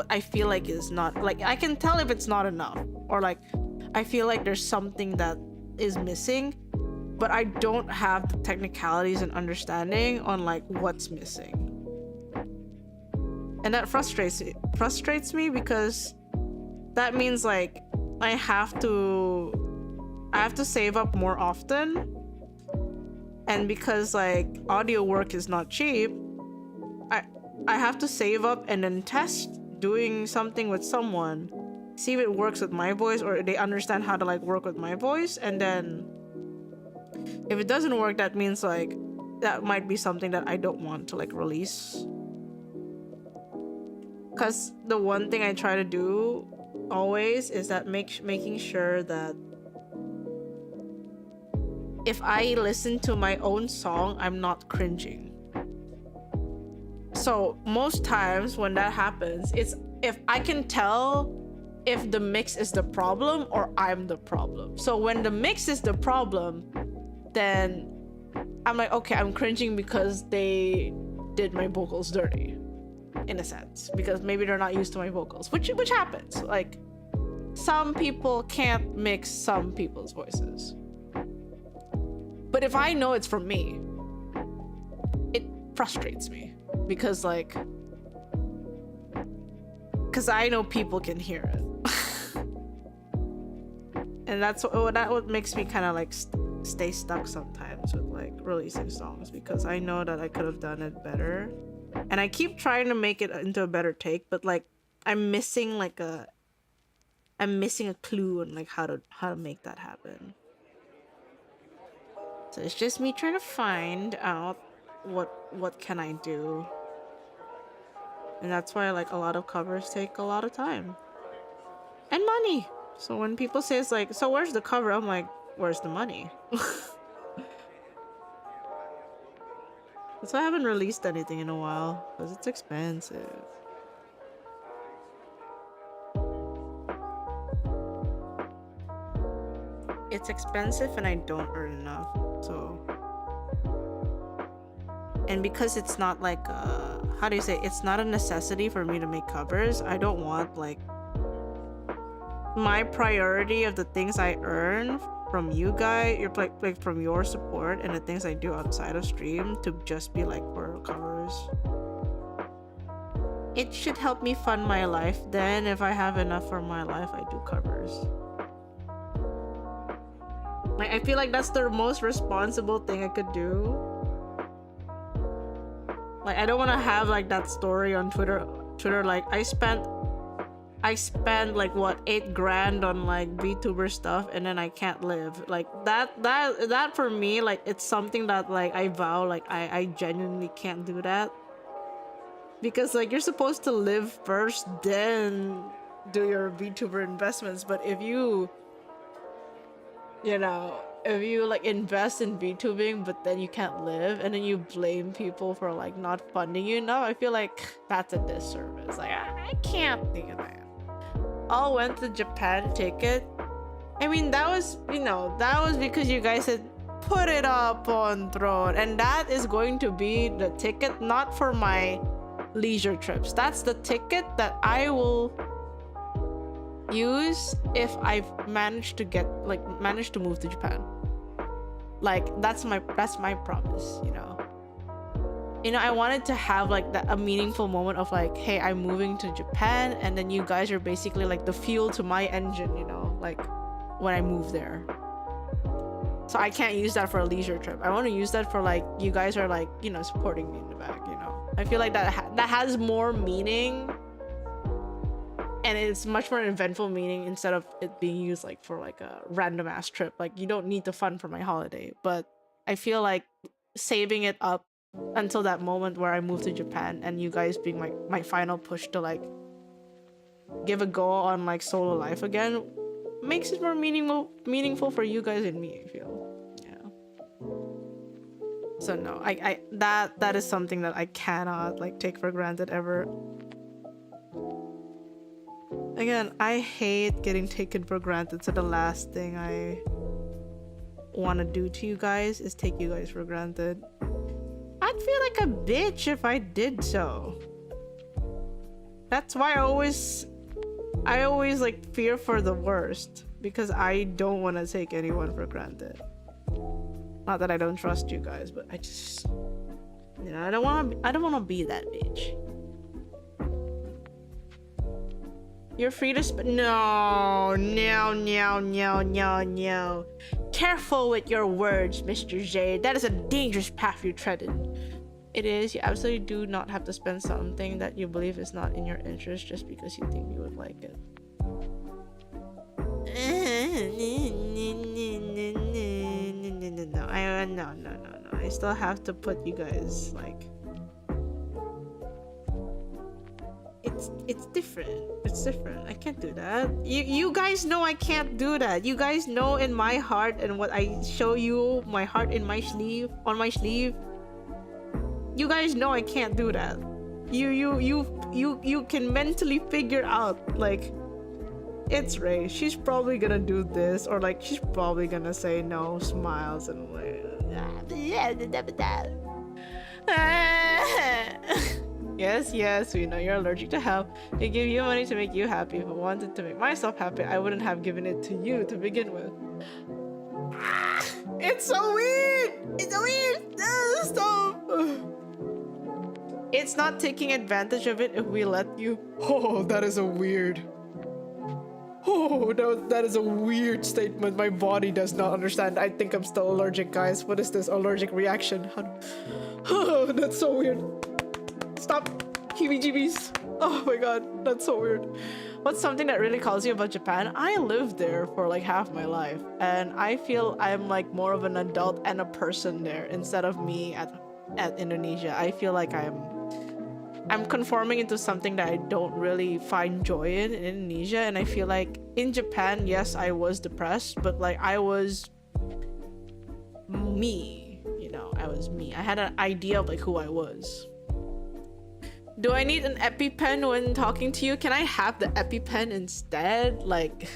I feel like is not, like I can tell if it's not enough, or like I feel like there's something that is missing, but I don't have the technicalities and understanding on like what's missing. And that frustrates me because that means like I have to save up more often, and because like audio work is not cheap, I have to save up and then test doing something with someone, see if it works with my voice or they understand how to like work with my voice, and then if it doesn't work, that means like that might be something that I don't want to like release. Because the one thing I try to do always is that making sure that if I listen to my own song, I'm not cringing. So most times when that happens, it's if I can tell if the mix is the problem or I'm the problem. So when the mix is the problem, then I'm like, okay, I'm cringing because they did my vocals dirty, in a sense, because maybe they're not used to my vocals, which happens. Like some people can't mix some people's voices. But if I know it's from me, it frustrates me because I know people can hear it. And that's what makes me kind of like stay stuck sometimes with like releasing songs, because I know that I could have done it better. And I keep trying to make it into a better take, but like I'm missing a clue on like how to make that happen. So it's just me trying to find out what can I do. And that's why like a lot of covers take a lot of time and money. So when people say it's like, so where's the cover? I'm like, where's the money? So I haven't released anything in a while because it's expensive. It's expensive and I don't earn enough. So, and because it's not like how do you say, it's not a necessity for me to make covers. I don't want like my priority of the things I earn from you guys, like from your support and the things I do outside of stream to just be like for covers. It should help me fund my life. Then if I have enough for my life, I do covers. Like I feel like that's the most responsible thing I could do. Like I don't want to have like that story on Twitter like I spent like what, 8 grand on like Vtuber stuff and then I can't live. Like that for me, like it's something that like I vow like I genuinely can't do that, because like you're supposed to live first, then do your Vtuber investments. But if you like invest in VTubing but then you can't live and then you blame people for like not funding you enough, I feel like that's a disservice. Like I can't think of that. All went to Japan ticket. I mean, that was because you guys said put it up on Throne, and that is going to be the ticket, not for my leisure trips. That's the ticket that I will use if I've managed to move to Japan. Like that's my promise, I wanted to have like a meaningful moment of like, hey, I'm moving to Japan, and then you guys are basically like the fuel to my engine, like when I move there. So I can't use that for a leisure trip. I want to use that for like, you guys are like, supporting me in the back, I feel like that has more meaning, and it's much more eventful meaning instead of it being used like for like a random ass trip. Like you don't need to fund for my holiday, but I feel like saving it up until that moment where I moved to Japan, and you guys being my final push to like give a go on like solo life again makes it more meaningful for you guys and me, I feel. Yeah. So no, I that is something that I cannot like take for granted ever. Again, I hate getting taken for granted, so the last thing I want to do to you guys is take you guys for granted. I'd feel like a bitch if I did so. That's why I always like fear for the worst, because I don't want to take anyone for granted. Not that I don't trust you guys, but I just, you know, I don't want to be that bitch. You're free to no. Careful with your words, Mr. J. That is a dangerous path you're treading. It is. You absolutely do not have to spend something that you believe is not in your interest just because you think you would like it. No. I still have to put you guys like. It's different. It's different. I can't do that. You guys know I can't do that. You guys know in my heart and what I show you, my heart in my sleeve, on my sleeve. You guys know I can't do that. You can mentally figure out like it's Ray. She's probably gonna do this, or like she's probably gonna say no, smiles and like Yes, we know you're allergic to help. I give you money to make you happy. If I wanted to make myself happy, I wouldn't have given it to you to begin with. It's so weird! It's so weird! Stop! It's not taking advantage of it if we let you. Oh, that is a weird. Oh, that is a weird statement. My body does not understand. I think I'm still allergic, guys. What is this allergic reaction? Oh, that's so weird. Stop. Heebie-jeebies. Oh my god, that's so weird. What's something that really calls you about Japan? I lived there for like half my life, and I feel I'm like more of an adult and a person there instead of me at Indonesia. I feel like I'm conforming into something that I don't really find joy in Indonesia, and I feel like in Japan, yes, I was depressed, but like I was me, you know, I was me. I had an idea of like who I was. Do I need an EpiPen when talking to you? Can I have the EpiPen instead? Like,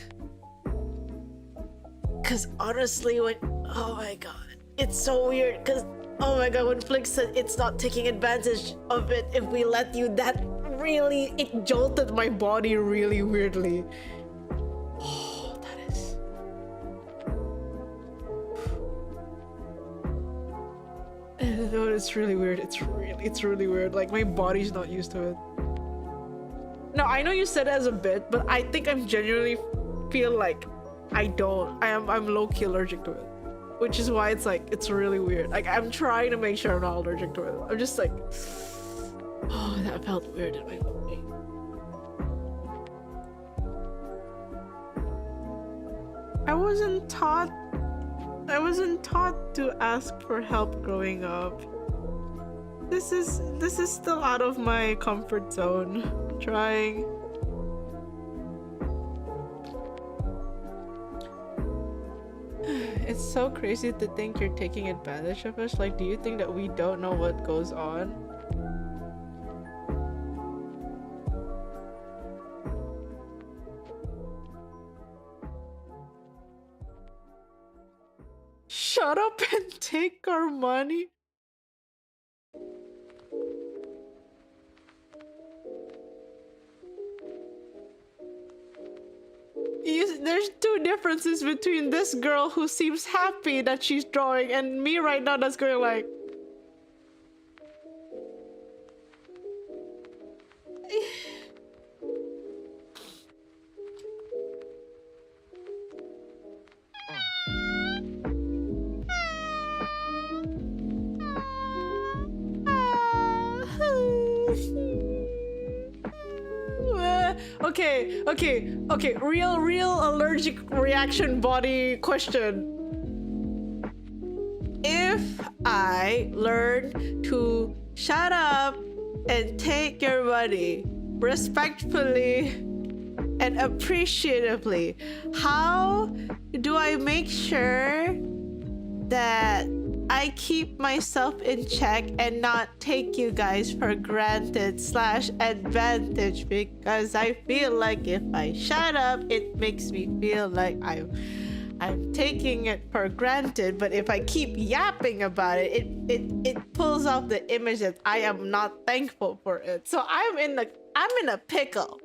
cause honestly, when oh my god, it's so weird. Cause oh my god, when Flick said it's not taking advantage of it if we let you, that really, it jolted my body really weirdly. Oh, that is. No, it's really weird. It's really weird. Like my body's not used to it. No, I know you said it as a bit, but I think I'm genuinely feel like I'm low-key allergic to it. Which is why it's like, it's really weird. Like, I'm trying to make sure I'm not allergic to it. I'm just like, oh, that felt weird in my body. I wasn't taught to ask for help growing up. This is still out of my comfort zone. I'm trying. It's so crazy to think you're taking advantage of us. Like, do you think that we don't know what goes on? Shut up and take our money. There's two differences between this girl who seems happy that she's drawing and me right now that's going like... Okay, real allergic reaction body question. If I learn to shut up and take your money respectfully and appreciatively. How do I make sure that I keep myself in check and not take you guys for granted / advantage? Because I feel like if I shut up, it makes me feel like I'm taking it for granted. But if I keep yapping about it, it pulls off the image that I am not thankful for it. So I'm in a pickle.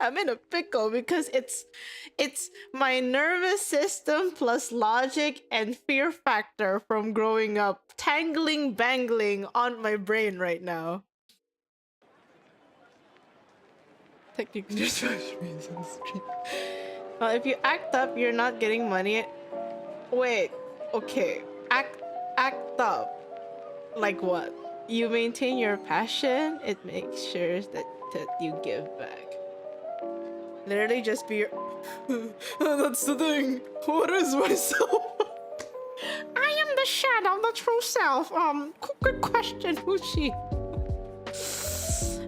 I'm in a pickle because it's my nervous system plus logic and fear factor from growing up bangling on my brain right now. Technically, there's 5 reasons. Well, if you act up, you're not getting money. Wait, okay. Act up. Like what? You maintain your passion, it makes sure that you give back. Literally just be your... That's the thing. What is myself? I am the shadow, the true self. Good question, who's she?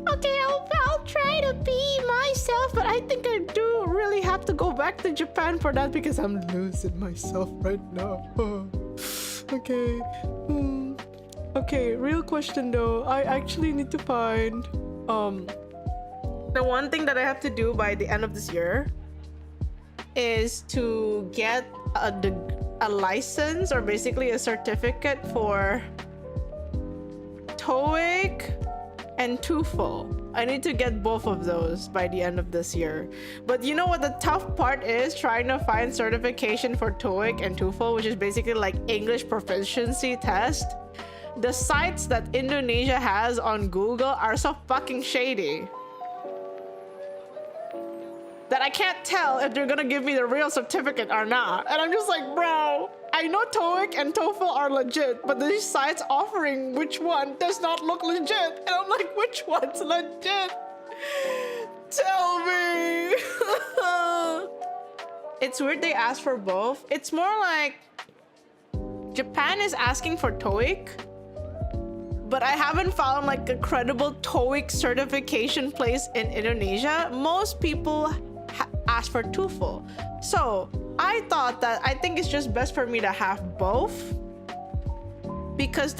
Okay, I'll try to be myself, but I think I do really have to go back to Japan for that because I'm losing myself right now. Okay. Okay, real question though. I actually need to find the one thing that I have to do by the end of this year is to get a license, or basically a certificate for TOEIC and TOEFL. I need to get both of those by the end of this year. But you know what the tough part is? Trying to find certification for TOEIC and TOEFL, which is basically like English proficiency test. The sites that Indonesia has on Google are so fucking shady that I can't tell if they're gonna give me the real certificate or not. And I'm just like, bro, I know TOEIC and TOEFL are legit, but these sites offering which one does not look legit. And I'm like, which one's legit? Tell me. It's weird they ask for both. It's more like Japan is asking for TOEIC, but I haven't found like a credible TOEIC certification place in Indonesia. Most people ask for TOEFL. So I thought that I think it's just best for me to have both, because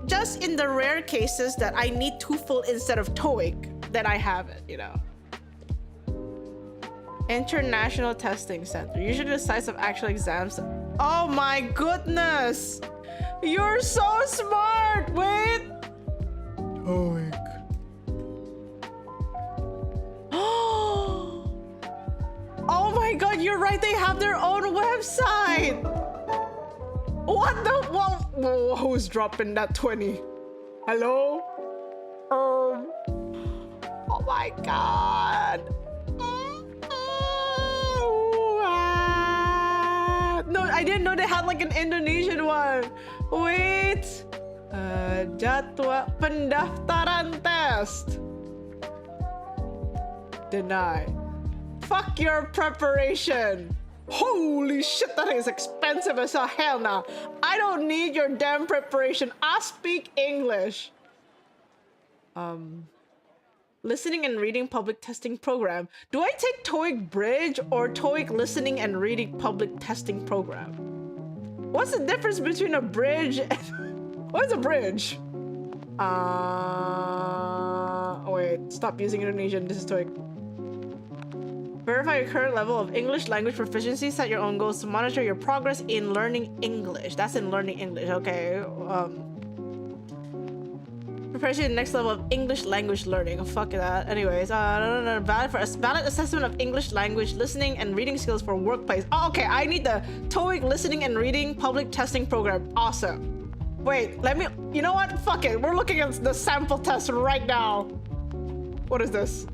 just in the rare cases that I need TOEFL instead of TOEIC, then I have it, you know. International Testing Center. Usually the sites of actual exams. Oh my goodness! You're so smart! Wait! TOEIC. Oh my god, you're right, they have their own website! What the? Whoa, who's dropping that 20? Hello? Oh my god. No, I didn't know they had like an Indonesian one. Wait. Jadwal pendaftaran test. Deny. Fuck your preparation. Holy shit, that is expensive as hell now. I don't need your damn preparation. I speak English. Listening and reading public testing program. Do I take TOEIC Bridge or TOEIC listening and reading public testing program? What's the difference between a bridge and... What is a bridge? Wait, stop using Indonesian. This is TOEIC. Verify your current level of English language proficiency. Set your own goals to monitor your progress in learning English. That's in learning English, okay. Prepare you to the next level of English language learning. Oh, fuck that. Anyways, valid assessment of English language listening and reading skills for workplace. Oh, okay, I need the TOEIC listening and reading public testing program. Awesome. Wait, let me... You know what? Fuck it. We're looking at the sample test right now. What is this?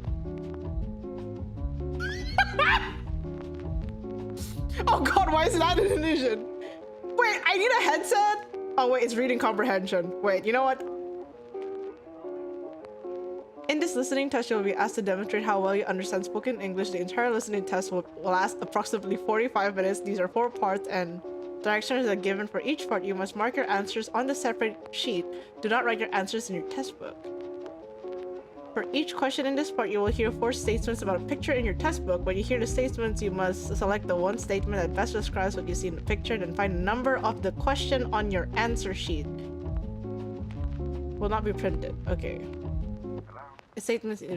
Oh god, why is that in Indonesian? Wait, I need a headset? Oh wait, it's reading comprehension. Wait, you know what? In this listening test, you'll be asked to demonstrate how well you understand spoken English. The entire listening test will last approximately 45 minutes. These are 4 parts and Directions are given for each part. You must mark your answers on the separate sheet. Do not write your answers in your test book. For each question in this part, you will hear 4 statements about a picture in your test book. When you hear the statements, you must select the one statement that best describes what you see in the picture, then find the number of the question on your answer sheet. Will not be printed. Okay. A statement is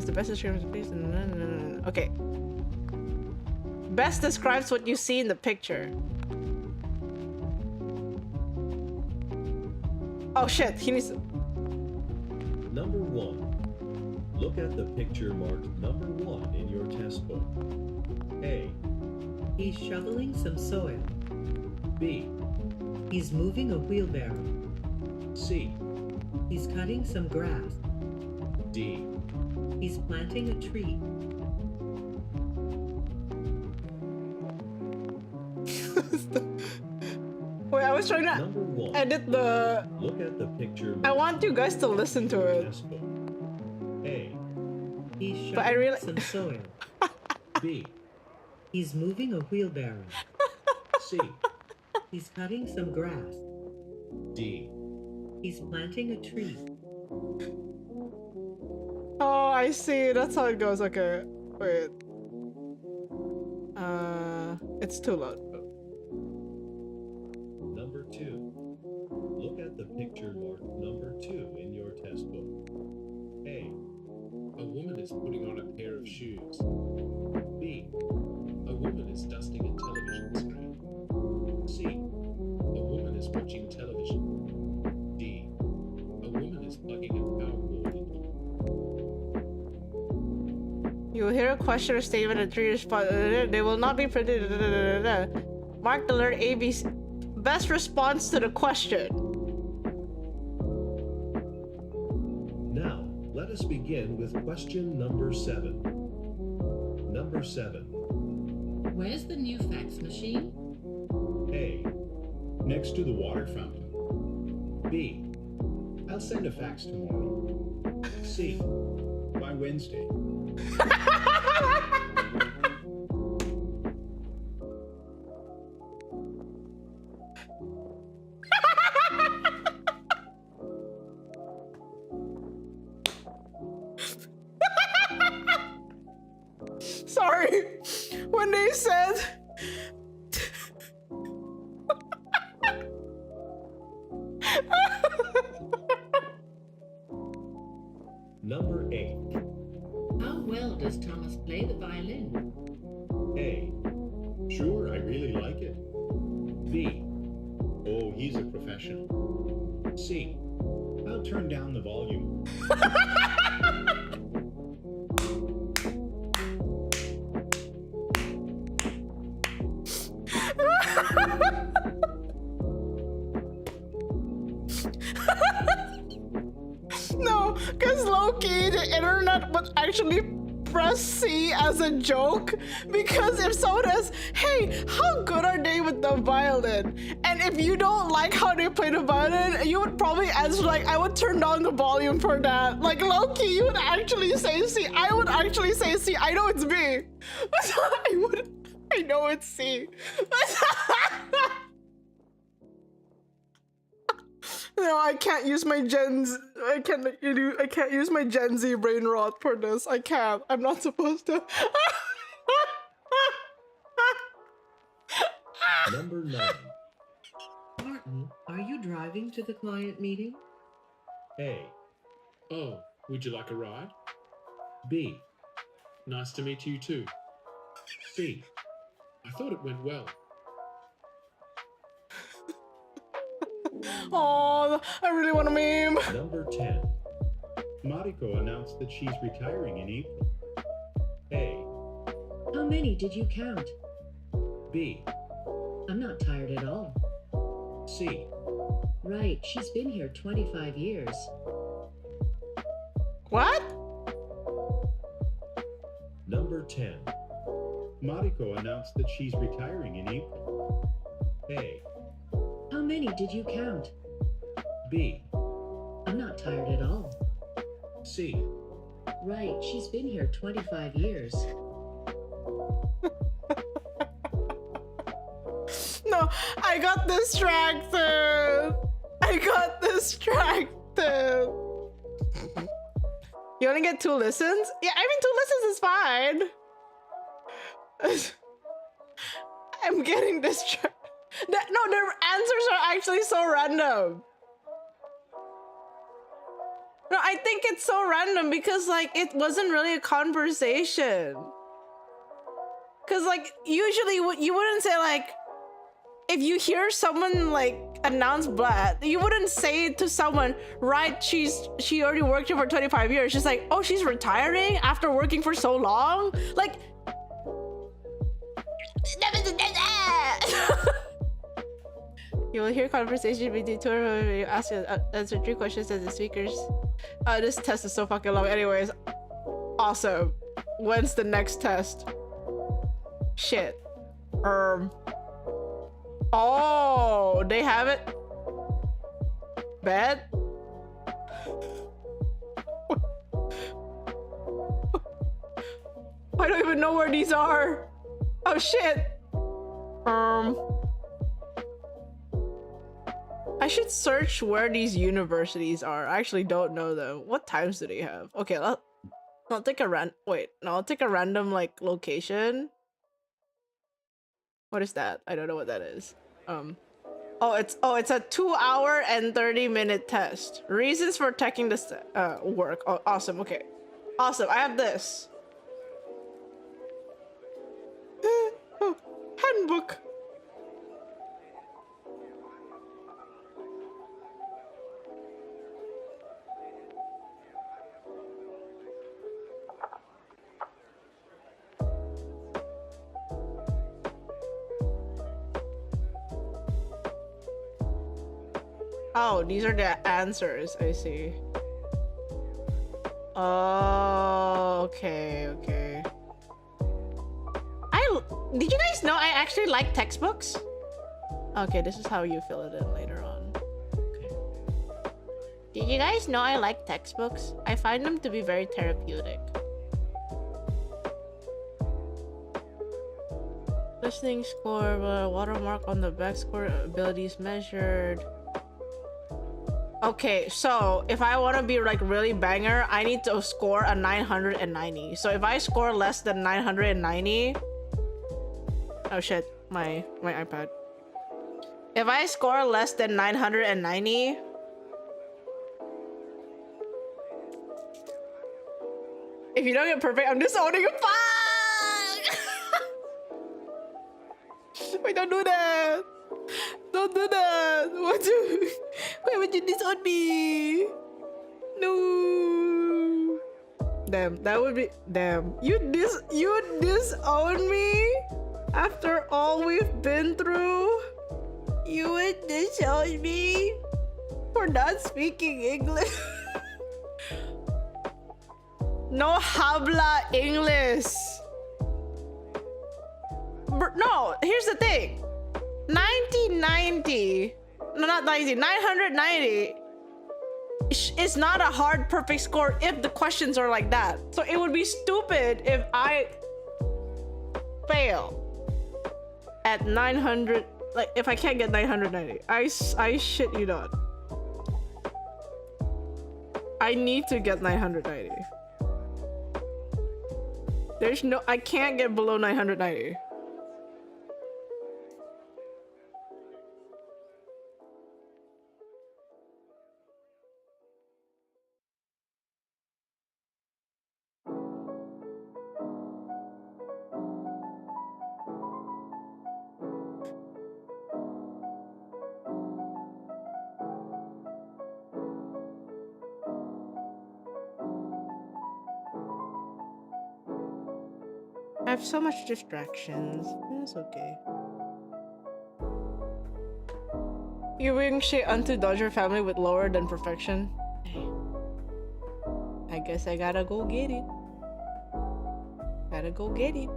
the best description. Okay. Best describes what you see in the picture. Oh shit, he needs to... Number 1. Look at the picture marked number 1 in your test book. A. He's shoveling some soil. B. He's moving a wheelbarrow. C. He's cutting some grass. D. He's planting a tree. Wait, I was trying to Number 1. edit the... Look at the picture I want you guys to listen to it. test book. A. He's But I shoveling really- some soil. B. He's moving a wheelbarrow. C. He's cutting some grass. D. He's planting a tree. Oh, I see. That's how it goes. Okay. Wait. It's too loud. Number 2. Look at the picture marked number 2 in your test book. A. A woman is putting on a pair of shoes. B. A woman is dusting a television screen. C. A woman is watching television. D. A woman is plugging a power cord in. You will hear a question or statement and 3 response. They will not be printed. Mark the letter A, B, C. Best response to the question. Now, let us begin with question number 7. Number 7. Where's the new fax machine? A. Next to the water fountain. B. I'll send a fax tomorrow. C. By Wednesday. Sorry. When they said... Number 8. How well does Thomas play the violin? A. Sure, I really like it. B. Oh, he's a professional. C. I'll turn down the volume. No, because low-key, the internet would actually press C as a joke. Because if someone asks, hey, how good are they with the violin? And if you don't like how they play the violin, you would probably answer like, I would turn down the volume for that. Like low-key, you would actually say C. I would actually say C. I know it's me. I know it's C. No, I can't use my I can't use my Gen Z brain rot for this. I can't. I'm not supposed to. Number 9. Martin, are you driving to the client meeting? A. Oh, would you like a ride? B. Nice to meet you too. C. I thought it went well. Oh, I really want a meme. Number 10. Mariko announced that she's retiring in April. A. How many did you count? B. I'm not tired at all. C. Right, she's been here 25 years. What? Number 10. Mariko announced that she's retiring in April. A. How many did you count? B. I'm not tired at all. C. Right, she's been here 25 years. No, I got distracted. I got distracted. You only get 2 listens? Yeah, I mean 2 listens is fine. I'm getting distracted. No, their answers are actually so random. No, I think it's so random because like it wasn't really a conversation. Cause like usually you wouldn't say like, if you hear someone like announce blah, you wouldn't say to someone, right, she already worked here for 25 years. She's like, oh, she's retiring after working for so long? Like you will hear conversation between 2 of you answer 3 questions as the speakers. This test is so fucking long. Anyways, awesome. When's the next test? Shit. Oh, they have it. Bad. I don't even know where these are. Oh shit. I should search where these universities are. I actually don't know them. What times do they have? Okay, I'll take a I'll take a random like location. What is that? I don't know what that is. Oh, it's a 2-hour and 30-minute test. Reasons for taking this work. Oh, awesome. Okay, awesome. I have this. Oh, handbook. Oh, these are the answers. I see. Oh, okay. Did you guys know I actually like textbooks? Okay, this is how you fill it in later on. Okay. Did you guys know I like textbooks? I find them to be very therapeutic. Listening score, watermark on the back, score abilities measured. Okay, so if I want to be like really banger, I need to score a 990. So if I score less than 990, oh shit, my iPad. If I score less than 990, if you don't get perfect, I'm disowning you. Fuck! Wait, don't do that. Don't do that. Why would you disown me? No. Damn, that would be damn. You disown me after all we've been through. You would disown me for not speaking English. No habla English. No, here's the thing. 990 is not a hard perfect score if the questions are like that. So it would be stupid if I fail at 900, like if I can't get 990. I shit you not. I need to get 990. There's no, I can't get below 990. I have so much distractions. It's okay. You bring shit unto Dodger family with lower than perfection. I guess I gotta go get it. Gotta go get it.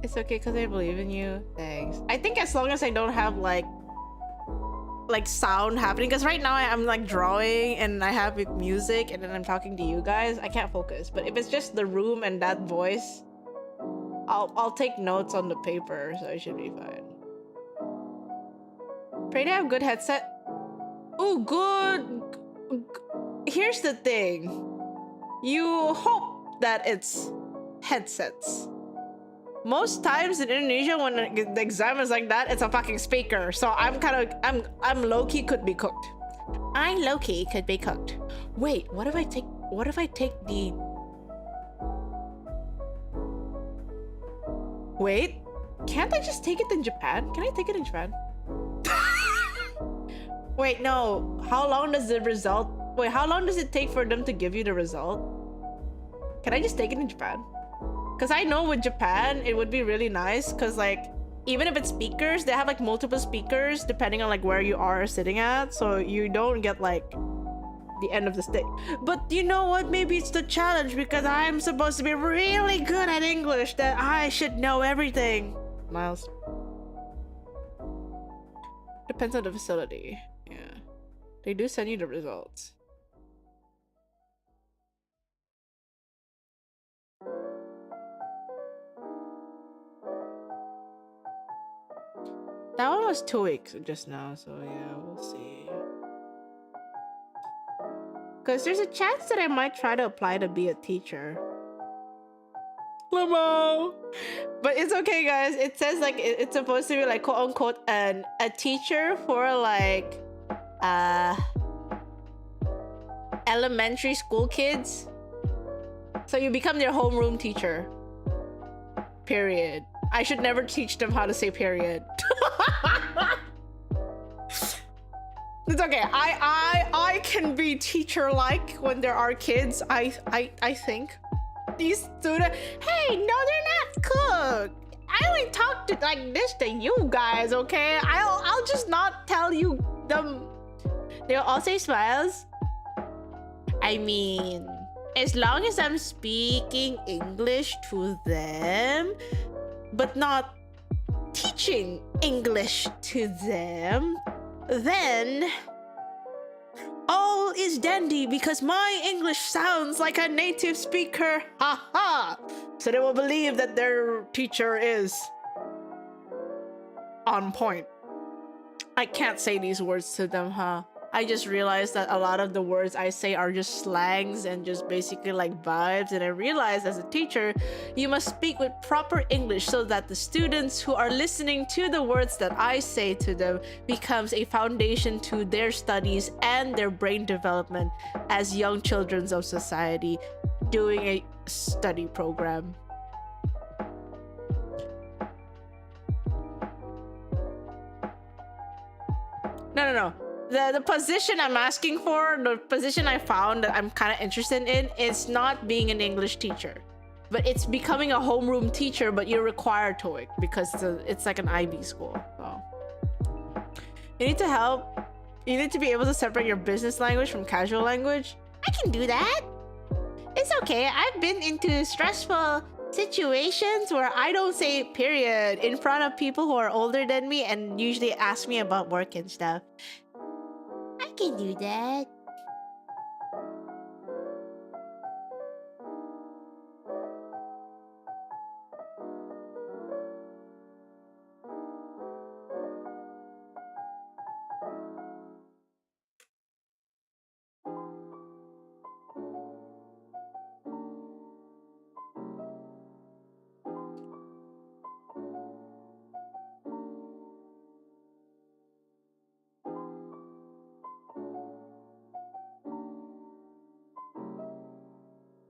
It's okay because I believe in you. Thanks. I think as long as I don't have like sound happening, because right now I'm like drawing and I have music and then I'm talking to you guys, I can't focus. But if it's just the room and that voice, I'll take notes on the paper, so it should be fine. Pray to have good headset. Oh, good. Here's the thing. You hope that it's headsets. Most times in Indonesia, when the exam is like that, it's a fucking speaker. So I'm low-key could be cooked. I low-key could be cooked. Wait, what if I take the... Wait, can't I just take it in Japan? Can I take it in Japan? Wait, no. How long does the result... Wait, how long does it take for them to give you the result? Can I just take it in Japan? Because I know with Japan, it would be really nice. Because like, even if it's speakers, they have like multiple speakers depending on like where you are sitting at. So you don't get like the end of the stick. But you know what? Maybe it's the challenge because I'm supposed to be really good at English that I should know everything. Miles. Depends on the facility. Yeah. They do send you the results. That one was 2 weeks just now, so yeah, we'll see. Because there's a chance that I might try to apply to be a teacher. Lamo! But it's okay, guys. It says like it's supposed to be like quote unquote a teacher for like elementary school kids. So you become their homeroom teacher. Period. I should never teach them how to say period. It's okay. I can be teacher-like when there are kids. I think these students. Hey, no, they're not cooked. I only talk to like this to you guys, okay? I'll just not tell you them. They'll all say smiles. I mean, as long as I'm speaking English to them, but not teaching English to them, then all is dandy because my English sounds like a native speaker. Ha ha! So they will believe that their teacher is on point. I can't say these words to them, huh? I just realized that a lot of the words I say are just slangs and just basically like vibes, and I realized as a teacher, you must speak with proper English so that the students who are listening to the words that I say to them becomes a foundation to their studies and their brain development as young children of society doing a study program. No. The position I'm asking for, the position I found that I'm kind of interested in, is not being an English teacher, but it's becoming a homeroom teacher, but you're required TOEIC because it's like an IB school. So you need to help. You need to be able to separate your business language from casual language. I can do that. It's okay. I've been into stressful situations where I don't say period in front of people who are older than me and usually ask me about work and stuff. I can do that.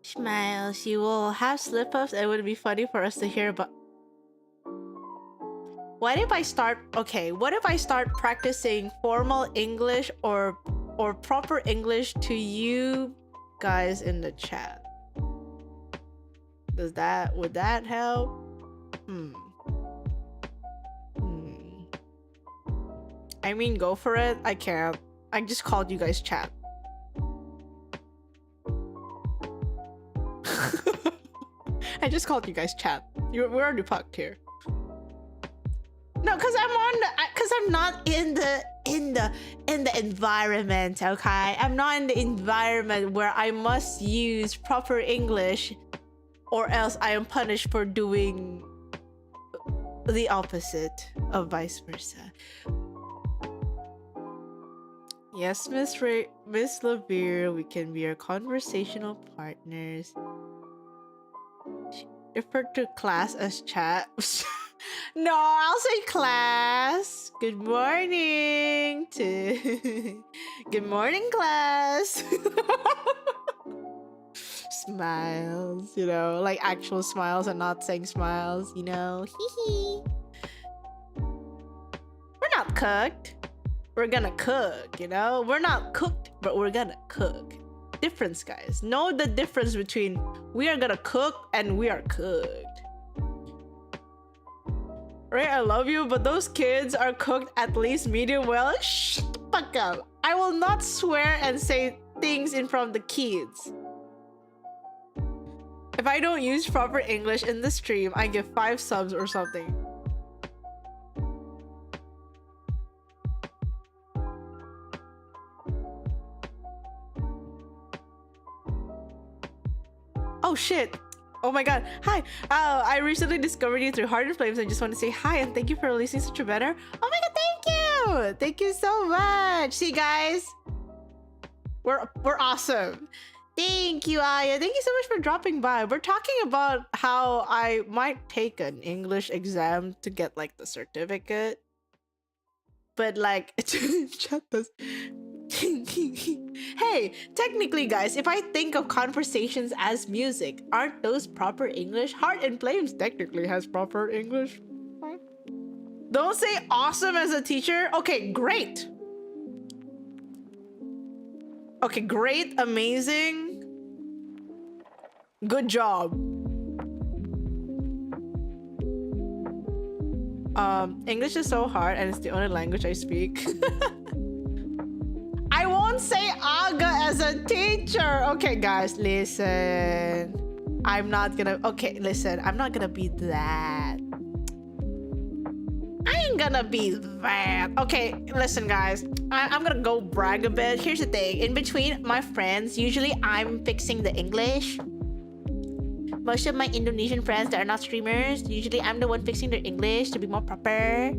Smiles, you will have slip-ups and it would be funny for us to hear about. What if I start practicing formal English or proper English to you guys in the chat? Would that help? I mean, go for it. I can't. I just called you guys chat. I just called you guys chat. We're already fucked here. No, cause I'm not in the environment, okay? I'm not in the environment where I must use proper English or else I am punished for doing the opposite of vice versa. Yes, Miss Laveire, we can be your conversational partners. Refer to class as chat. No, I'll say class. Good morning to good morning, class. Smiles, you know, like actual smiles and not saying smiles, you know. Hee. We're not cooked. We're gonna cook, you know. We're not cooked, but we're gonna cook. Difference, guys. Know the difference between we are gonna cook and we are cooked. Right, I love you, but those kids are cooked at least medium well. Shut the fuck up. I will not swear and say things in front of the kids. If I don't use proper English in the stream, I give 5 subs or something. Oh shit. Oh my god. Hi. I recently discovered you through Heart and Flames. I just want to say hi and thank you for releasing such a better. Oh my god, thank you. Thank you so much. See guys. We're awesome. Thank you, Aya. Thank you so much for dropping by. We're talking about how I might take an English exam to get like the certificate. But like chat does. Hey, technically guys, if I think of conversations as music, aren't those proper English? Heart and Flames technically has proper English. Don't say awesome as a teacher. Okay, great. Okay, great, amazing. Good job. English is so hard and it's the only language I speak. I won't say aga as a teacher. Okay, guys, listen. I'm not gonna be that. I ain't gonna be that. Okay, listen, guys. I'm gonna go brag a bit. Here's the thing. In between my friends, usually I'm fixing the English. Most of my Indonesian friends that are not streamers, usually I'm the one fixing their English to be more proper.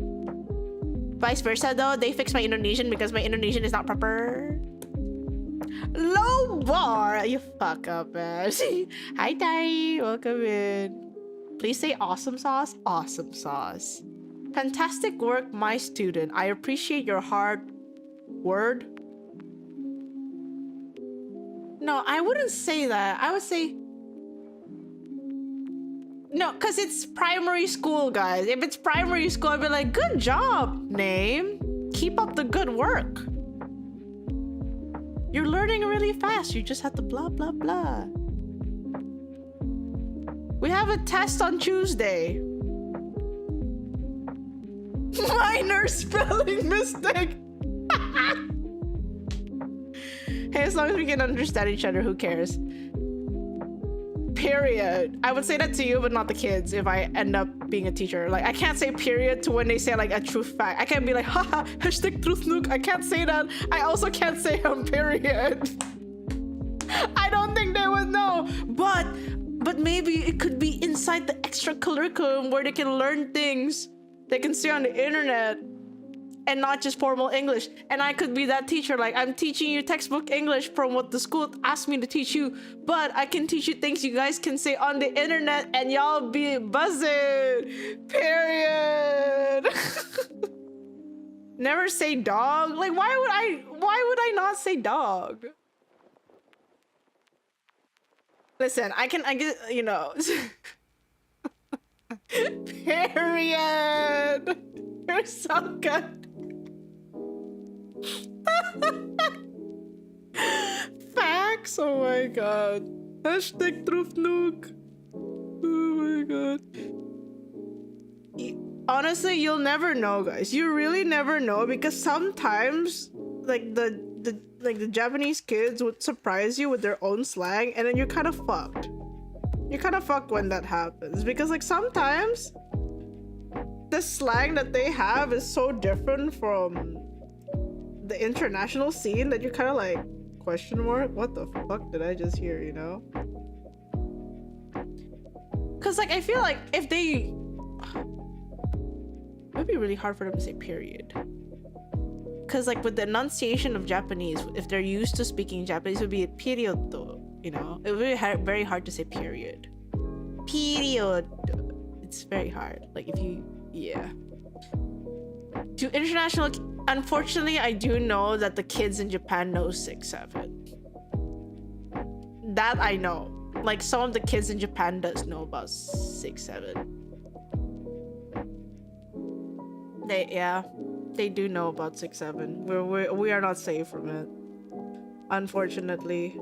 Vice versa though, they fix my Indonesian because my Indonesian is not proper. Low bar! You fuck up, man. Hi, Tari. Welcome in. Please say awesome sauce. Awesome sauce. Fantastic work, my student. I appreciate your hard word. No, I wouldn't say that. I would say... No, because it's primary school, guys. If it's primary school, I'd be like, good job, name. Keep up the good work. You're learning really fast. You just have to blah, blah, blah. We have a test on Tuesday. Minor spelling mistake. Hey, as long as we can understand each other, who cares? Period. I would say that to you, but not the kids if I end up being a teacher. Like, I can't say period to when they say like a true fact. I can't be like, haha, hashtag truth nuke. I can't say that. I also can't say period. I don't think they would know. But maybe it could be inside the extra curriculum where they can learn things they can see on the internet and not just formal English. And I could be that teacher, like, I'm teaching you textbook English from what the school asked me to teach you, but I can teach you things you guys can say on the internet and y'all be buzzing. Period. Never say dog. Like, why would I not say dog? Listen, I get, you know. Period. You're so good. Facts. Oh my god. Hashtag truth nuke. Oh my god. Honestly, you'll never know, guys. You really never know, because sometimes like the Japanese kids would surprise you with their own slang, and then you're kind of fucked. You're kind of fucked when that happens, because like sometimes the slang that they have is so different from the international scene that you're kind of like, question mark, what the fuck did I just hear, you know? Because like I feel like if they, it would be really hard for them to say period. Because like with the enunciation of Japanese, if they're used to speaking Japanese, it would be period, you know? It would be very hard to say period. Period. It's very hard. Like if you, yeah. To international, unfortunately, I do know that the kids in Japan know 6-7. That I know. Like some of the kids in Japan does know about 6-7. They do know about 6-7. We are not safe from it, unfortunately.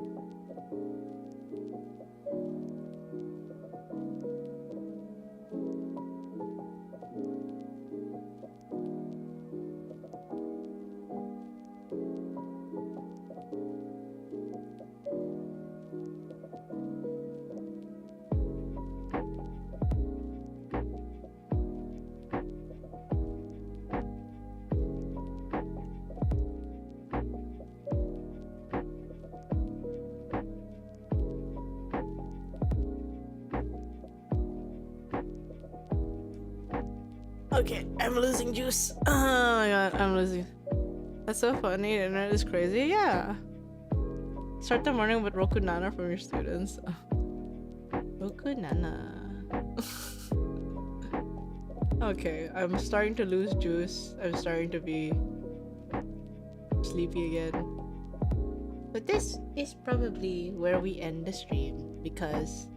Okay, I'm losing juice. Oh my god, I'm losing. That's so funny. The internet is crazy. Yeah. Start the morning with Roku Nana from your students. Roku Nana. Okay, I'm starting to lose juice. I'm starting to be sleepy again. But this is probably where we end the stream because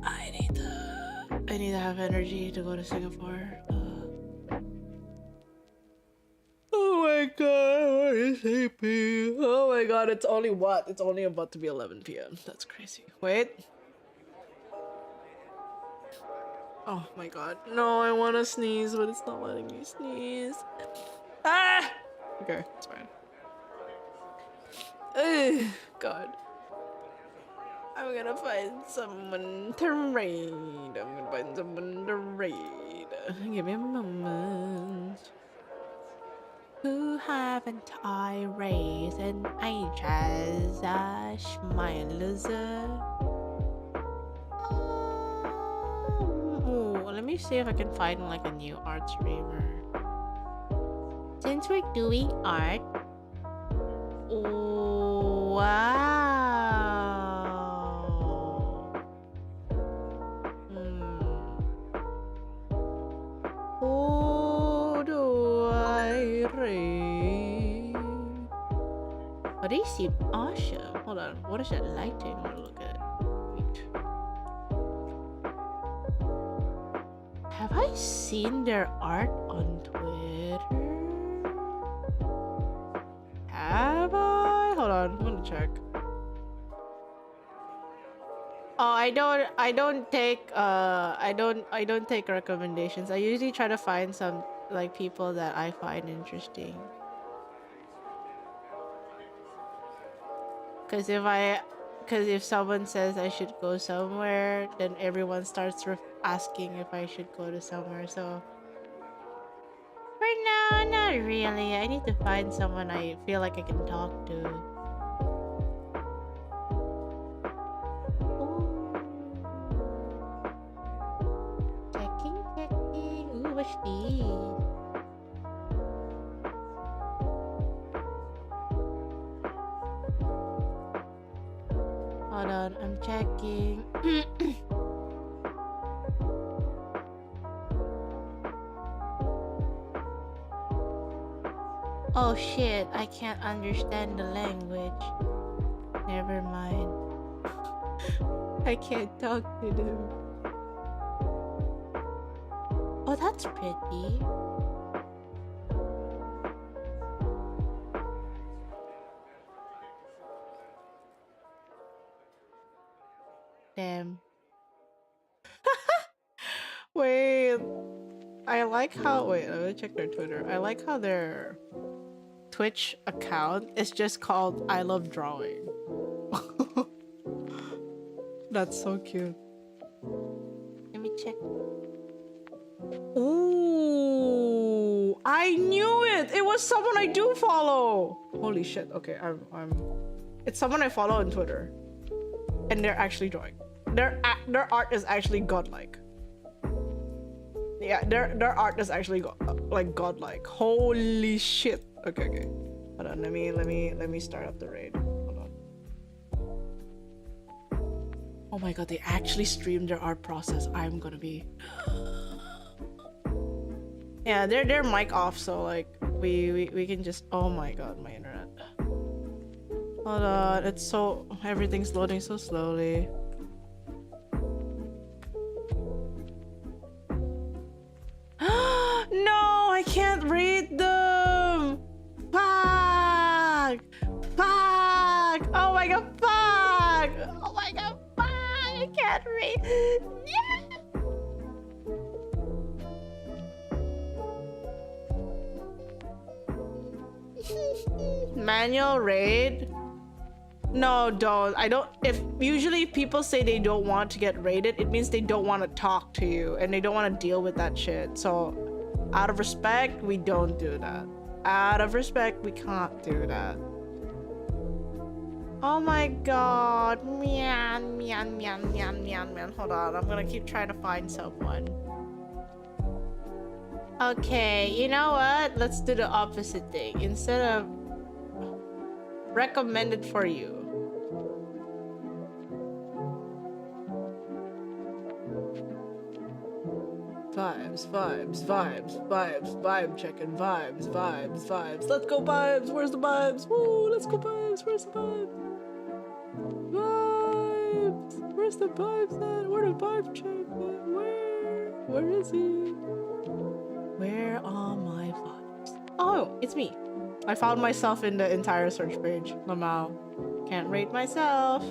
I need to have energy to go to Singapore. Oh my god, I'm sleepy. Oh my god, it's only what? It's only about to be 11 p.m. That's crazy. Wait. Oh my god. No, I want to sneeze, but it's not letting me sneeze. Ah! Okay, it's fine. Ugh, god. I'm gonna find someone to raid. I'm gonna find someone to raid. Give me a moment. Who haven't I raised in ages? Smilers. Oh, let me see if I can find like a new art streamer. Since we're doing art. Oh, wow. Oh, they seem awesome. Hold on, what is that lighting? I want to look at. Wait. Have I seen their art on Twitter? Have I? Hold on, I'm gonna check. Oh, I don't take recommendations. I usually try to find some like people that I find interesting. Cause if someone says I should go somewhere, then everyone starts asking if I should go to somewhere. So for now, not really. I need to find someone I feel like I can talk to. Checking. Ooh, what's these? Hold on, I'm checking. Oh shit, I can't understand the language. Never mind. I can't talk to them. Oh, that's pretty. Damn. Wait. I like how. Wait, let me check their Twitter. I like how their Twitch account is just called I Love Drawing. That's so cute. Let me check. Ooh, I knew it. It was someone I do follow. Holy shit. Okay, it's someone I follow on Twitter, and they're actually drawing. Their art is actually godlike. Yeah, their art is actually like godlike. Holy shit. Okay. Hold on. Let me start up the raid. Hold on. Oh my god, they actually streamed their art process. I'm gonna be. Yeah, they're mic off, so like we can just. Oh my god, my internet. Hold on, it's so everything's loading so slowly. No, I can't read them. Fuck! Oh my god, fuck! Oh my god, fuck! I can't read. Yeah. Manual raid? No, don't. I don't. If usually people say they don't want to get raided, it means they don't want to talk to you and they don't want to deal with that shit. So, out of respect, we don't do that. Out of respect, we can't do that. Oh my god. Man. Hold on. I'm gonna keep trying to find someone. Okay, you know what? Let's do the opposite thing. Instead of recommended for you. Vibe checking, vibes. Let's go vibes, where's the vibes? Woo, let's go vibes, where's the vibes? Vibes, where's the vibes at? Where the vibe check at? Where is he? Where are my vibes? Oh, it's me. I found myself in the entire search page. Lamau. Can't rate myself.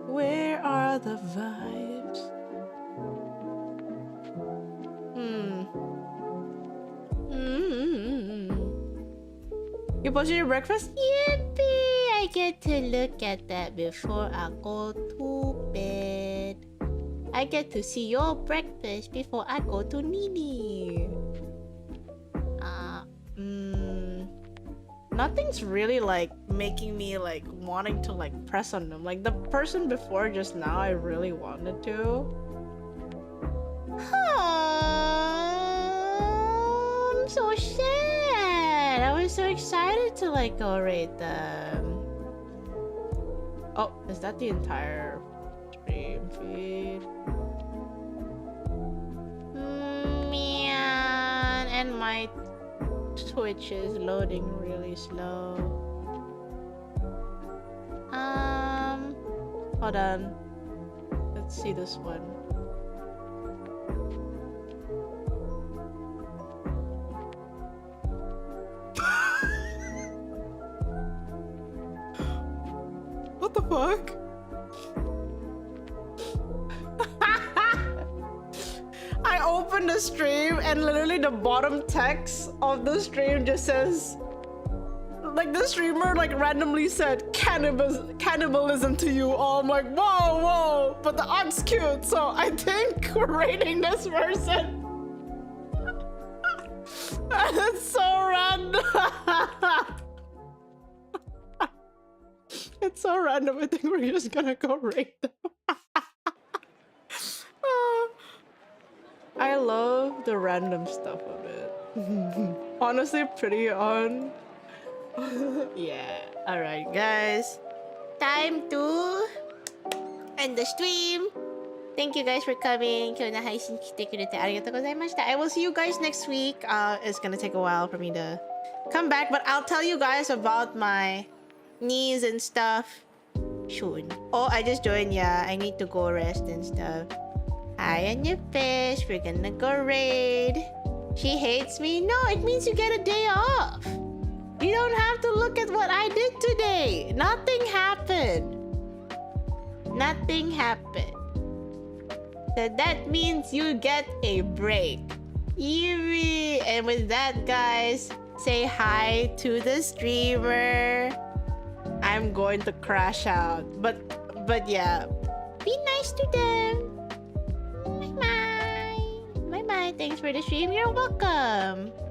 Where are the vibes? You posted your breakfast? Yippee! I get to look at that before I go to bed. I get to see your breakfast before I go to Nini. Nothing's really like making me like wanting to like press on them. Like the person before just now, I really wanted to. I'm so sad. I was so excited to like go rate them. Oh, is that the entire stream feed? Man, and my Twitch is loading really slow. Hold on. Let's see this one. What the fuck? I opened the stream and literally the bottom text of the stream just says, like the streamer like randomly said cannibalism to you all. I'm like, whoa, but the art's cute, so I think we're rating this person. That's so random. It's so random. I think we're just gonna go rate them. I love the random stuff of it. Honestly, pretty on. Yeah. Alright, guys. Time to end the stream. Thank you guys for coming. 今日の配信来てくれてありがとうございました。I will see you guys next week. It's gonna take a while for me to come back, but I'll tell you guys about my knees and stuff soon. Oh, I just joined. Yeah, I need to go rest and stuff. Hi, on your fish. We're gonna go raid. She hates me. No, it means you get a day off. You don't have to look at what I did today. Nothing happened. Nothing happened. So that means you get a break. Yuri. And with that, guys, say hi to the streamer. I'm going to crash out. But yeah, be nice to them. Thanks for the stream. You're welcome.